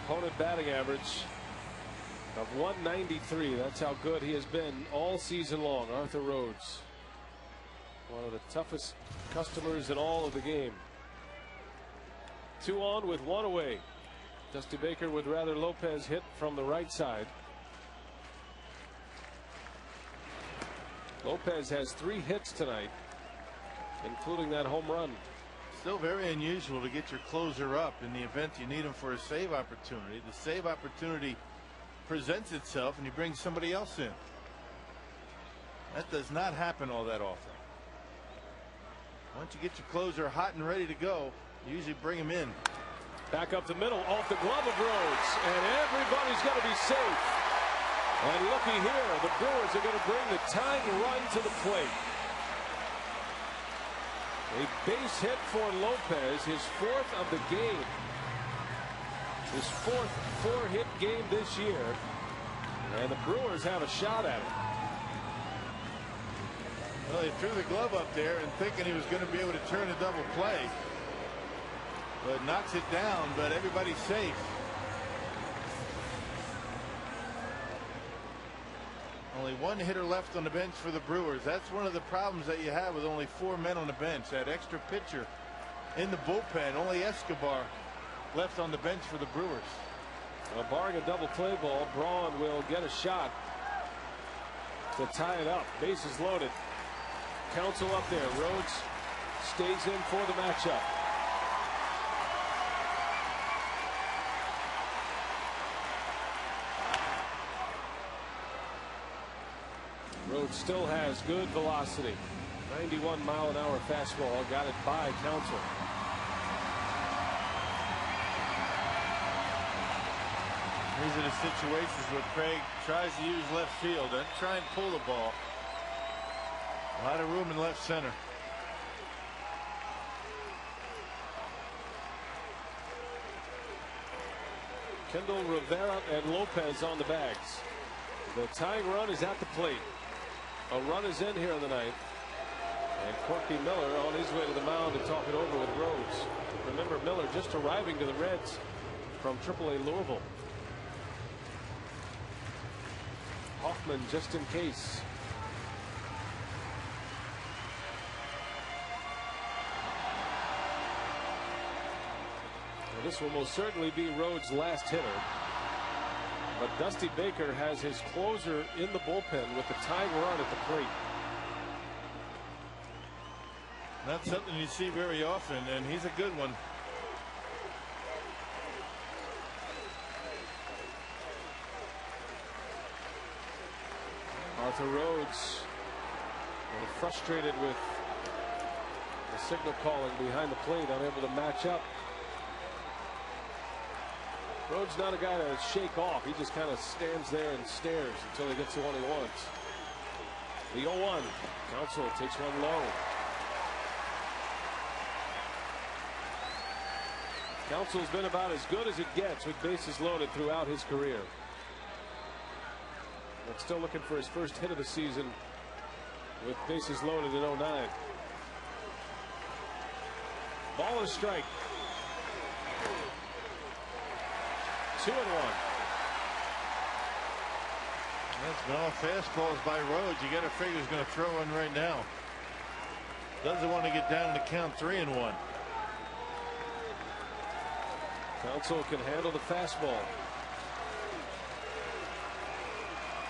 Opponent batting average of 193. That's how good he has been all season long. Arthur Rhodes, one of the toughest customers in all of the game. 2 on with 1 away. Dusty Baker would rather Lopez hit from the right side. Lopez has 3 hits tonight, including that home run. Still very unusual to get your closer up in the event you need him for a save opportunity. The save opportunity presents itself and you bring somebody else in. That does not happen all that often. Once you get your closer hot and ready to go, you usually bring him in. Back up the middle, off the glove of Rhodes, and everybody's going to be safe. And looky here, the Brewers are going to bring the tying run to the plate. A base hit for Lopez, his 4th of the game. His 4th 4-hit game this year. And the Brewers have a shot at it. Well, he threw the glove up there and thinking he was going to be able to turn a double play. But knocks it down, but everybody's safe. Only 1 hitter left on the bench for the Brewers. That's one of the problems that you have with only 4 men on the bench. That extra pitcher in the bullpen. Only Escobar left on the bench for the Brewers. Well, barring a double play ball, Braun will get a shot to tie it up. Bases loaded. Counsell up there. Rhodes stays in for the matchup. Rhodes still has good velocity. 91-mile-an-hour fastball. Got it by Counsell. These are the situations where Craig tries to use left field and try and pull the ball. A lot of room in left center. Kendall, Rivera, and Lopez on the bags. The tying run is at the plate. A run is in here in the 9th. And Corky Miller on his way to the mound to talk it over with Rhodes. Remember, Miller just arriving to the Reds from AAA Louisville. Hoffman just in case. Well, this will most certainly be Rhodes' last hitter. But Dusty Baker has his closer in the bullpen with the tying run at the plate. Not something you see very often, and he's a good one. Arthur Rhodes a little frustrated with the signal calling behind the plate, unable to match up. Rhodes not a guy to shake off. He just kind of stands there and stares until he gets the one he wants. The 0-1. Counsell takes one low. Counsell's been about as good as it gets with bases loaded throughout his career. But still looking for his first hit of the season with bases loaded in 09. Ball and a strike. 2-1. That's been all fastballs by Rhodes. You got to figure he's going to throw one right now. Doesn't want to get down to count 3-1. Counsell can handle the fastball.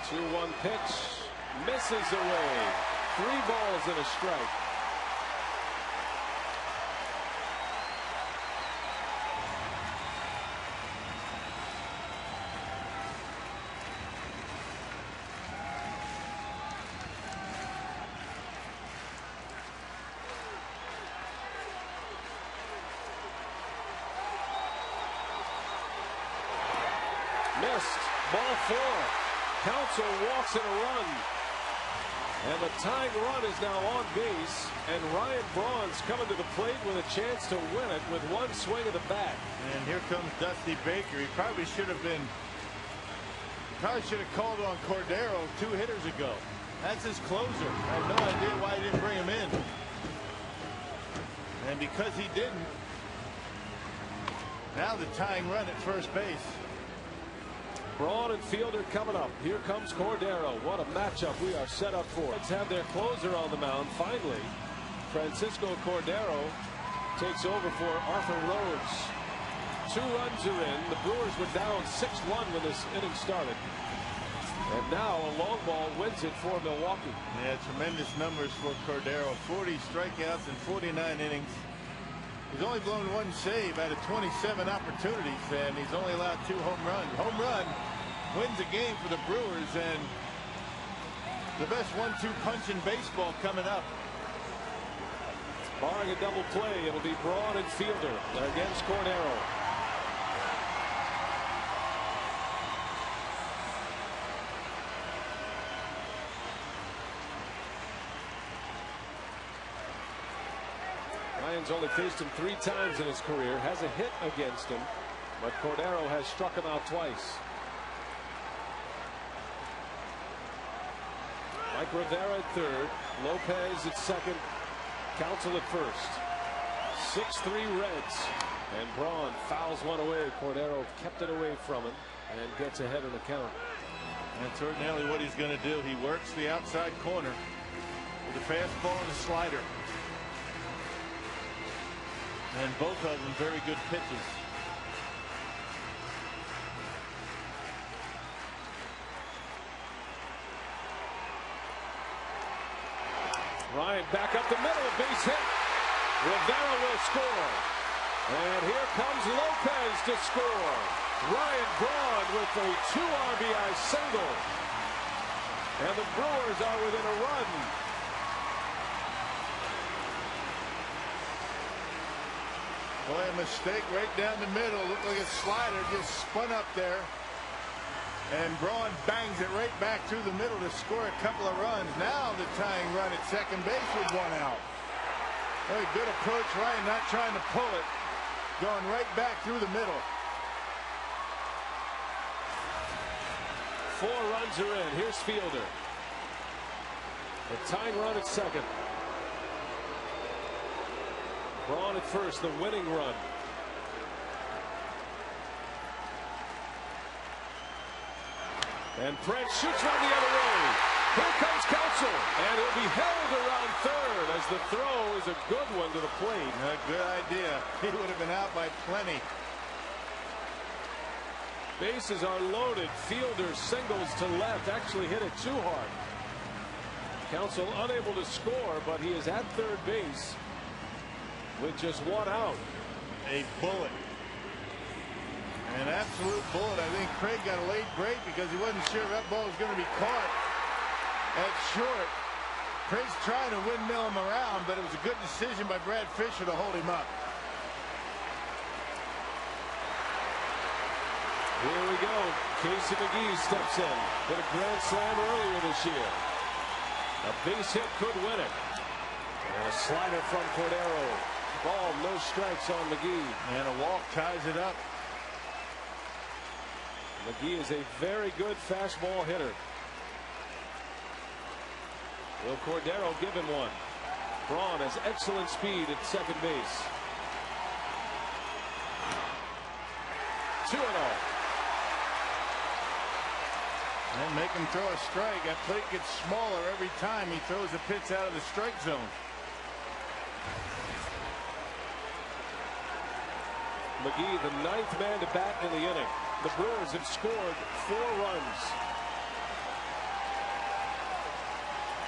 2-1 pitch. Misses away. 3 balls and a strike. Missed. Ball 4. Counsell walks in a run. And the tying run is now on base. And Ryan Braun's coming to the plate with a chance to win it with one swing of the bat. And here comes Dusty Baker. He probably should have called on Cordero 2 hitters ago. That's his closer. I have no idea why he didn't bring him in. And because he didn't, now the tying run at first base. Braun and Fielder coming up. Here comes Cordero. What a matchup we are set up for. Let's have their closer on the mound. Finally, Francisco Cordero takes over for Arthur Rhodes. 2 runs are in. The Brewers were down 6-1 when this inning started. And now a long ball wins it for Milwaukee. Yeah, tremendous numbers for Cordero. 40 strikeouts in 49 innings. He's only blown 1 save out of 27 opportunities, and he's only allowed 2 home runs. Home run wins a game for the Brewers, and the best 1-2 punch in baseball coming up. Barring a double play, it'll be Braun and Fielder against Cordero. Ryan's only faced him 3 times in his career, has a hit against him, but Cordero has struck him out twice. Mike Rivera at third, Lopez at second, Counsell at first. 6-3 Reds, and Braun fouls one away. Cordero kept it away from him and gets ahead in the count. That's ordinarily what he's going to do. He works the outside corner with a fastball and a slider. And both of them very good pitches. Ryan back up the middle, base hit. Rivera will score. And here comes Lopez to score. Ryan Braun with a 2 RBI single. And the Brewers are within a run. Boy, a mistake right down the middle. Looked like a slider just spun up there. And Braun bangs it right back through the middle to score a couple of runs. Now the tying run at second base with 1 out. Very good approach. Ryan not trying to pull it. Going right back through the middle. 4 runs are in. Here's Fielder. The tying run at second. Braun at first, the winning run. And Prince shoots one the other way. Here comes Counsell, and he'll be held around third as the throw is a good one to the plate. A good idea. He would have been out by plenty. Bases are loaded. Fielder singles to left, actually hit it too hard. Counsell unable to score, but he is at third base with just 1 out. A bullet. An absolute bullet. I think Craig got a late break because he wasn't sure if that ball was going to be caught at short. Craig's trying to windmill him around, but it was a good decision by Brad Fisher to hold him up. Here we go. Casey McGee steps in. Hit a grand slam earlier this year. A base hit could win it. And a slider from Cordero. Ball, no strikes on McGee. And a walk ties it up. McGee is a very good fastball hitter. Will Cordero give him one? Braun has excellent speed at second base. 2-0. And make him throw a strike. That plate gets smaller every time he throws a pitch out of the strike zone. McGee, the 9th man to bat in the inning. The Brewers have scored 4 runs.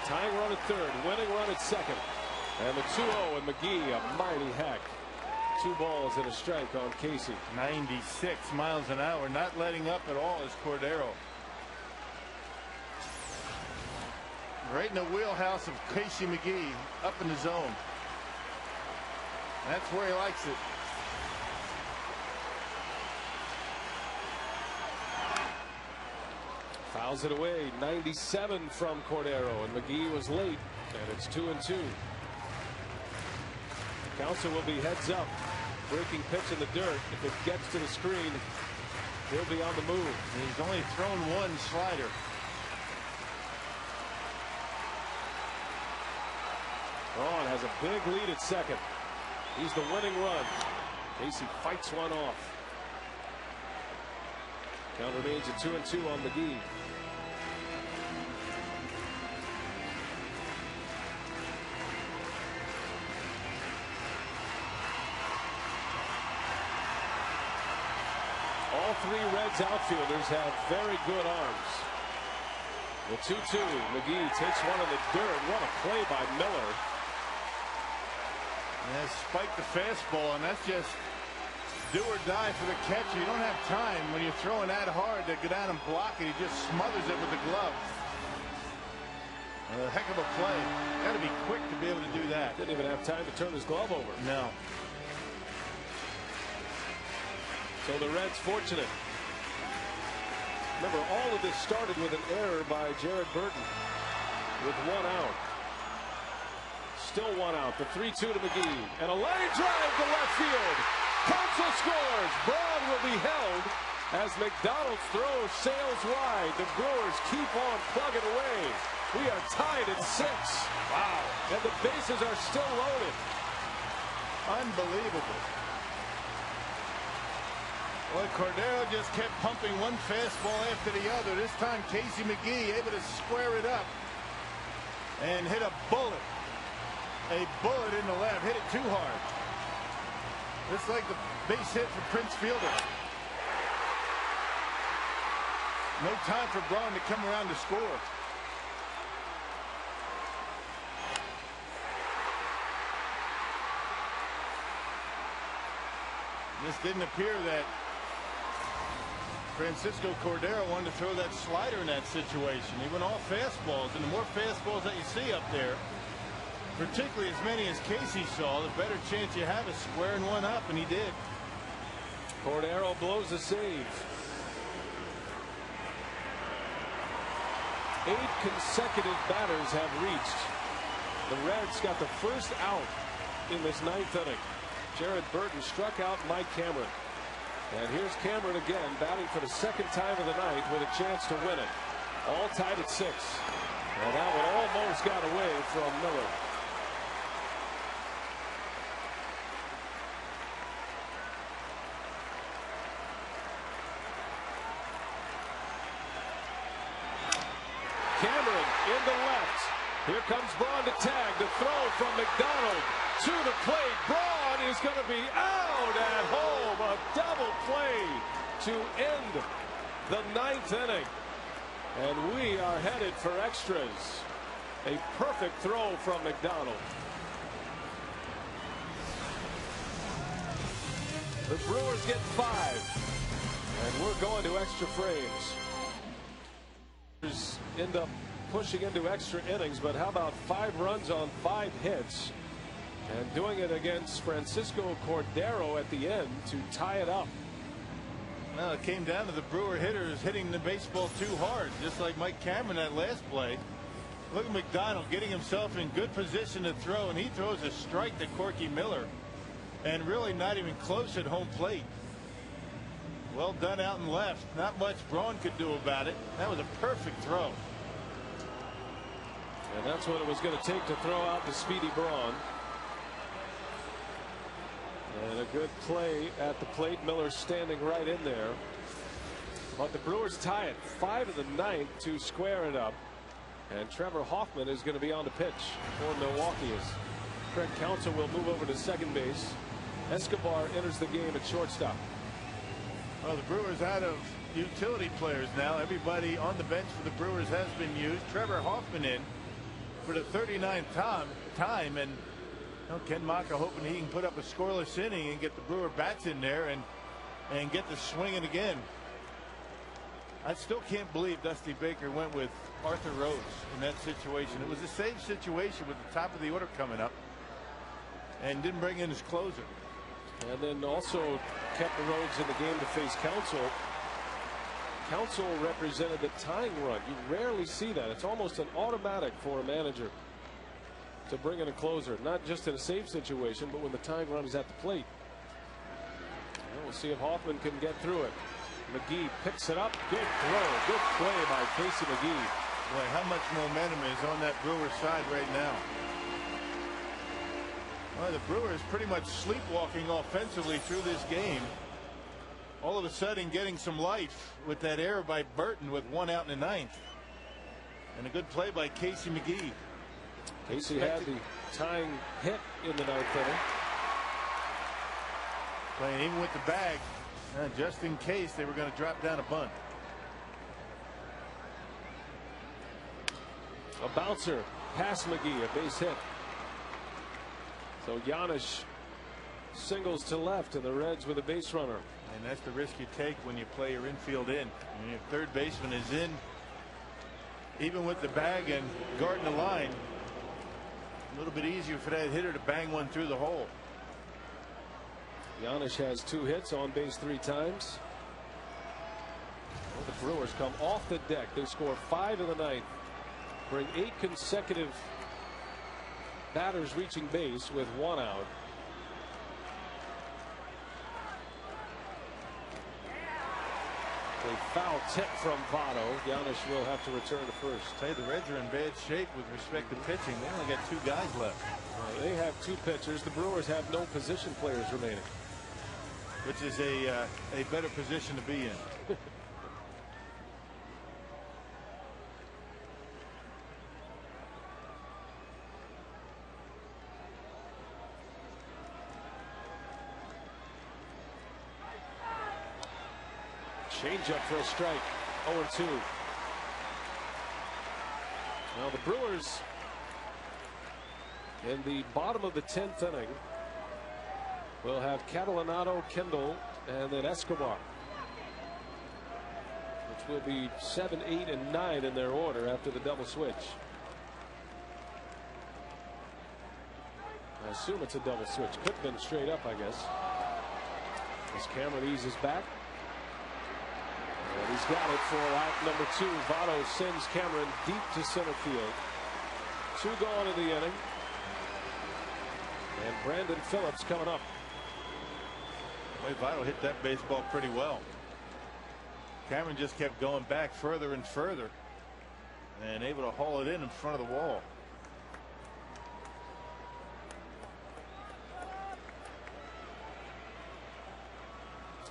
Tying run at third, winning run at second. And the 2-0, and McGee, a mighty hack. 2 balls and a strike on Casey. 96 miles an hour, not letting up at all is Cordero. Right in the wheelhouse of Casey McGee, up in the zone. That's where he likes it. Fouls it away. 97 from Cordero, and McGee was late, and it's 2-2. Counsell will be heads up. Breaking pitch in the dirt. If it gets to the screen, he'll be on the move. He's only thrown one slider. Braun has a big lead at second. He's the winning run. Casey fights one off. Count remains at 2-2 on McGee. All three Reds outfielders have very good arms. The 2-2. McGee takes one in the dirt. What a play by Miller. And spiked the fastball, and that's just do or die for the catcher. You don't have time when you're throwing that hard to go down and block it. He just smothers it with the glove. A heck of a play. Got to be quick to be able to do that. Didn't even have time to turn his glove over. No. So the Reds fortunate. Remember, all of this started with an error by Jared Burton with one out. Still one out. The 3-2 to McGee, and a line drive to left field. Counsell scores. Braun will be held as McDonald's throw sails wide. The Brewers keep on plugging away. We are tied at 6. Wow. And the bases are still loaded. Unbelievable. Well, Cordero just kept pumping one fastball after the other. This time Casey McGee able to square it up and hit a bullet. A bullet in the left. Hit it too hard. Just like the base hit for Prince Fielder. No time for Braun to come around to score. This didn't appear that Francisco Cordero wanted to throw that slider in that situation. He went all fastballs, and the more fastballs that you see up there, particularly as many as Casey saw, the better chance you have of squaring one up, and he did. Cordero blows a save. 8 consecutive batters have reached. The Reds got the first out in this 9th inning. Jared Burton struck out Mike Cameron. And here's Cameron again, batting for the 2nd time of the night with a chance to win it. All tied at 6. And that one almost got away from Miller. Cameron in the left. Here comes Braun to tag. The throw from McDonald to the plate. Braun is going to be out at home. A double play to end the 9th inning. And we are headed for extras. A perfect throw from McDonald. The Brewers get 5. And we're going to extra frames. End up pushing into extra innings, but how about 5 runs on 5 hits, and doing it against Francisco Cordero at the end to tie it up. Well, it came down to the Brewer hitters hitting the baseball too hard, just like Mike Cameron that last play. Look at McDonald getting himself in good position to throw, and he throws a strike to Corky Miller, and really not even close at home plate. Well done out and left. Not much Braun could do about it. That was a perfect throw. And that's what it was going to take to throw out the speedy Braun. And a good play at the plate. Miller standing right in there. But the Brewers tie it 5 of the 9th to square it up. And Trevor Hoffman is going to be on the pitch for Milwaukee. As Craig Counsell will move over to second base. Escobar enters the game at shortstop. Well, the Brewers out of utility players now. Everybody on the bench for the Brewers has been used. Trevor Hoffman in for the 39th time, and Ken Maka hoping he can put up a scoreless inning and get the Brewer bats in there and get the swinging again. I still can't believe Dusty Baker went with Arthur Rhodes in that situation. It was the same situation with the top of the order coming up, and didn't bring in his closer. And then also kept the Rhodes in the game to face Counsell. Counsell represented the tying run. You rarely see that. It's almost an automatic for a manager to bring in a closer, not just in a save situation, but when the tying run is at the plate. And we'll see if Hoffman can get through it. McGee picks it up. Good throw. Good play by Casey McGee. Boy, how much momentum is on that Brewers side right now. Well, the Brewers pretty much sleepwalking offensively through this game. All of a sudden getting some life with that error by Burton with 1 out in the 9th. And a good play by Casey McGee. Casey had the tying hit in the 9th inning. Playing even with the bag, just in case they were going to drop down a bunt. A bouncer past McGee, a base hit. So Giannis singles to left, and the Reds with a base runner. And that's the risk you take when you play your infield in. When your third baseman is in, even with the bag and guarding the line, a little bit easier for that hitter to bang one through the hole. Giannis has 2 hits, on base 3 times. Well, the Brewers come off the deck. They score 5 in the 9th. Bring 8 consecutive batters reaching base with 1 out. A foul tip from Votto. Giannis will have to return to first. Say the Reds are in bad shape with respect to pitching. They only got 2 guys left. They have 2 pitchers. The Brewers have no position players remaining, which is a better position to be in. Change up for a strike. 0-2. Now the Brewers in the bottom of the 10th inning will have Catalanotto, Kendall, and then Escobar, which will be 7, 8, and 9 in their order after the double switch. I assume it's a double switch. Could have been straight up, I guess. As Cameron eases back. And he's got it for out number 2. Votto sends Cameron deep to center field. 2 gone in the inning. And Brandon Phillips coming up. Boy, Votto hit that baseball pretty well. Cameron just kept going back further and further and able to haul it in front of the wall.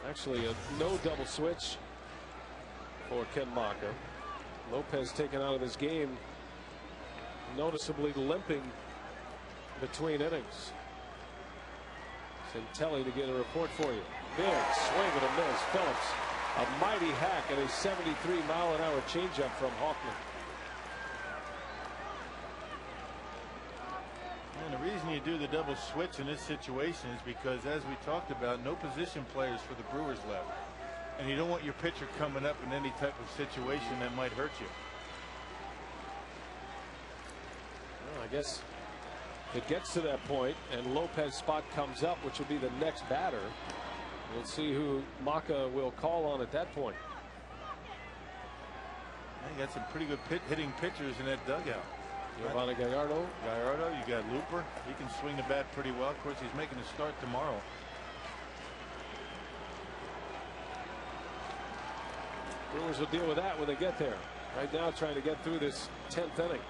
Actually, a no double switch for Ken Maka. Lopez taken out of this game, noticeably limping between innings. Santelli to get a report for you. Big swing and a miss. Phillips, a mighty hack and a 73-mile-an-hour changeup from Hoffman. And the reason you do the double switch in this situation is because, as we talked about, no position players for the Brewers left. And you don't want your pitcher coming up in any type of situation that might hurt you. Well, I guess it gets to that point and Lopez's spot comes up, which will be the next batter. We'll see who Maka will call on at that point. You got some pretty good hitting pitchers in that dugout. Giovanni Gallardo. You got Looper. He can swing the bat pretty well. Of course, he's making a start tomorrow. Brewers will deal with that when they get there. Right now, trying to get through this 10th inning.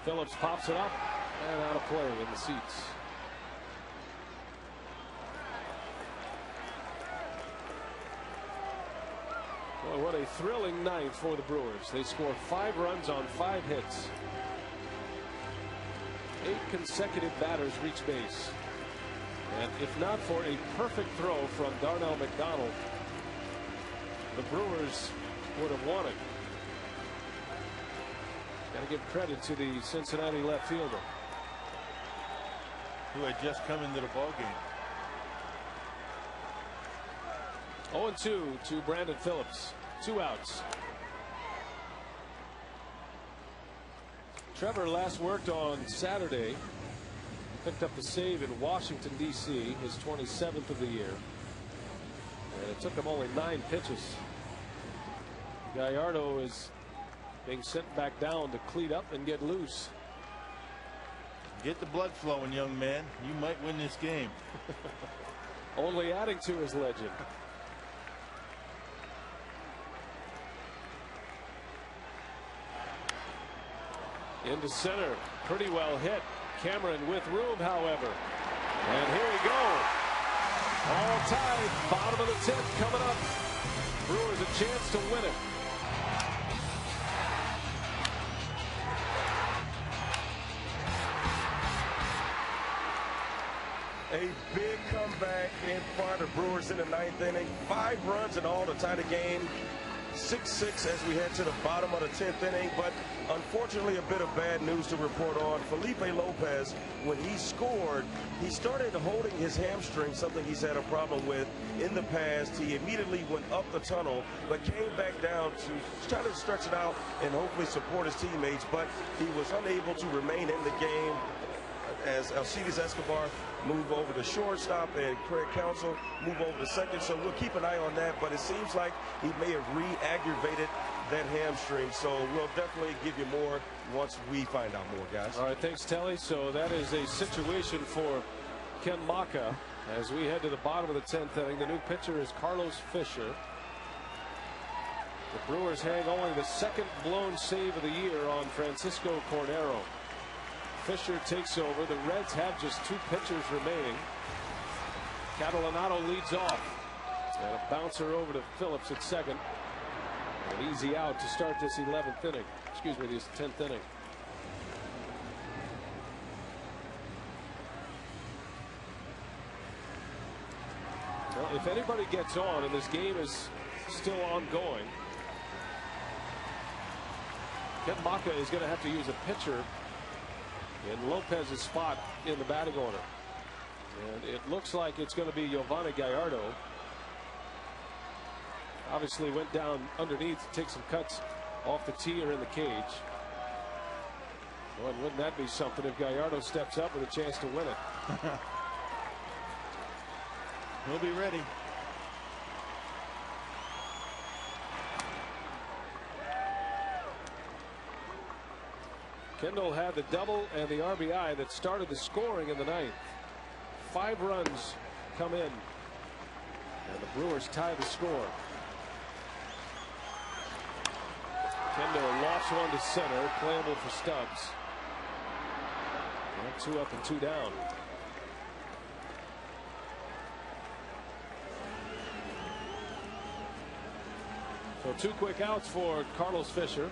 Phillips pops it up and out of play in the seats. Boy, what a thrilling night for the Brewers. They score 5 runs on 5 hits. 8 consecutive batters reach base. And if not for a perfect throw from Darnell McDonald, the Brewers would have won it. Got to give credit to the Cincinnati left fielder, who had just come into the ballgame. 0-2 to Brandon Phillips. 2 outs. Trevor last worked on Saturday. Picked up the save in Washington, D.C., his 27th of the year. And it took him only 9 pitches. Gallardo is being sent back down to cleat up and get loose. Get the blood flowing, young man. You might win this game. Only adding to his legend. Into center. Pretty well hit. Cameron with room, however. And here we go. All tied. Bottom of the 10th coming up. Brewers a chance to win it. A big comeback in front of Brewers in the 9th inning. 5 runs in all to tie the game. 6-6 as we head to the bottom of the 10th inning. But unfortunately, a bit of bad news to report on. Felipe Lopez, when he scored, he started holding his hamstring, something he's had a problem with in the past. He immediately went up the tunnel, but came back down to try to stretch it out and hopefully support his teammates. But he was unable to remain in the game as Alcides Escobar move over to shortstop and Craig Counsell move over to second. So we'll keep an eye on that, but it seems like he may have re-aggravated that hamstring. So we'll definitely give you more once we find out more, guys. All right, thanks, Telly. So that is a situation for Ken Maka as we head to the bottom of the 10th inning. The new pitcher is Carlos Fisher. The Brewers hang only the 2nd blown save of the year on Francisco Cornero. Fisher takes over. The Reds have just 2 pitchers remaining. Catalanato leads off. And a bouncer over to Phillips at second. An easy out to start this 11th inning. Excuse me, this 10th inning. Well, if anybody gets on and this game is still ongoing, Ken Maka is going to have to use a pitcher in Lopez's spot in the batting order. And it looks like it's going to be Yovani Gallardo. Obviously went down underneath to take some cuts off the tee or in the cage. Well, wouldn't that be something if Gallardo steps up with a chance to win it? He'll be ready. Kendall had the double and the RBI that started the scoring in the 9th. 5 runs come in, and the Brewers tie the score. Kendall lofts one to center, playable for Stubbs. And 2 up and 2 down. So 2 quick outs for Carlos Fisher.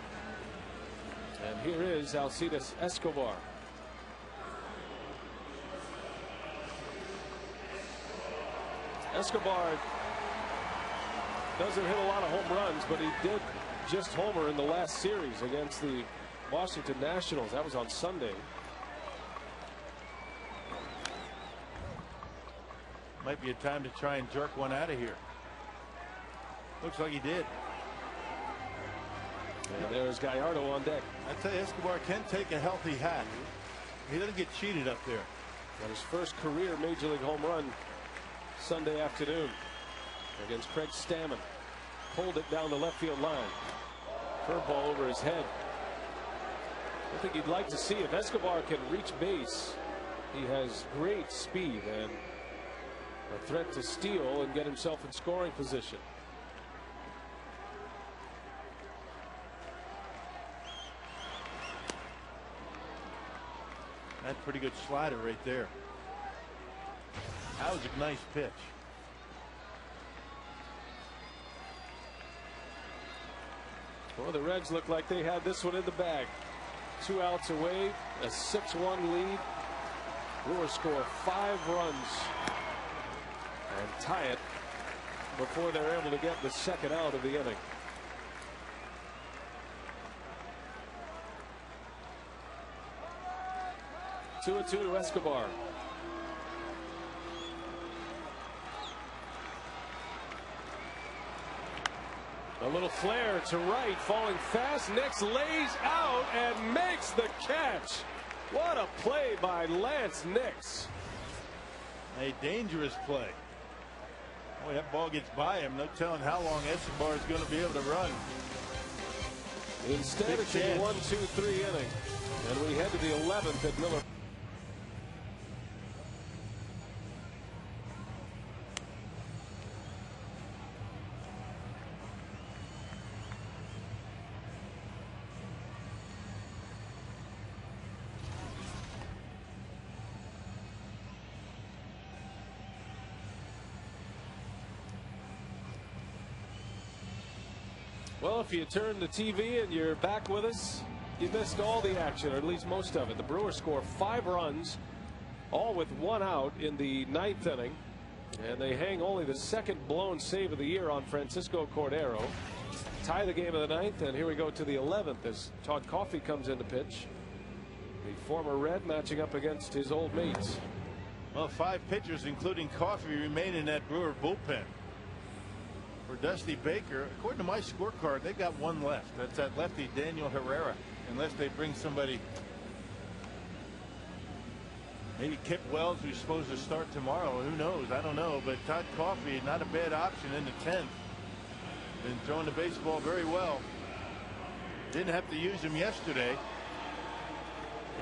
And here is Alcides Escobar. Escobar doesn't hit a lot of home runs, but he did just homer in the last series against the Washington Nationals. That was on Sunday. Might be a time to try and jerk one out of here. Looks like he did. And there's Gallardo on deck. I tell you, Escobar can take a healthy hat. He doesn't get cheated up there. Got his first career major league home run Sunday afternoon against Craig Stammen. Pulled it down the left field line. Curveball over his head. I think you'd like to see if Escobar can reach base. He has great speed and a threat to steal and get himself in scoring position. That's a pretty good slider right there. That was a nice pitch. Well, the Reds look like they had this one in the bag. 2 outs away, a 6-1 lead. Brewers score 5 runs and tie it before they're able to get the 2nd out of the inning. Two to Escobar. A little flare to right, falling fast. Nix lays out and makes the catch. What a play by Laynce Nix. A dangerous play. Boy, that ball gets by him. No telling how long Escobar is going to be able to run. Instead, it's a 1-2-3 inning. And we head to the 11th at Miller. Well, if you turn the TV and you're back with us, you missed all the action, or at least most of it. The Brewers score 5 runs, all with 1 out in the 9th inning. And they hang only the second blown save of the year on Francisco Cordero. Tie the game of the 9th, and here we go to the 11th as Todd Coffey comes in to pitch. The former Red matching up against his old mates. Well, 5 pitchers, including Coffey, remain in that Brewer bullpen. For Dusty Baker, according to my scorecard, they've got 1 left. That's that lefty Daniel Herrera, unless they bring somebody. Maybe Kip Wells, who's supposed to start tomorrow. Who knows? I don't know. But Todd Coffey, not a bad option in the 10th. Been throwing the baseball very well. Didn't have to use him yesterday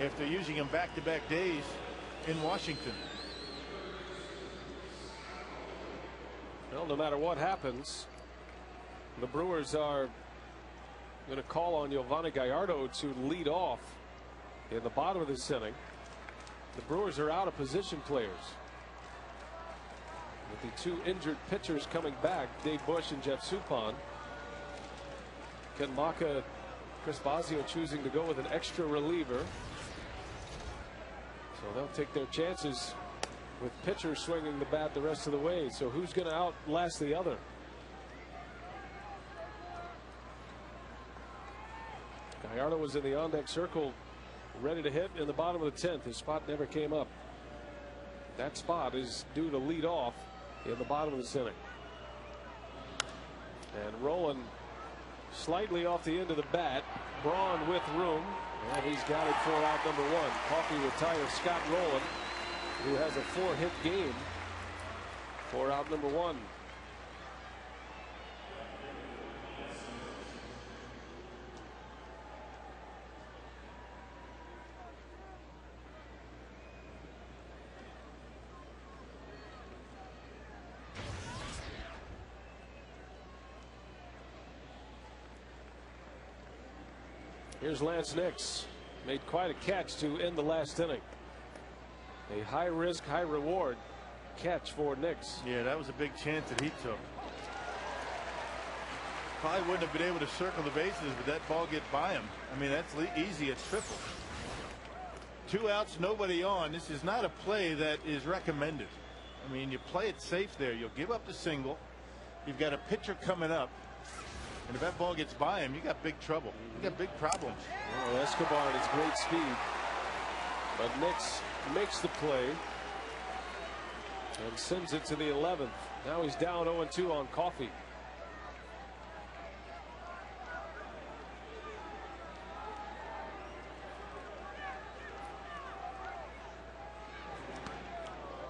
after using him back-to-back days in Washington. Well, no matter what happens, the Brewers are going to call on Giovanni Gallardo to lead off in the bottom of this inning. The Brewers are out of position players, with the 2 injured pitchers coming back, Dave Bush and Jeff Suppan. Ken Maka, Chris Bosio choosing to go with an extra reliever. So they'll take their chances with pitchers swinging the bat the rest of the way. So who's going to outlast the other? Gallardo was in the on-deck circle, ready to hit in the bottom of the 10th. His spot never came up. That spot is due to lead off in the bottom of this inning. And rolling slightly off the end of the bat. Braun with room, and he's got it for out number 1. Coffey retires Scott Rowland, who has a 4-hit game for out number 1. Here's Laynce Nix. Made quite a catch to end the last inning. A high risk, high reward catch for Nix. Yeah, that was a big chance that he took. Probably wouldn't have been able to circle the bases, but that ball get by him. I mean, that's easy. It's triple. 2 outs, nobody on. This is not a play that is recommended. I mean, you play it safe there. You'll give up the single. You've got a pitcher coming up. And if that ball gets by him, you got big trouble. You got big problems. Well, Escobar at his great speed. But Nix makes the play and sends it to the 11th. Now he's down 0-2 on Coffey.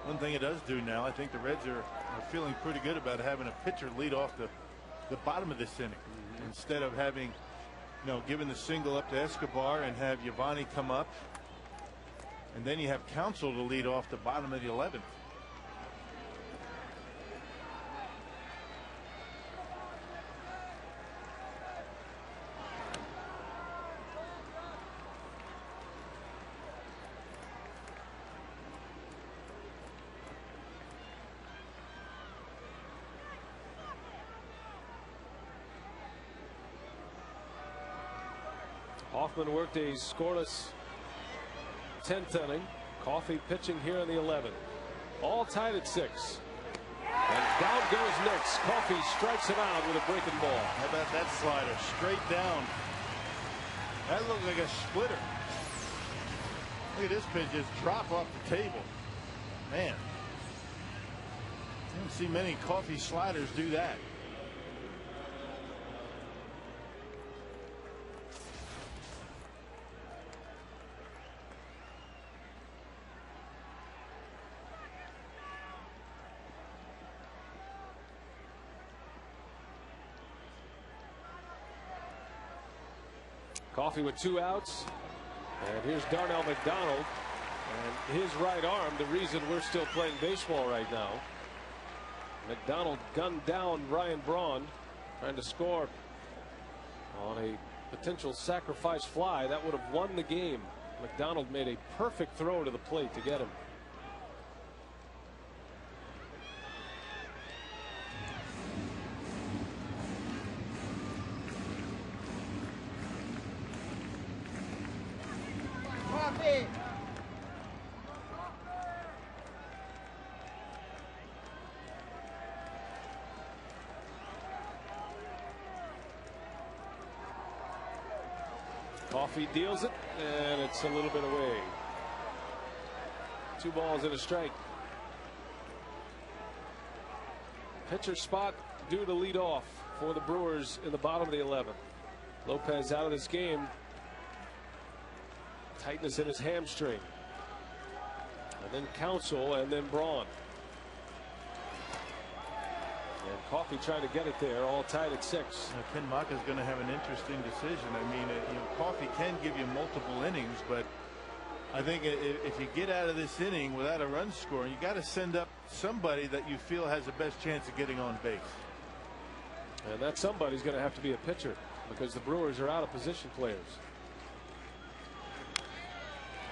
One thing it does do now, I think the Reds are feeling pretty good about having a pitcher lead off the bottom of this inning, instead of having, giving the single up to Escobar and have Giovanni come up, and then you have Counsell to lead off the bottom of the 11th. Hoffman worked a scoreless 10th inning. Coffey pitching here in the 11th. All tied at 6. And down goes Nix. Coffey strikes him out with a breaking ball. How about that slider? Straight down. That looked like a splitter. Look at this pitch just drop off the table. Man. You don't see many Coffey sliders do that. Coffey with 2 outs. And here's Darnell McDonald. And his right arm, the reason we're still playing baseball right now. McDonald gunned down Ryan Braun, trying to score on a potential sacrifice fly that would have won the game. McDonald made a perfect throw to the plate to get him. Coffey deals it, and it's a little bit away. 2 balls and a strike. Pitcher spot due to lead off for the Brewers in the bottom of the 11th. Lopez out of this game. Tightness in his hamstring. And then Counsell, and then Braun. And Coffey trying to get it there, all tied at 6. Now, Ken Maka is going to have an interesting decision. I mean, Coffey can give you multiple innings, but I think if you get out of this inning without a run scoring, you got to send up somebody that you feel has the best chance of getting on base. And that somebody's going to have to be a pitcher, because the Brewers are out of position players.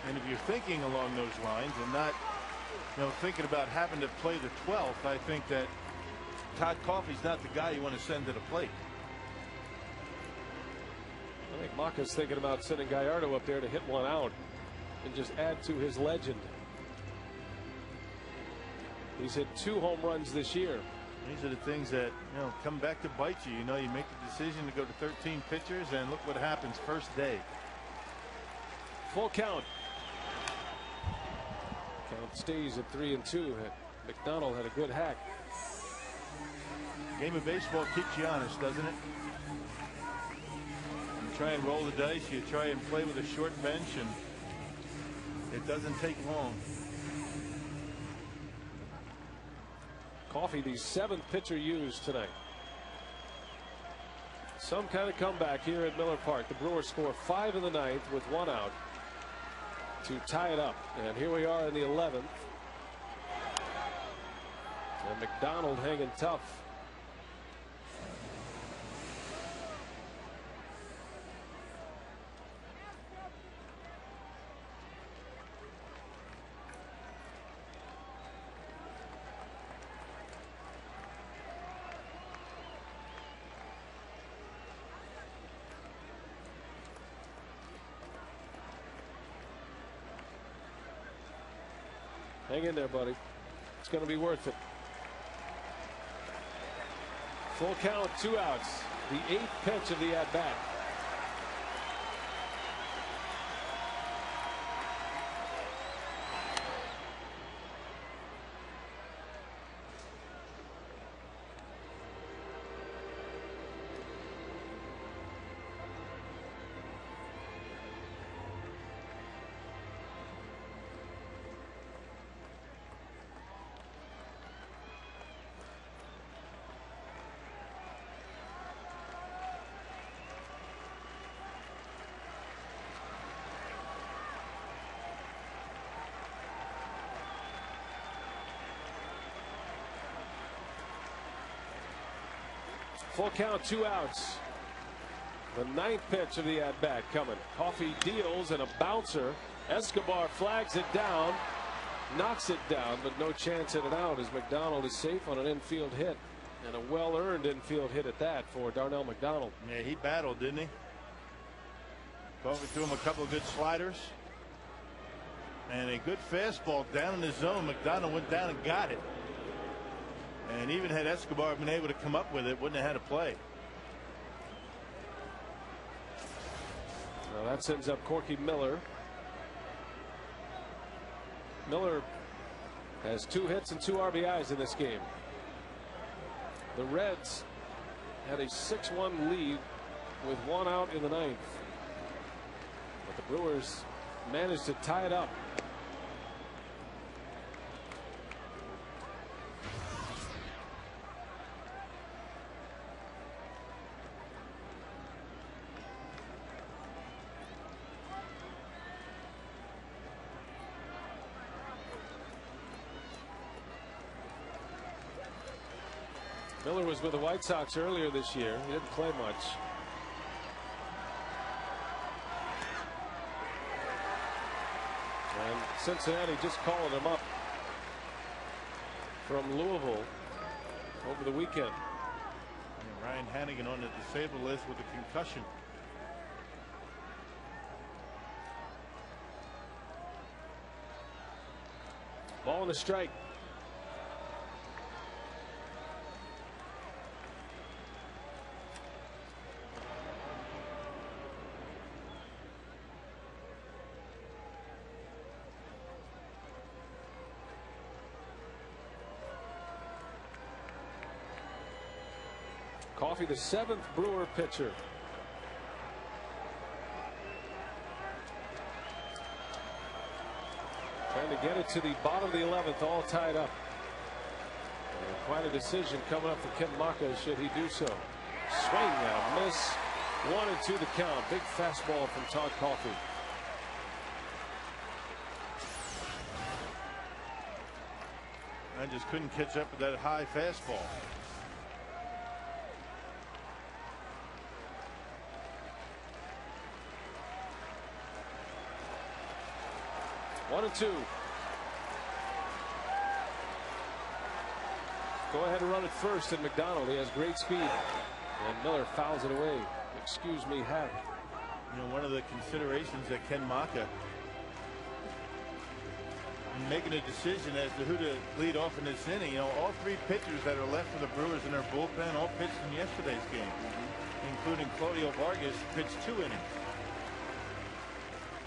And if you're thinking along those lines and not, thinking about having to play the 12th, I think that Todd Coffey's not the guy you want to send to the plate. I think Maka's thinking about sending Gallardo up there to hit one out and just add to his legend. He's hit 2 home runs this year. These are the things that come back to bite you. You make the decision to go to 13 pitchers, and look what happens first day. Full count. Count stays at 3-2. McDonald had a good hack. Game of baseball keeps you honest, doesn't it? You try and roll the dice, you try and play with a short bench, and it doesn't take long. Coffey, the 7th pitcher used tonight. Some kind of comeback here at Miller Park. The Brewers score 5 in the 9th with 1 out to tie it up. And here we are in the 11th. And McDonald hanging tough. Hang in there, buddy. It's going to be worth it. Full count, 2 outs. The 8th pitch of the at-bat. Full count, 2 outs. The 9th pitch of the at-bat coming. Coffey deals, and a bouncer. Escobar flags it down, knocks it down, but no chance at an out as McDonald is safe on an infield hit, and a well-earned infield hit at that for Darnell McDonald. Yeah, he battled, didn't he? Coffey threw him a couple of good sliders and a good fastball down in the zone. McDonald went down and got it. And even had Escobar been able to come up with it, wouldn't have had a play. Now that sends up Corky Miller. Miller has 2 hits and 2 RBIs in this game. The Reds had a 6-1 lead with 1 out in the 9th. But the Brewers managed to tie it up. Miller was with the White Sox earlier this year. He didn't play much. And Cincinnati just calling him up from Louisville over the weekend. And Ryan Hannigan on the disabled list with a concussion. Ball and a strike. Coffey, the 7th Brewer pitcher. Trying to get it to the bottom of the 11th, all tied up. And quite a decision coming up for Ken Maka should he do so. Swing and a miss. 1-2 the count. Big fastball from Todd Coffey. I just couldn't catch up with that high fastball. One and two. Go ahead and run it first, and McDonald. He has great speed, and Miller fouls it away. Excuse me, had. You know, one of the considerations that Ken Maka in making a decision as to who to lead off in this inning. You know, all 3 pitchers that are left for the Brewers in their bullpen all pitched in yesterday's game, including Claudio Vargas, pitched 2 innings.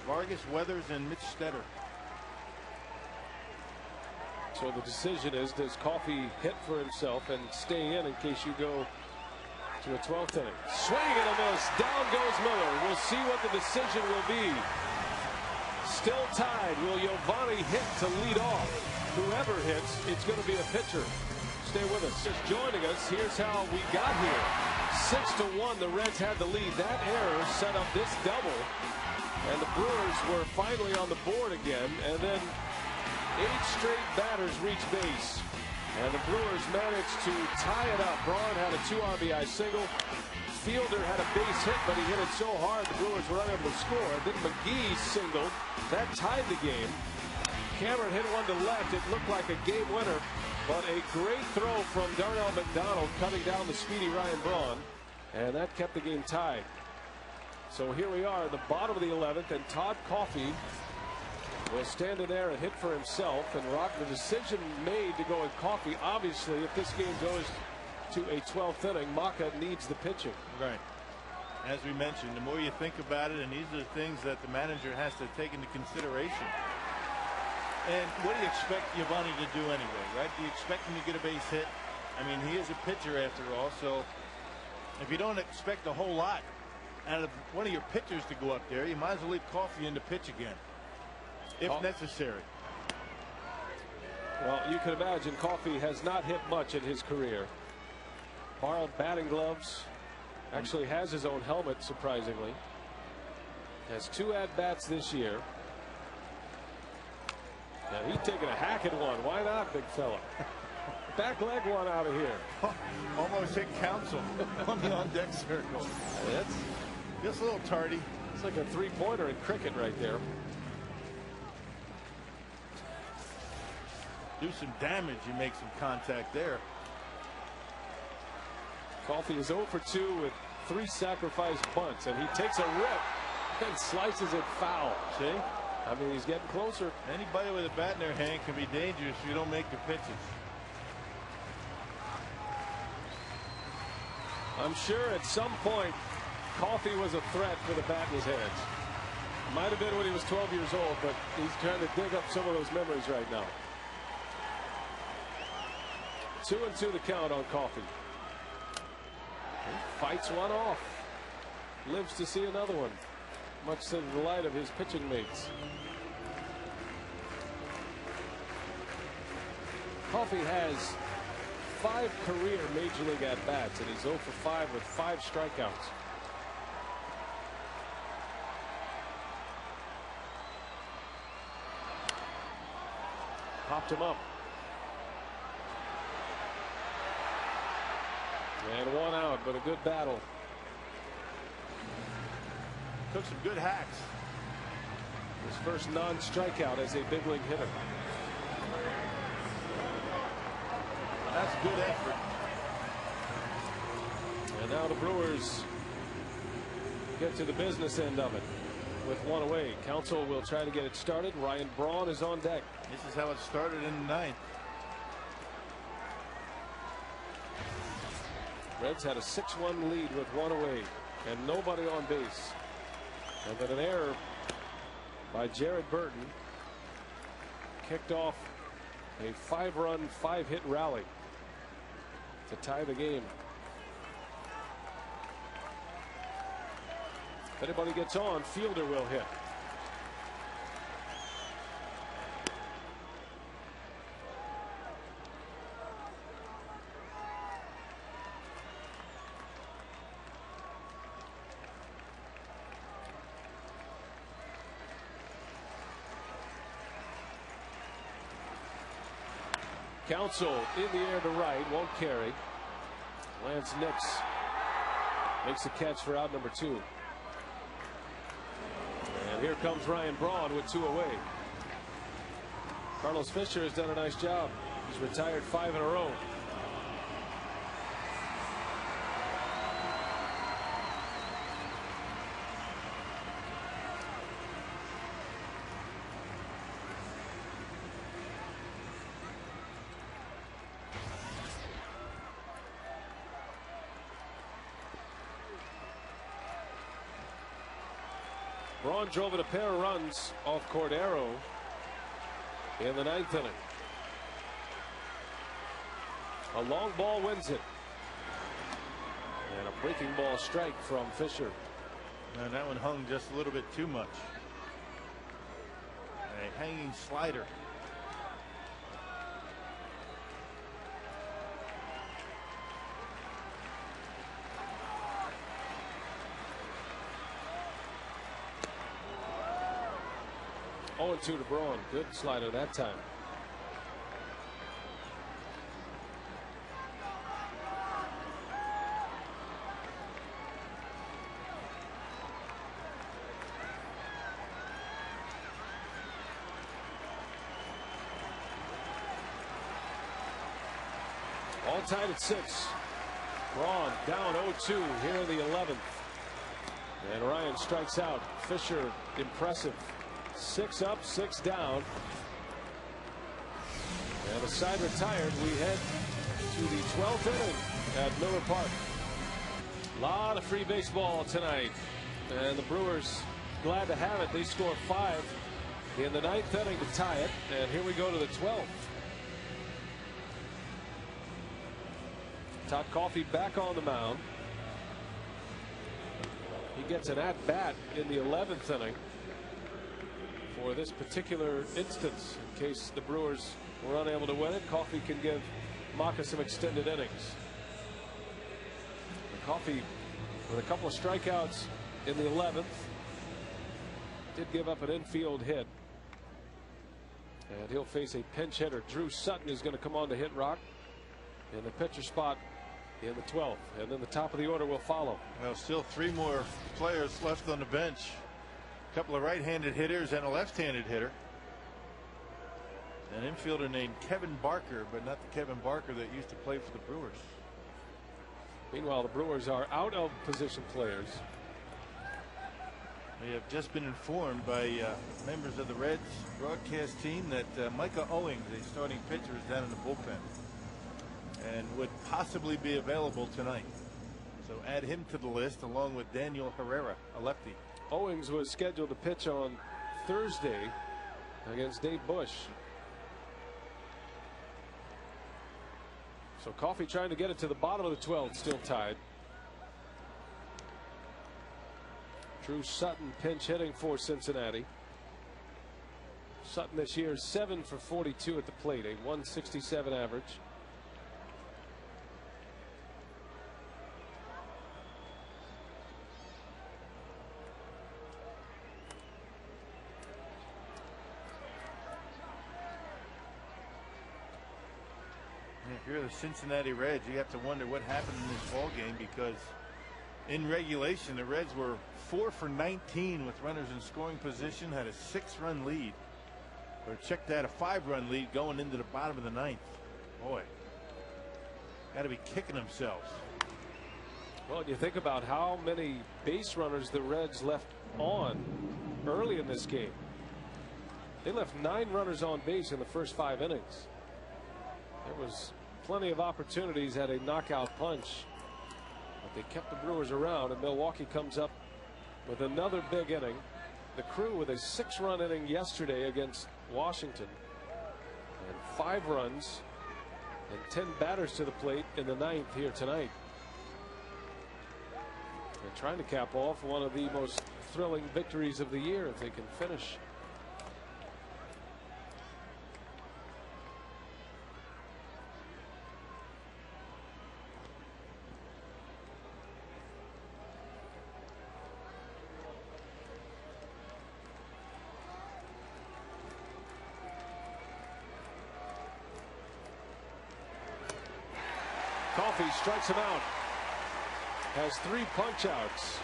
Vargas, Weathers, and Mitch Stetter. So the decision is, does Coffey hit for himself and stay in case you go to a 12th inning? Swing and a miss. Down goes Miller. We'll see what the decision will be. Still tied. Will Giovanni hit to lead off? Whoever hits, it's going to be a pitcher. Stay with us. Just joining us, here's how we got here. 6-1, the Reds had the lead. That error set up this double, and the Brewers were finally on the board again, and then 8 straight batters reached base, and the Brewers managed to tie it up. Braun had a 2 RBI single. Fielder had a base hit, but he hit it so hard the Brewers were unable to score. Then McGee singled. That tied the game. Cameron hit one to left. It looked like a game winner, but a great throw from Darnell McDonald cutting down the speedy Ryan Braun, and that kept the game tied. So here we are at the bottom of the 11th, and Todd Coffey will stand in there and hit for himself. And Rock, the decision made to go with Coffey. Obviously, if this game goes to a 12th inning, Maka needs the pitching. Right. As we mentioned, the more you think about it, and these are the things that the manager has to take into consideration. And what do you expect Giovanni to do anyway, right? Do you expect him to get a base hit? I mean, he is a pitcher after all, so if you don't expect a whole lot out of one of your pitchers to go up there, you might as well leave Coffey in to pitch again, if necessary. Well, you can imagine Coffey has not hit much in his career. Borrowed batting gloves. Actually has his own helmet, surprisingly. Has 2 at-bats this year. Now he's taking a hack at one. Why not, big fella? Back leg one out of here. Almost hit Counsell on the on-deck circle. That's just a little tardy. It's like a 3-pointer in cricket right there. Do some damage, you make some contact there. Coffey is 0 for 2 with 3 sacrifice bunts, and he takes a rip and slices it foul. See? I mean, he's getting closer. Anybody with a bat in their hand can be dangerous if you don't make the pitches. I'm sure at some point Coffey was a threat for the bat in his hands. Might have been when he was 12 years old, but he's trying to dig up some of those memories right now. 2-2 the count on Coffey. He fights one off. Lives to see another one, much to the delight of his pitching mates. Coffey has 5 career major league at-bats, and he's 0 for 5 with 5 strikeouts. Popped him up. And one out, but a good battle. Took some good hacks. His first non-strikeout as a big league hitter. That's good effort. And now the Brewers get to the business end of it with one away. Counsell will try to get it started. Ryan Braun is on deck. This is how it started in the ninth. Reds had a 6-1 lead with one away and nobody on base. And then an error by Jared Burton kicked off a 5-run, 5-hit rally to tie the game. If anybody gets on, Fielder will hit. Counsell in the air to right, won't carry. Laynce Nix makes a catch for out number 2. And here comes Ryan Braun with 2 away. Carlos Fisher has done a nice job. He's retired 5 in a row. Braun drove in a pair of runs off Cordero in the 9th inning. A long ball wins it. And a breaking ball strike from Fisher. And that one hung just a little bit too much. A hanging slider. Oh, 2 to Braun. Good slider that time. All tied at 6. Braun down 0-2 here in the 11th. And Ryan strikes out. Fisher impressive. 6 up, 6 down. And the side retired. We head to the 12th inning at Miller Park. A lot of free baseball tonight. And the Brewers glad to have it. They score 5 in the 9th inning to tie it. And here we go to the 12th. Todd Coffey back on the mound. He gets an at-bat in the 11th inning. For this particular instance, in case the Brewers were unable to win it, Coffey can give Maka some extended innings. And Coffey, with a couple of strikeouts in the 11th, did give up an infield hit. And he'll face a pinch hitter. Drew Sutton is going to come on to hit Rock in the pitcher spot in the 12th. And then the top of the order will follow. Well, still 3 more players left on the bench. A couple of right-handed hitters and a left-handed hitter. An infielder named Kevin Barker, but not the Kevin Barker that used to play for the Brewers. Meanwhile, the Brewers are out of position players. We have just been informed by members of the Reds broadcast team that Micah Owings, a starting pitcher, is down in the bullpen and would possibly be available tonight. So add him to the list along with Daniel Herrera, a lefty. Owings was scheduled to pitch on Thursday against Dave Bush. So Coffey trying to get it to the bottom of the 12th, still tied. Drew Sutton pinch hitting for Cincinnati. Sutton this year 7 for 42 at the plate, a 167 average. If you're the Cincinnati Reds, you have to wonder what happened in this ball game, because in regulation the Reds were 4 for 19 with runners in scoring position, had a 6-run lead, or check that, a 5-run lead going into the bottom of the 9th. Boy, got to be kicking themselves. Well, you think about how many base runners the Reds left on early in this game. They left 9 runners on base in the first 5 innings. There was plenty of opportunities at a knockout punch, but they kept the Brewers around, and Milwaukee comes up with another big inning. The Crew with a 6-run inning yesterday against Washington, and 5 runs and 10 batters to the plate in the 9th here tonight. They're trying to cap off one of the most thrilling victories of the year if they can finish. Coffey strikes him out. Has 3 punch outs.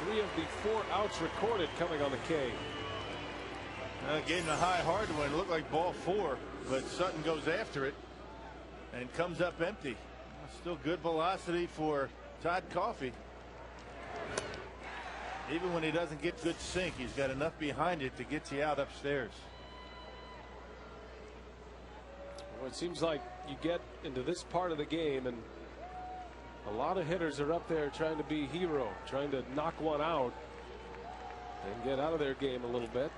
3 of the 4 outs recorded coming on the K. Gave him a high hard one. It looked like ball 4, but Sutton goes after it and comes up empty. Still good velocity for Todd Coffey. Even when he doesn't get good sink, he's got enough behind it to get you out upstairs. Well, it seems like you get into this part of the game and a lot of hitters are up there trying to be hero, trying to knock one out and get out of their game a little bit.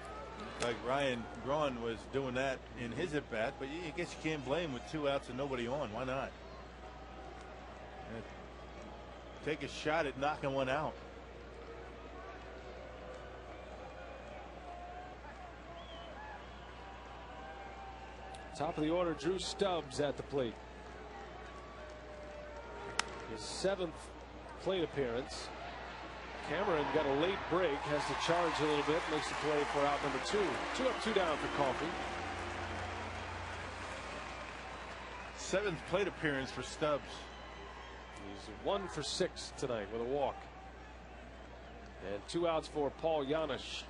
Like Ryan Braun was doing that in his at bat, but I guess you can't blame with 2 outs and nobody on. Why not? Take a shot at knocking one out. Top of the order, Drew Stubbs at the plate. His 7th plate appearance. Cameron got a late break, has to charge a little bit, makes the play for out number 2. 2 up, 2 down for Coffey. 7th plate appearance for Stubbs. He's 1 for 6 tonight with a walk. And 2 outs for Paul Janisch.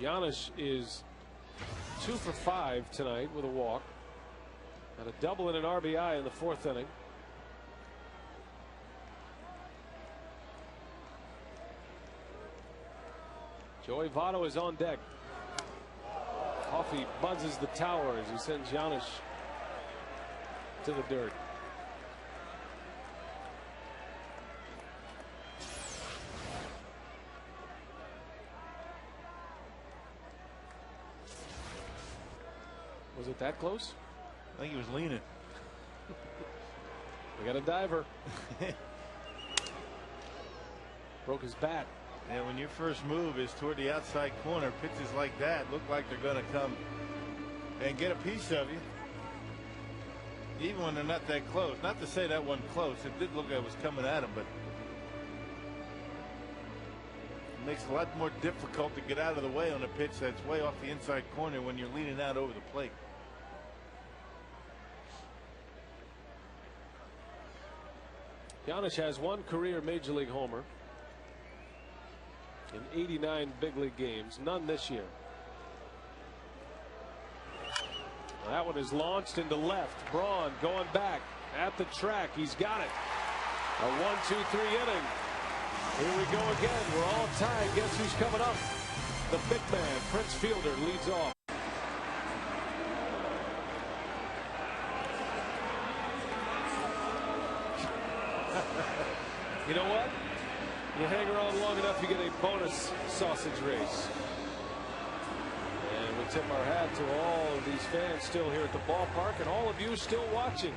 Janisch is 2 for 5 tonight with a walk. Had a double and an RBI in the 4th inning. Joey Votto is on deck. Coffey buzzes the tower as he sends Janisch to the dirt. Was it that close? I think he was leaning. We got a diver. Broke his bat. And when your first move is toward the outside corner, pitches like that look like they're going to come and get a piece of you, even when they're not that close. Not to say that wasn't close. It did look like it was coming at him, but it makes it a lot more difficult to get out of the way on a pitch that's way off the inside corner when you're leaning out over the plate. Janisch has 1 career major league homer in 89 big league games, none this year. That one is launched into left. Braun going back at the track. He's got it. A 1-2-3 inning. Here we go again. We're all tied. Guess who's coming up? The big man, Prince Fielder, leads off. You know what? You hang around long enough, you get a bonus sausage race. And we tip our hat to all of these fans still here at the ballpark and all of you still watching.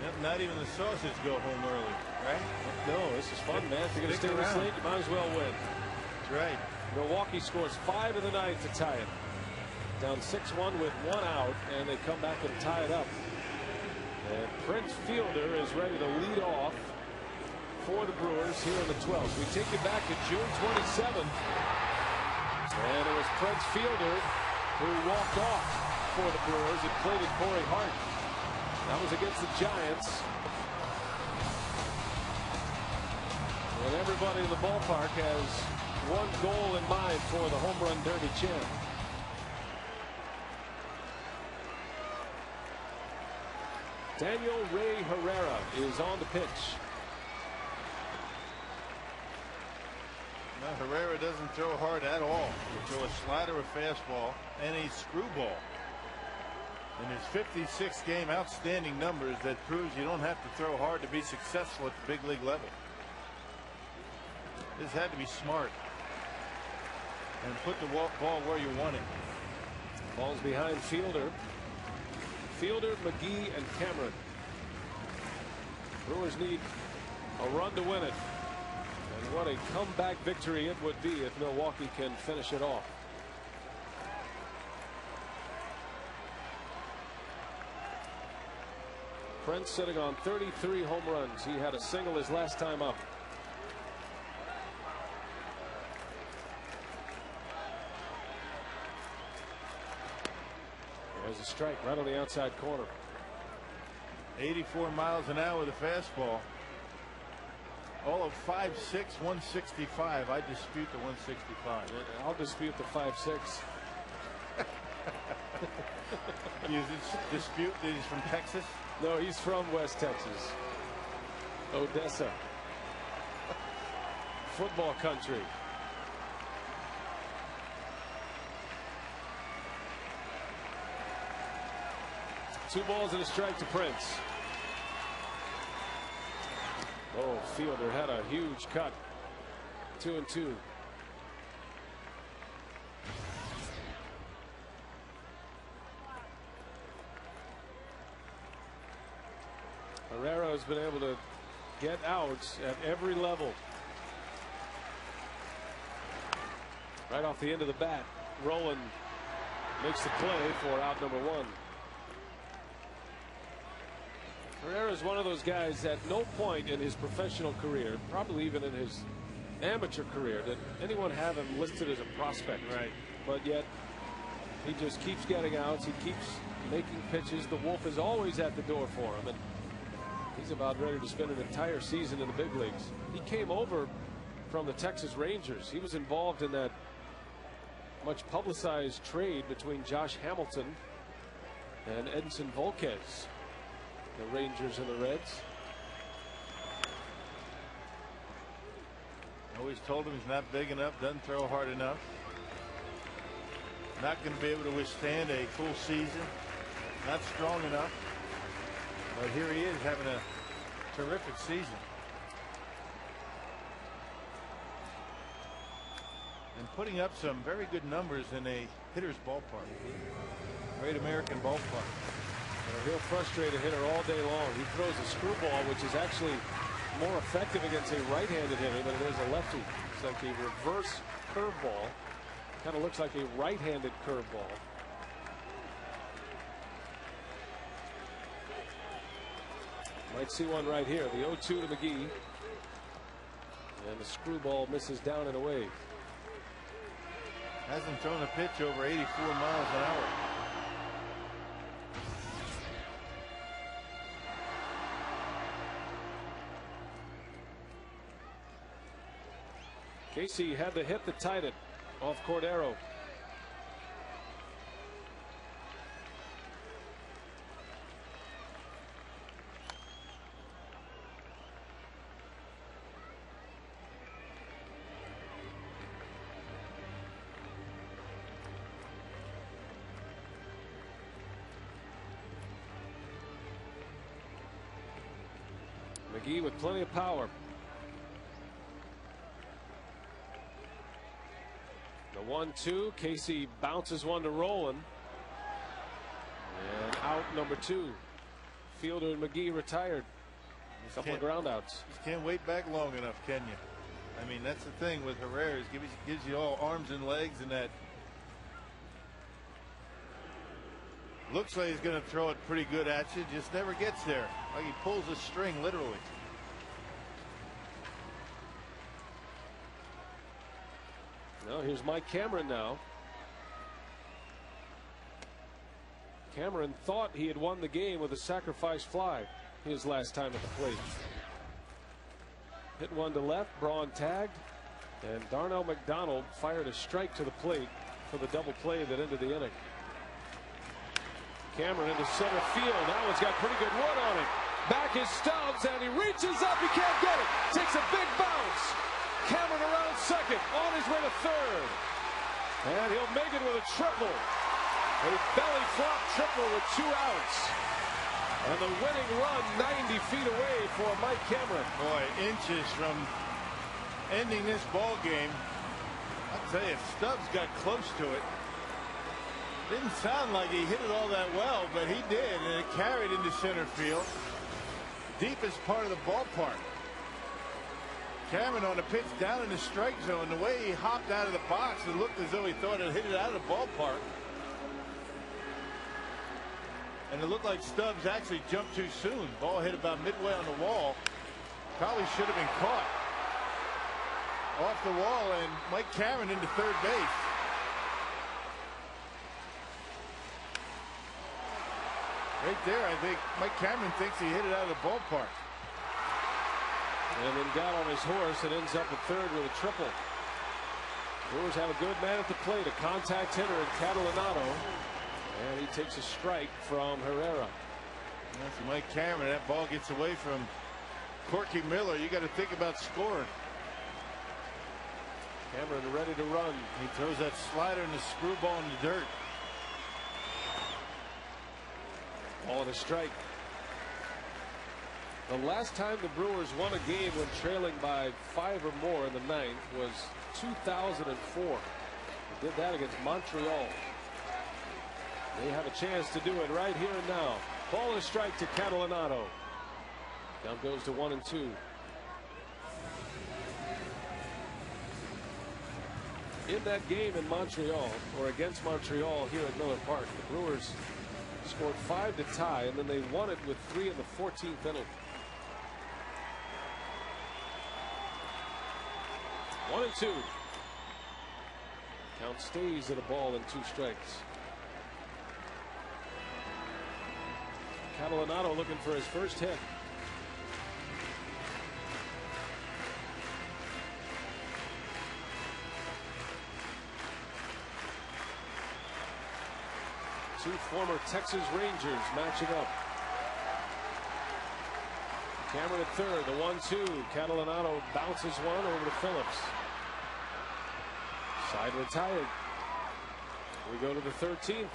Yep, not even the sausage go home early, right? No, this is fun, man. If you're going to stay this late, you might as well win. That's right. Milwaukee scores 5 in the 9th to tie it. Down 6-1 with 1 out, and they come back and tie it up. And Prince Fielder is ready to lead off for the Brewers here on the 12th. We take you back to June 27th, and it was Prince Fielder who walked off for the Brewers and plated Corey Hart. That was against the Giants. And everybody in the ballpark has one goal in mind for the home run derby champ. Daniel Ray Herrera is on the pitch. Now, Herrera doesn't throw hard at all. He throws a slider, a fastball, and a screwball. In his 56th game, outstanding numbers that proves you don't have to throw hard to be successful at the big league level. This had to be smart and put the ball where you want it. Ball's behind Fielder. Fielder, McGee, and Cameron. Brewers need a run to win it. And what a comeback victory it would be if Milwaukee can finish it off. Prince sitting on 33 home runs. He had a single his last time up. There's a strike right on the outside corner. 84 miles an hour with a fastball. All of 5'6", 165. I dispute the 165. I'll dispute the 5'6". You dispute that he's from Texas? No, he's from West Texas. Odessa. Football country. Two balls and a strike to Prince. Oh, Fielder had a huge cut. 2-2. Herrera has been able to get outs at every level. Right off the end of the bat, Rowland makes the play for out number one. Herrera is one of those guys at no point in his professional career, probably even in his amateur career, did anyone have him listed as a prospect. Right. But yet he just keeps getting outs. He keeps making pitches. The Wolf is always at the door for him, and he's about ready to spend an entire season in the big leagues. He came over from the Texas Rangers. He was involved in that much publicized trade between Josh Hamilton and Edinson Volquez. The Rangers and the Reds. Always told him he's not big enough, doesn't throw hard enough. Not going to be able to withstand a full season. Not strong enough. But here he is having a terrific season. And putting up some very good numbers in a hitter's ballpark. Great American ballpark. He'll frustrate a hitter all day long. He throws a screwball, which is actually more effective against a right-handed hitter than it is a lefty. It's like a reverse curveball. Kind of looks like a right-handed curveball. Might see one right here. The 0-2 to McGee. And the screwball misses down and away. Hasn't thrown a pitch over 84 miles an hour. Casey had the hit that tied it off Cordero. McGee with plenty of power. The 1-2. Casey bounces one to Rowland. And out number two. Fielder and McGee retired. A couple of ground outs. Just can't wait back long enough, can you? I mean, that's the thing with Herrera. He gives you all arms and legs, and that looks like he's going to throw it pretty good at you. Just never gets there. Like he pulls a string, literally. Well, here's Mike Cameron now. Cameron thought he had won the game with a sacrifice fly his last time at the plate. Hit one to left, Braun tagged, and Darnell McDonald fired a strike to the plate for the double play that ended the inning. Cameron into center field. That one's got pretty good wood on it. Back is Stubbs, and he reaches up. He can't get it. Takes a big bounce. Cameron around second, on his way to third. And he'll make it with a triple. A belly flop triple with 2 outs. And the winning run 90 feet away for Mike Cameron. Boy, inches from ending this ball game. I'll tell you, Stubbs got close to it. Didn't sound like he hit it all that well, but he did, and it carried into center field. Deepest part of the ballpark. Cameron on a pitch down in the strike zone. The way he hopped out of the box, it looked as though he thought it hit it out of the ballpark. And it looked like Stubbs actually jumped too soon. Ball hit about midway on the wall. Probably should have been caught. Off the wall, and Mike Cameron into third base. Right there, I think Mike Cameron thinks he hit it out of the ballpark. And then got on his horse and ends up at third with a triple. Brewers have a good man at the plate, a contact hitter in Catalinato. And he takes a strike from Herrera. That's Mike Cameron. That ball gets away from Corky Miller. You got to think about scoring. Cameron ready to run. He throws that slider and the screwball in the dirt. Ball and a strike. The last time the Brewers won a game when trailing by 5 or more in the 9th was 2004. They did that against Montreal. They have a chance to do it right here and now. Ball and a strike to Catalinato. Count goes to 1-2. In that game in Montreal, or against Montreal here at Miller Park, the Brewers scored 5 to tie, and then they won it with 3 in the 14th inning. 1-2. Count stays at a ball and 2 strikes. Catalinato looking for his first hit. Two former Texas Rangers matching up. Cameron at third, the 1-2. Catalinato bounces one over to Phillips. Side retired. We go to the 13th.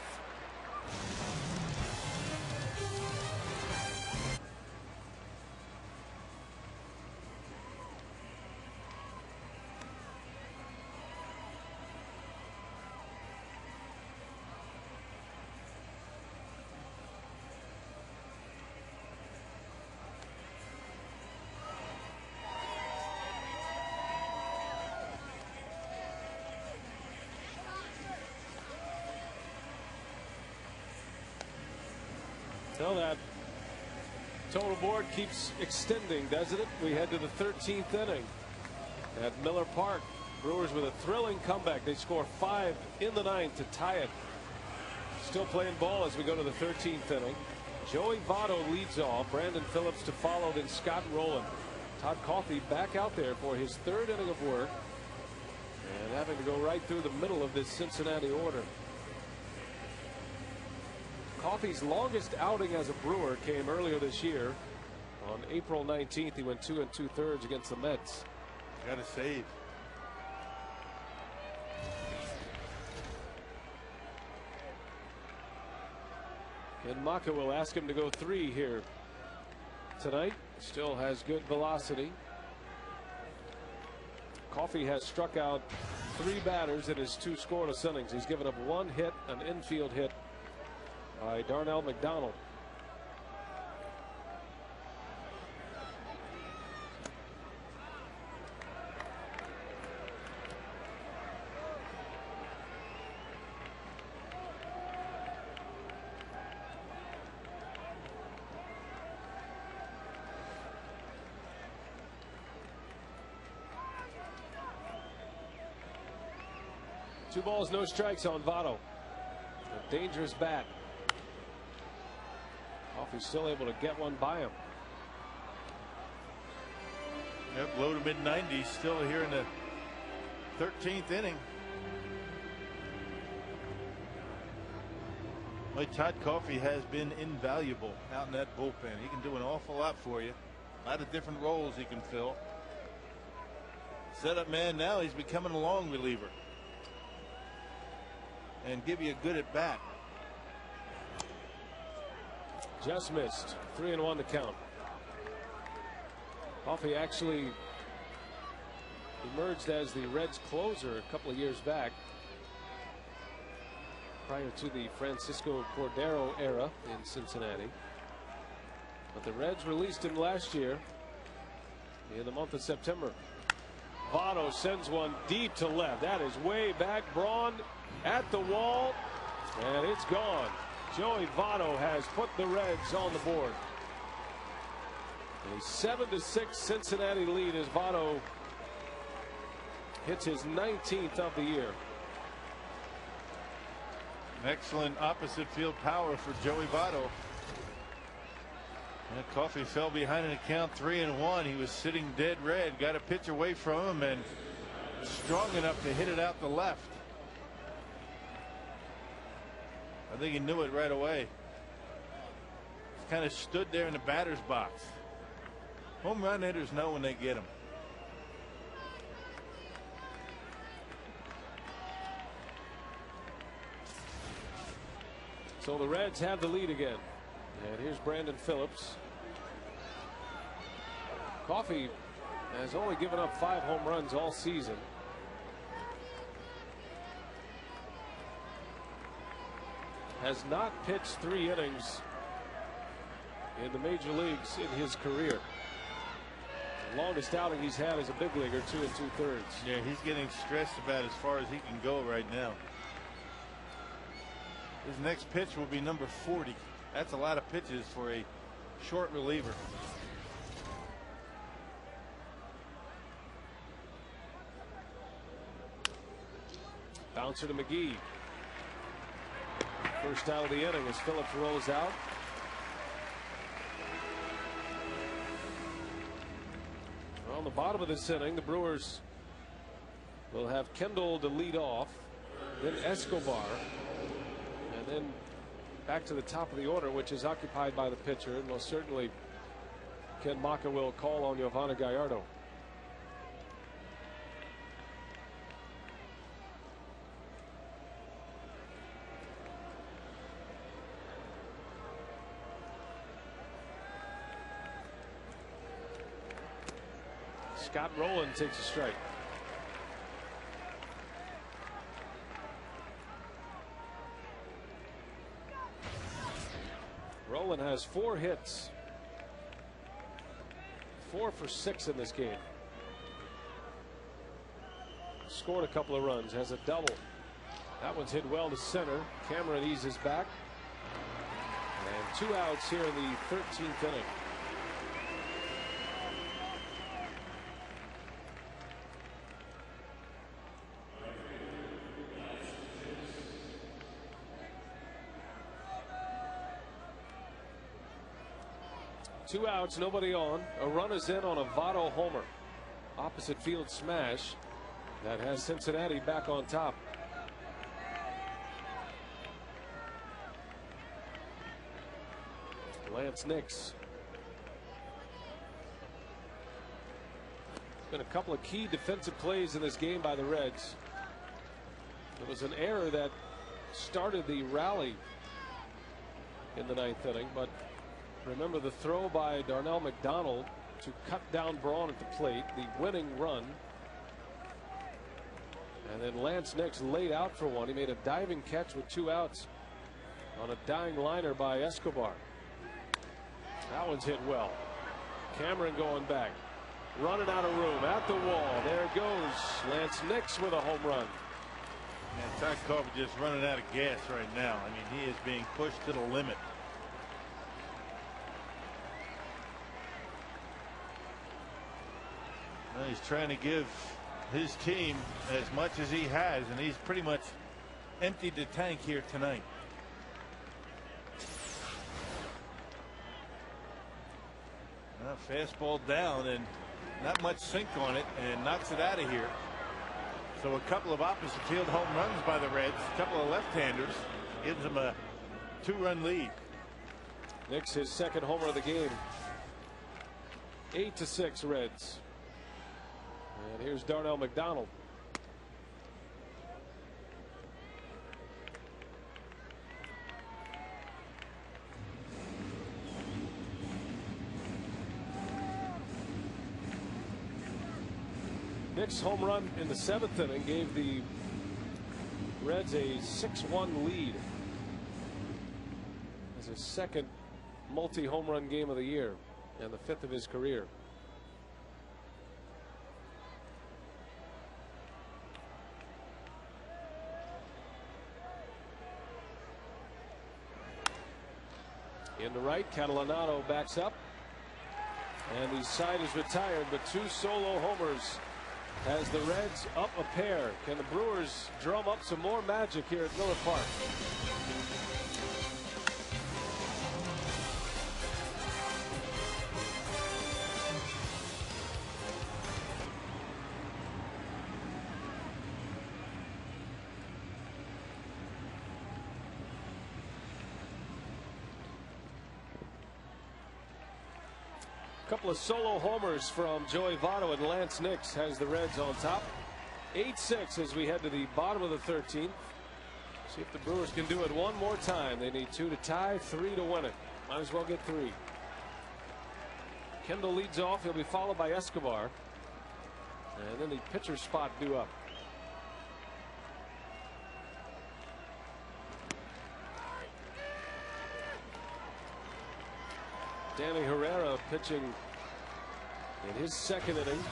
Well, that total board keeps extending, doesn't it? We head to the 13th inning at Miller Park. Brewers with a thrilling comeback. They score 5 in the 9th to tie it. Still playing ball as we go to the 13th inning. Joey Votto leads off. Brandon Phillips to follow, then Scott Rowland. Todd Coffey back out there for his 3rd inning of work, and having to go right through the middle of this Cincinnati order. Coffey's longest outing as a Brewer came earlier this year. On April 19th, he went 2 2/3 against the Mets. Got to save. And Maka will ask him to go 3 here tonight. Still has good velocity. Coffey has struck out 3 batters in his 2 scoreless innings. He's given up 1 hit, an infield hit by Darnell McDonald. Two balls, no strikes on Votto. A dangerous bat. Coffey's still able to get one by him. Yep, low to mid 90s, still here in the 13th inning. Well, Todd Coffey has been invaluable out in that bullpen. He can do an awful lot for you. A lot of different roles he can fill. Setup man, now he's becoming a long reliever and give you a good at bat. Just missed. 3-1 to count. Coffey actually emerged as the Reds closer a couple of years back, prior to the Francisco Cordero era in Cincinnati. But the Reds released him last year in the month of September. Votto sends one deep to left. That is way back. Braun at the wall, and it's gone. Joey Votto has put the Reds on the board. A 7-6 Cincinnati lead as Votto hits his 19th of the year. Excellent opposite field power for Joey Votto. And Coffey fell behind an account 3-1. He was sitting dead red, got a pitch away from him, and strong enough to hit it out the left. I think he knew it right away. Kind of stood there in the batter's box. Home run hitters know when they get them. So the Reds have the lead again. And here's Brandon Phillips. Coffey has only given up 5 home runs all season. Has not pitched 3 innings in the major leagues in his career. The longest outing he's had as a big leaguer, 2 2/3. Yeah, he's getting stressed about as far as he can go right now. His next pitch will be number 40. That's a lot of pitches for a short reliever. Bouncer to McGee. First out of the inning as Phillips rolls out. On the bottom of this inning, the Brewers will have Kendall to lead off, then Escobar, and then back to the top of the order, which is occupied by the pitcher, and most certainly Ken Maka will call on Giovanni Gallardo. Scott Rowland takes a strike. Rowland has 4 hits. 4 for 6 in this game. Scored a couple of runs, has a double. That one's hit well to center. Cameron eases back. And 2 outs here in the 13th inning. Two outs, nobody on. A run is in on a Votto homer. Opposite field smash that has Cincinnati back on top. Laynce Nix. Been a couple of key defensive plays in this game by the Reds. It was an error that started the rally in the 9th inning, but remember the throw by Darnell McDonald to cut down Braun at the plate, the winning run. And then Laynce Nix laid out for one. He made a diving catch with 2 outs on a dying liner by Escobar. That one's hit well. Cameron going back, running out of room at the wall. There goes Laynce Nix with a home run. And Todd Coffey just running out of gas right now. I mean, he is being pushed to the limit. Well, he's trying to give his team as much as he has, and he's pretty much emptied the tank here tonight. Fastball down and not much sink on it, and knocks it out of here. So a couple of opposite field home runs by the Reds, a couple of left-handers, gives them a 2-run lead. Nix, his second homer of the game. 8-6 Reds. And here's Darnell McDonald. Nix home run in the 7th inning gave the Reds a 6-1 lead. It's his second multi-home run game of the year and the 5th of his career. In the right, Catalanado backs up, and the side is retired, but 2 solo homers has the Reds up a pair. Can the Brewers drum up some more magic here at Miller Park? Couple of solo homers from Joey Votto, and Laynce Nix has the Reds on top. 8-6 as we head to the bottom of the 13th. See if the Brewers can do it one more time. They need 2 to tie, 3 to win it. Might as well get 3. Kendall leads off. He'll be followed by Escobar, and then the pitcher spot due up. Danny Herrera pitching in his 2nd inning.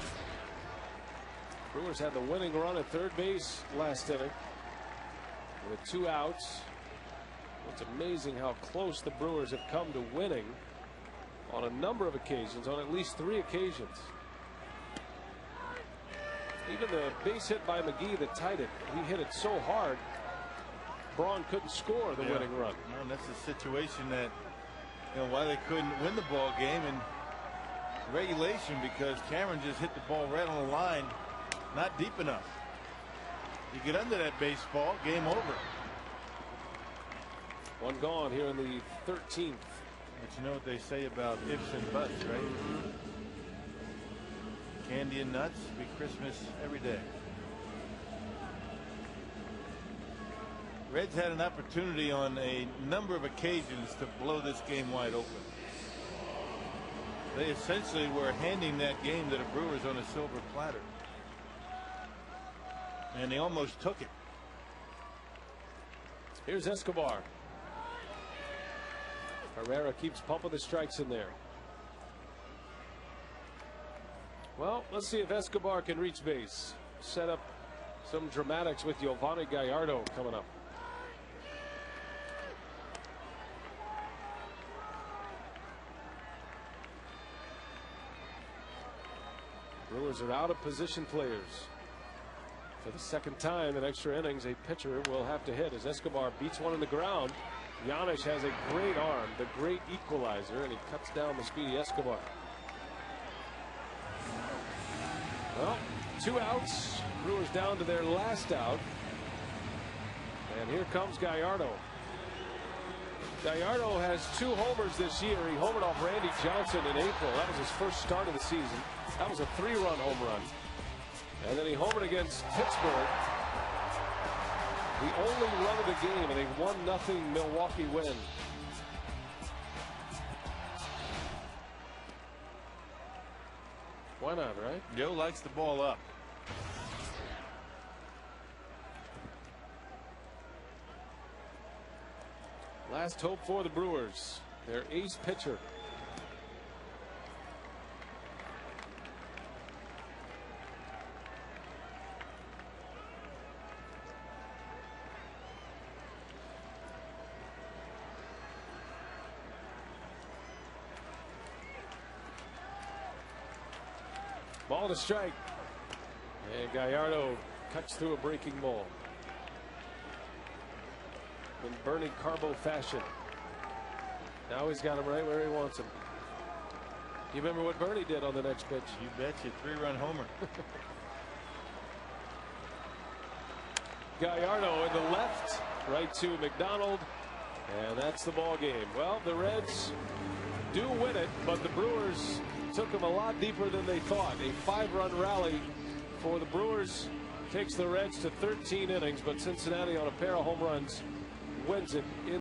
Brewers had the winning run at third base last inning with 2 outs. It's amazing how close the Brewers have come to winning on a number of occasions, on at least 3 occasions. Even the base hit by McGee that tied it, he hit it so hard Braun couldn't score the winning run. No, that's a situation that, why they couldn't win the ball game in regulation, because Cameron just hit the ball right on the line, not deep enough. You get under that baseball, game over. 1 gone here in the 13th. But you know what they say about ifs and buts, right? Candy and nuts, be Christmas every day. Reds had an opportunity on a number of occasions to blow this game wide open. They essentially were handing that game to the Brewers on a silver platter, and they almost took it. Here's Escobar. Herrera keeps pumping the strikes in there. Well, let's see if Escobar can reach base. Set up some dramatics with Giovanni Gallardo coming up. Brewers are out of position players. For the 2nd time in extra innings, a pitcher will have to hit as Escobar beats one in the ground. Giannis has a great arm, the great equalizer, and he cuts down the speedy Escobar. Well, 2 outs. Brewers down to their last out. And here comes Gallardo. Gallardo has 2 homers this year. He homered off Randy Johnson in April. That was his first start of the season. That was a 3-run home run. And then he homered against Pittsburgh. The only run of the game, and a 1-0 Milwaukee win. Why not, right? Joe likes the ball up. Last hope for the Brewers. Their ace pitcher. Ball to strike. And Gallardo cuts through a breaking ball in Bernie Carbo fashion. Now he's got him right where he wants him. You remember what Bernie did on the next pitch? You betcha, 3-run homer. Gallardo in the left, right to McDonald, and that's the ball game. Well, the Reds do win it, but the Brewers took them a lot deeper than they thought. A 5-run rally for the Brewers takes the Reds to 13 innings, but Cincinnati on a pair of home runs wins it in